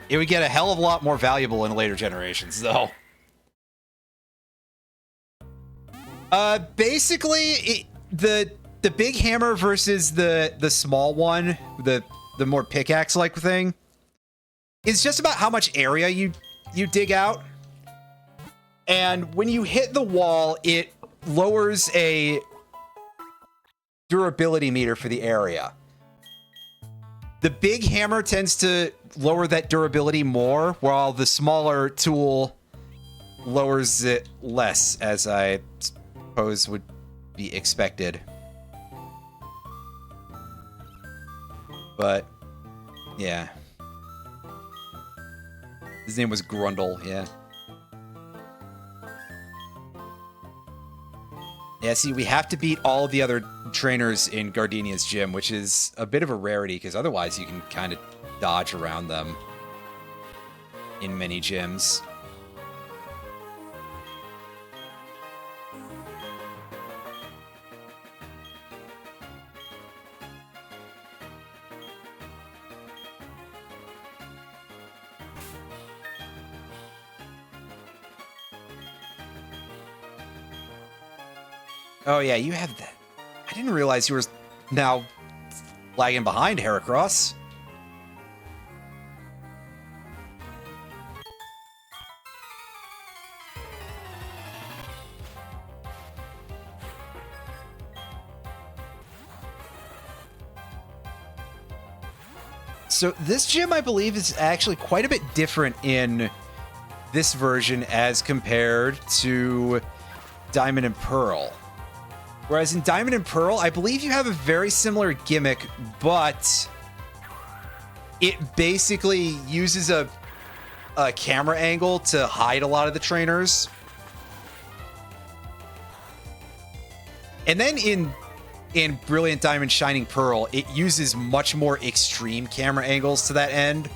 It would get a hell of a lot more valuable in later generations, though. Basically, the big hammer versus the small one, the more pickaxe-like thing, is just about how much area you dig out. And when you hit the wall, it lowers a durability meter for the area. The big hammer tends to lower that durability more, while the smaller tool lowers it less, as I suppose would be expected. But, yeah. His name was Grundle, yeah. Yeah, see, we have to beat all of the other trainers in Gardenia's gym, which is a bit of a rarity, because otherwise you can kind of dodge around them in many gyms. Oh yeah, you have that. I didn't realize you were now lagging behind Heracross. So this gym, I believe, is actually quite a bit different in this version as compared to Diamond and Pearl. Whereas in Diamond and Pearl, I believe you have a very similar gimmick, but it basically uses a camera angle to hide a lot of the trainers. And then in Brilliant Diamond Shining Pearl, it uses much more extreme camera angles to that end.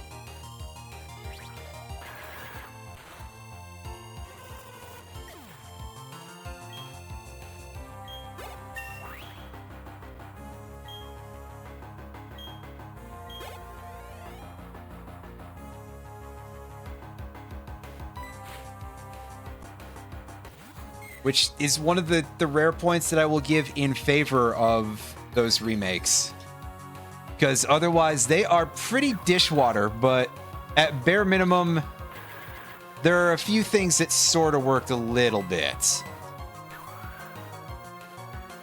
Which is one of the rare points that I will give in favor of those remakes. Because otherwise, they are pretty dishwater, but at bare minimum, there are a few things that sort of worked a little bit.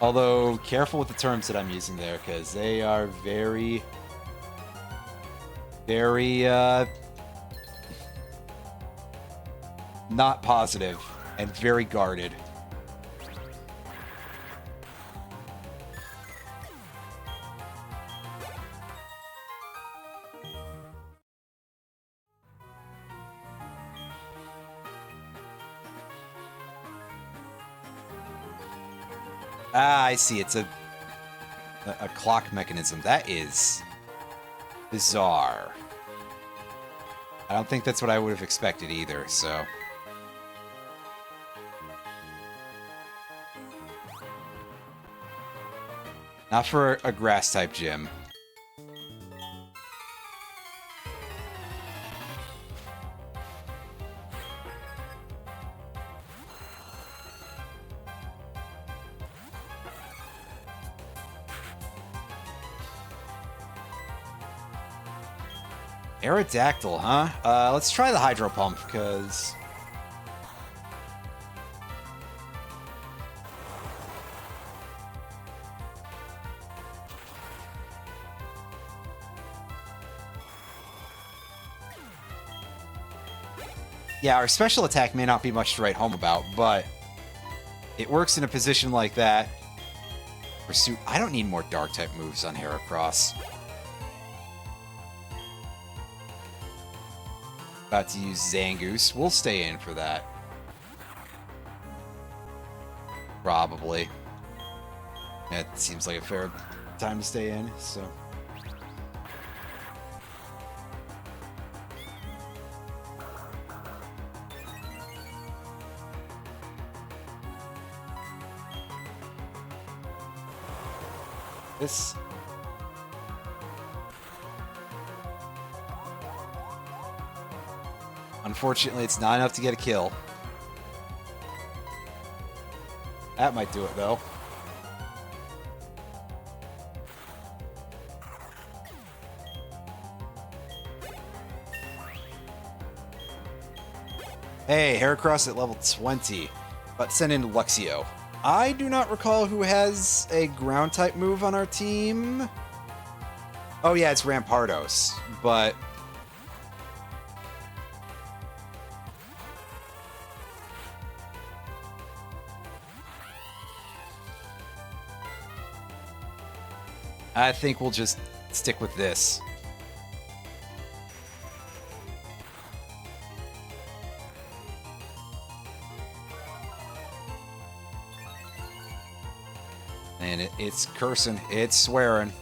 Although, careful with the terms that I'm using there, because they are very, very, not positive and very guarded. Ah, I see. It's a clock mechanism. That is bizarre. I don't think that's what I would have expected either, so. Not for a grass-type gym. Aerodactyl, huh? Let's try the Hydro Pump, because... Yeah, our special attack may not be much to write home about, but it works in a position like that. Pursuit. I don't need more Dark-type moves on Heracross. About to use Zangoose. We'll stay in for that. Probably. It seems like a fair time to stay in, so... This... Unfortunately, it's not enough to get a kill. That might do it, though. Hey, Heracross at level 20. But send in Luxio. I do not recall who has a ground-type move on our team. Oh yeah, it's Rampardos, but... I think we'll just stick with this. And it's cursing. It's swearing.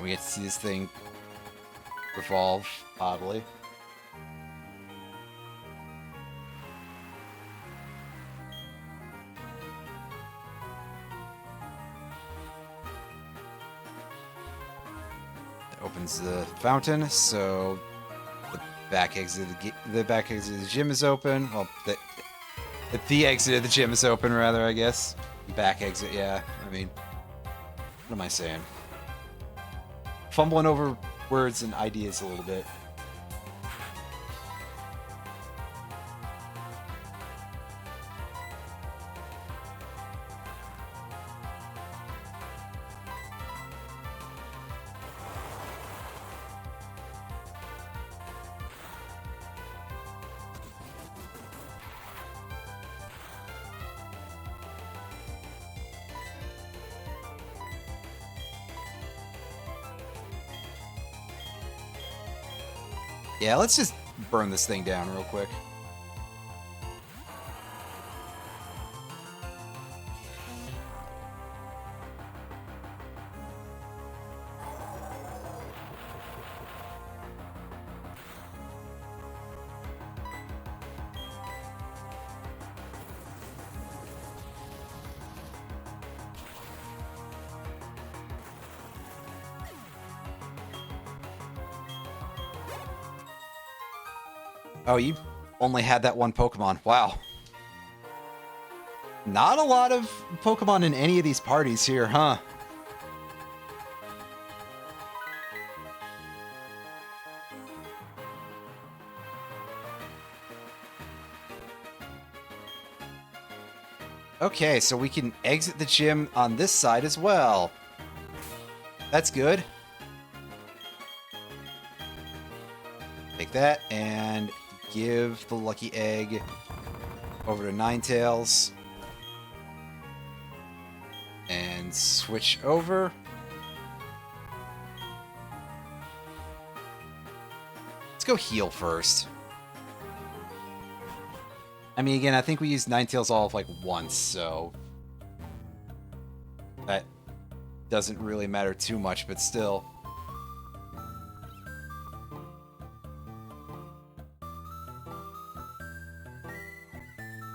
We get to see this thing revolve, oddly. It opens the fountain, so the back exit of the gym is open. Well, the exit of the gym is open, rather, I guess. Back exit, yeah. I mean, what am I saying? Fumbling over words and ideas a little bit. Yeah, let's just burn this thing down real quick. Oh, you only had that one Pokemon. Wow. Not a lot of Pokemon in any of these parties here, huh? Okay, so we can exit the gym on this side as well. That's good. Take that and give the lucky egg over to Ninetales. And switch over. Let's go heal first. I mean, again, I think we used Ninetales all of like once, so that doesn't really matter too much, but still.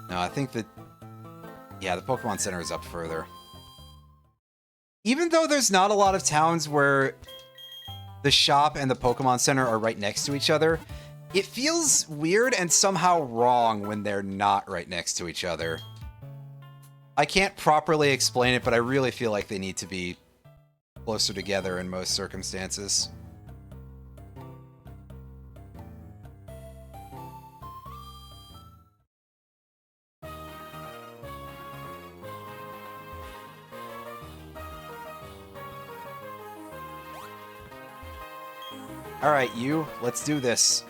No, I think that, yeah, the Pokemon Center is up further. Even though there's not a lot of towns where the shop and the Pokemon Center are right next to each other, it feels weird and somehow wrong when they're not right next to each other. I can't properly explain it, but I really feel like they need to be closer together in most circumstances. All right, you, let's do this.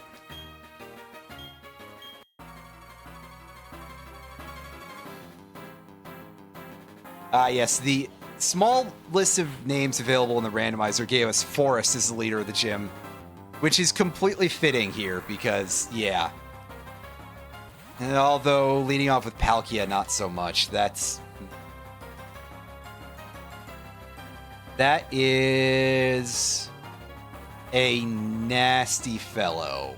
Yes, the small list of names available in the randomizer gave us Forrest as the leader of the gym, which is completely fitting here because, yeah. And although leading off with Palkia, not so much. That is a nasty fellow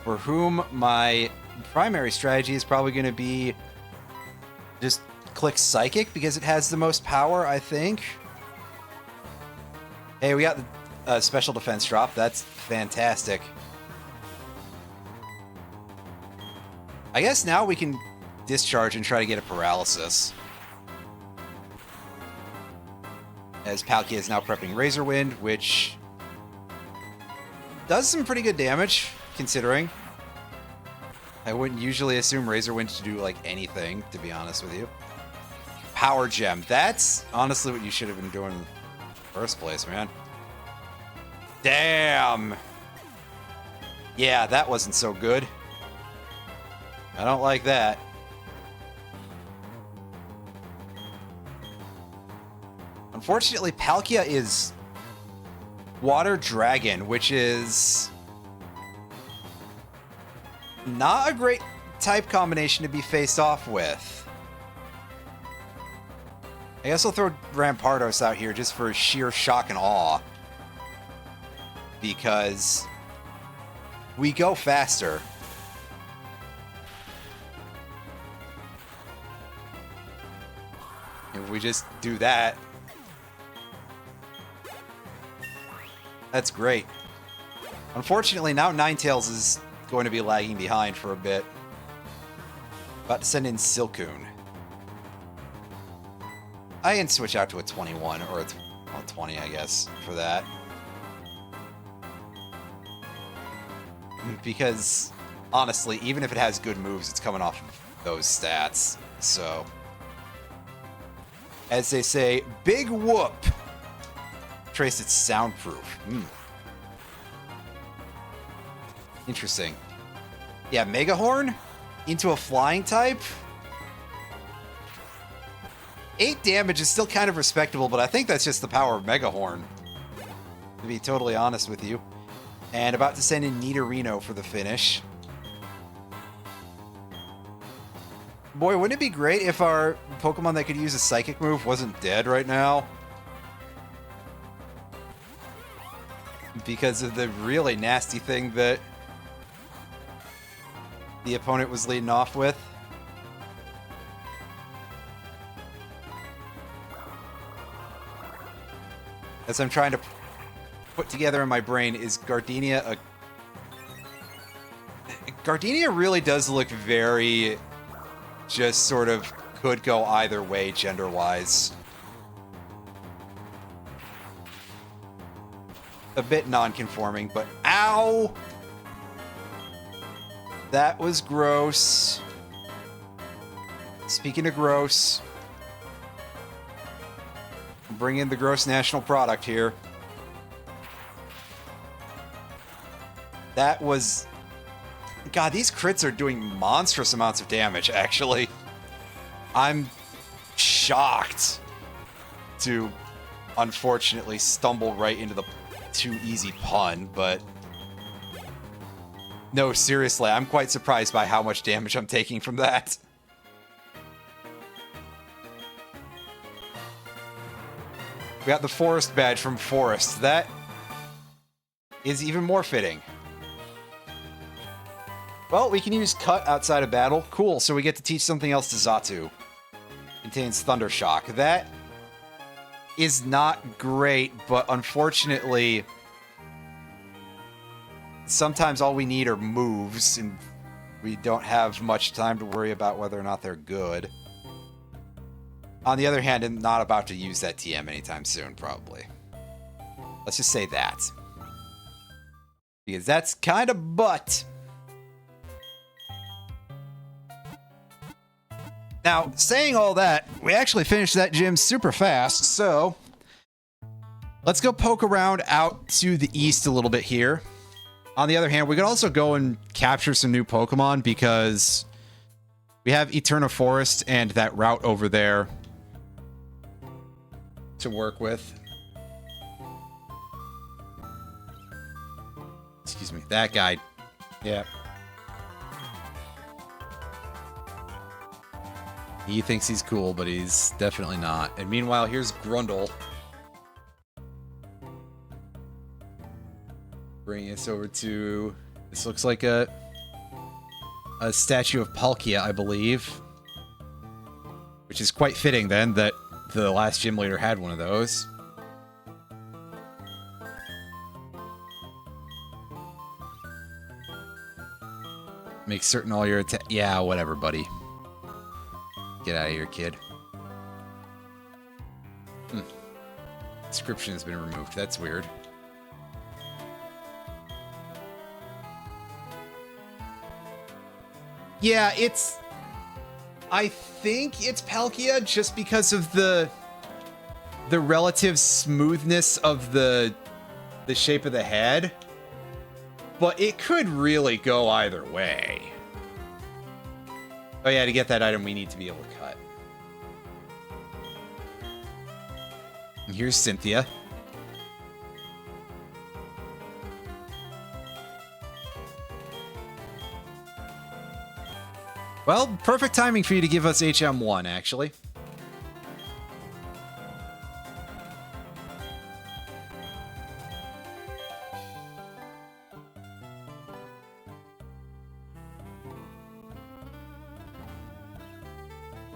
for whom my primary strategy is probably going to be just click Psychic because it has the most power, I think. Hey, we got the special defense drop. That's fantastic. I guess now we can discharge and try to get a paralysis. As Palkia is now prepping Razor Wind, which does some pretty good damage, considering. I wouldn't usually assume Razor Wind to do, like, anything, to be honest with you. Power Gem. That's honestly what you should have been doing in the first place, man. Damn! Yeah, that wasn't so good. I don't like that. Unfortunately, Palkia is Water Dragon, which is not a great type combination to be faced off with. I guess I'll throw Rampardos out here just for sheer shock and awe. Because we go faster. If we just do that. That's great. Unfortunately, now Ninetales is going to be lagging behind for a bit. About to send in Silcoon. I can switch out to a 21, or a 20, I guess, for that. Because, honestly, even if it has good moves, it's coming off of those stats. So, as they say, big whoop! Trace it's soundproof. Interesting. Yeah, Mega Horn into a flying type. 8 damage is still kind of respectable, but I think that's just the power of Mega Horn, to be totally honest with you. And about to send in Nidorino for the finish. Boy, wouldn't it be great if our Pokemon that could use a Psychic move wasn't dead right now? Because of the really nasty thing that the opponent was leading off with. As I'm trying to put together in my brain, is Gardenia a... Gardenia really does look very... just sort of could go either way gender-wise. A bit non-conforming, but ow! That was gross. Speaking of gross, bring in the gross national product here. That was... God, these crits are doing monstrous amounts of damage, actually. I'm shocked to, unfortunately, stumble right into the too easy pun, but... No, seriously, I'm quite surprised by how much damage I'm taking from that. We got the Forest badge from Forest. That is even more fitting. Well, we can use Cut outside of battle. Cool, so we get to teach something else to Xatu. Contains Thunder Shock. That is not great, but unfortunately, sometimes all we need are moves, and we don't have much time to worry about whether or not they're good. On the other hand, I'm not about to use that TM anytime soon, probably. Let's just say that. Because that's kind of butt. Now, saying all that, we actually finished that gym super fast, so let's go poke around out to the east a little bit here. On the other hand, we could also go and capture some new Pokemon because we have Eterna Forest and that route over there to work with. Excuse me, that guy. Yeah. He thinks he's cool, but he's definitely not. And meanwhile, here's Grundle. Bringing us over to... This looks like a statue of Palkia, I believe. Which is quite fitting, then, that the last gym leader had one of those. Make certain all your yeah, whatever, buddy. Get out of here, kid. Description has been removed. That's weird. Yeah, it's... I think it's Palkia just because of the relative smoothness of the shape of the head. But it could really go either way. Oh yeah, to get that item, we need to be able to cut. And here's Cynthia. Well, perfect timing for you to give us HM1, actually.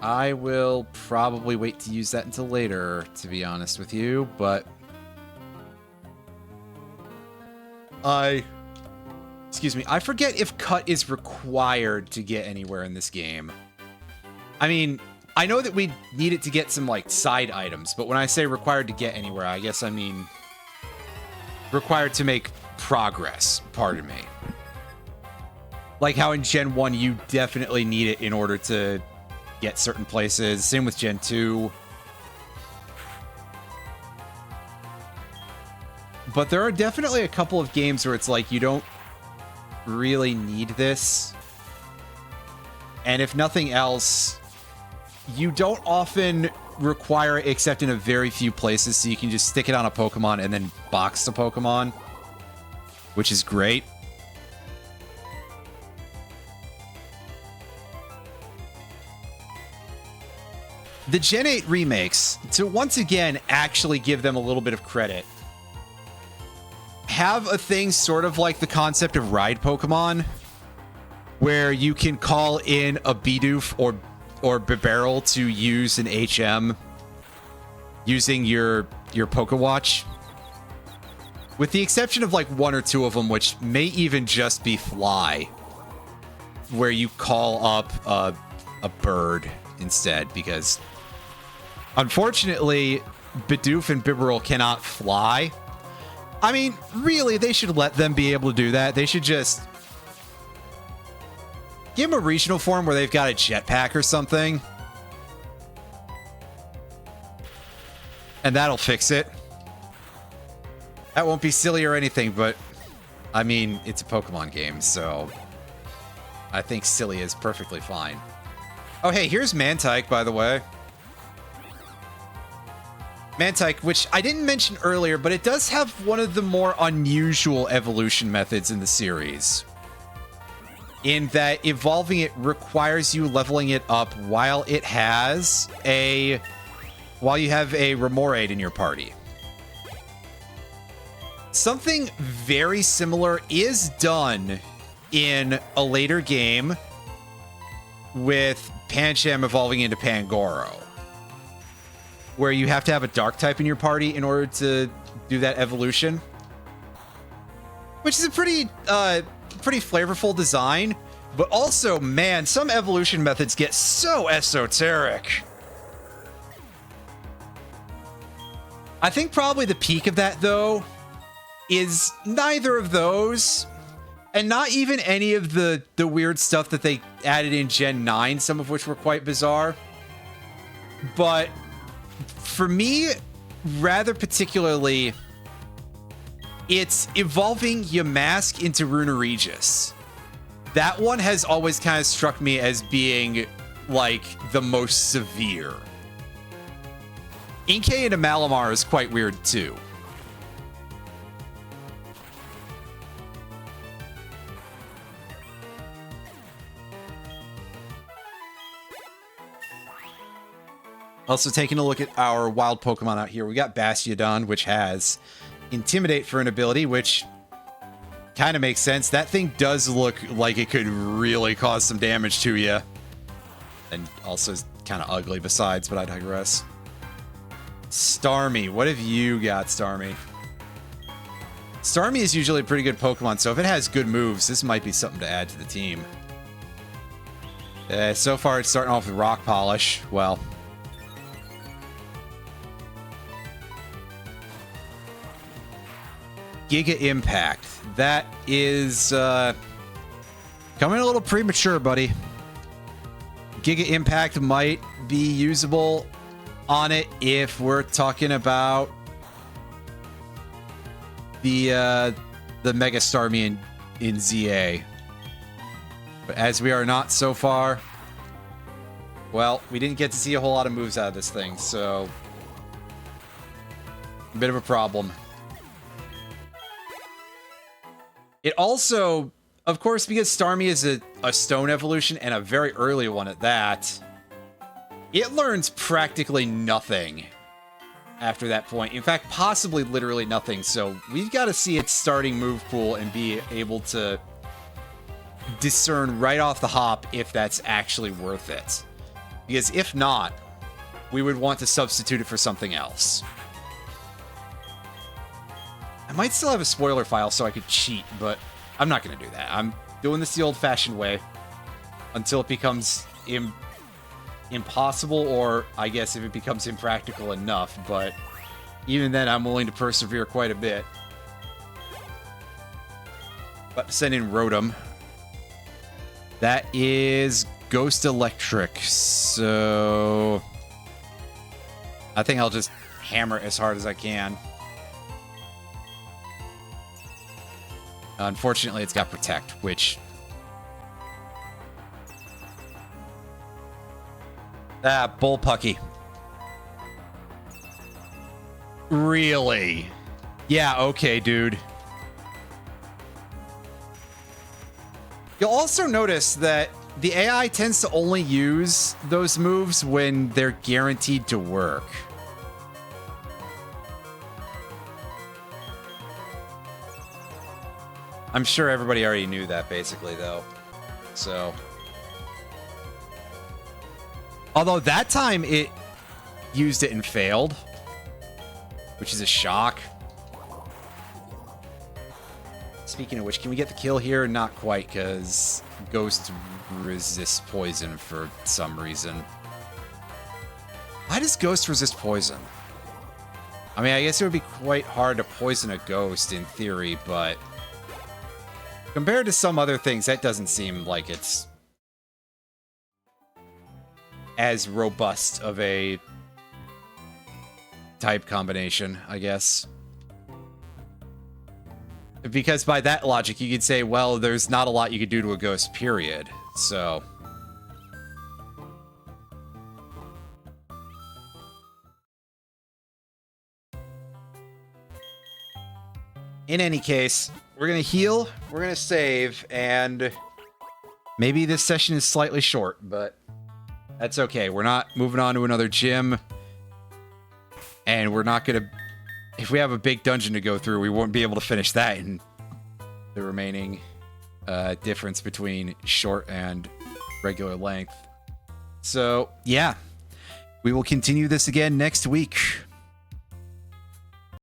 I will probably wait to use that until later, to be honest with you, but... Excuse me, I forget if Cut is required to get anywhere in this game. I mean, I know that we need it to get some, like, side items, but when I say required to get anywhere, I guess I mean required to make progress, pardon me. Like how in Gen 1, you definitely need it in order to get certain places. Same with Gen 2. But there are definitely a couple of games where it's like you don't really need this. And if nothing else, you don't often require it except in a very few places, so you can just stick it on a Pokemon and then box the Pokemon, which is great. The Gen 8 remakes, to once again actually give them a little bit of credit, have a thing sort of like the concept of ride Pokemon, where you can call in a Bidoof or Bibarel to use an HM using your Pokewatch. With the exception of like one or two of them, which may even just be Fly, where you call up a bird instead, because unfortunately, Bidoof and Bibarel cannot fly. I mean, really, they should let them be able to do that. They should just give them a regional form where they've got a jetpack or something. And that'll fix it. That won't be silly or anything, but I mean, it's a Pokemon game, so I think silly is perfectly fine. Oh, hey, here's Mantike, by the way. Mantike, which I didn't mention earlier, but it does have one of the more unusual evolution methods in the series. in that evolving it requires you leveling it up while you have a Remoraid in your party. Something very similar is done in a later game with Pancham evolving into Pangoro, where you have to have a dark type in your party in order to do that evolution, which is a pretty flavorful design. But also, man, some evolution methods get so esoteric. I think probably the peak of that, though, is neither of those, and not even any of the weird stuff that they added in Gen 9, some of which were quite bizarre. But for me, rather particularly, it's evolving Yamask into Runeregis. That one has always kind of struck me as being, like, the most severe. Inkay into Malamar is quite weird, too. Also, taking a look at our wild Pokemon out here, we got Bastiodon, which has Intimidate for an ability, which kind of makes sense. That thing does look like it could really cause some damage to you. And also is kind of ugly besides, but I digress. Starmie, what have you got, Starmie? Starmie is usually a pretty good Pokemon, so if it has good moves, this might be something to add to the team. So far, it's starting off with Rock Polish. Well... Giga Impact. That is coming a little premature, buddy. Giga Impact might be usable on it if we're talking about the Mega Starmie in ZA. But as we are not so far, well, we didn't get to see a whole lot of moves out of this thing, so a bit of a problem. It also, of course, because Starmie is a stone evolution and a very early one at that, it learns practically nothing after that point. In fact, possibly literally nothing. So we've got to see its starting move pool and be able to discern right off the hop if that's actually worth it. Because if not, we would want to substitute it for something else. I might still have a spoiler file so I could cheat, but I'm not going to do that. I'm doing this the old-fashioned way until it becomes impossible, or I guess if it becomes impractical enough, but even then I'm willing to persevere quite a bit. But send in Rotom. That is Ghost Electric, so I think I'll just hammer it as hard as I can. Unfortunately, it's got Protect, which... Bullpucky. Really? Yeah, okay, dude. You'll also notice that the AI tends to only use those moves when they're guaranteed to work. I'm sure everybody already knew that, basically, though. So... Although that time it used it and failed, which is a shock. Speaking of which, can we get the kill here? Not quite, because Ghost resists poison for some reason. Why does Ghost resist poison? I mean, I guess it would be quite hard to poison a Ghost in theory, but... compared to some other things, that doesn't seem like it's as robust of a type combination, I guess. Because by that logic, you could say, well, there's not a lot you could do to a Ghost, period. So... in any case, we're going to heal, we're going to save, and Maybe this session is slightly short, but that's okay. We're not moving on to another gym. And we're not going to... If we have a big dungeon to go through, we won't be able to finish that in the remaining difference between short and regular length. So, yeah. We will continue this again next week.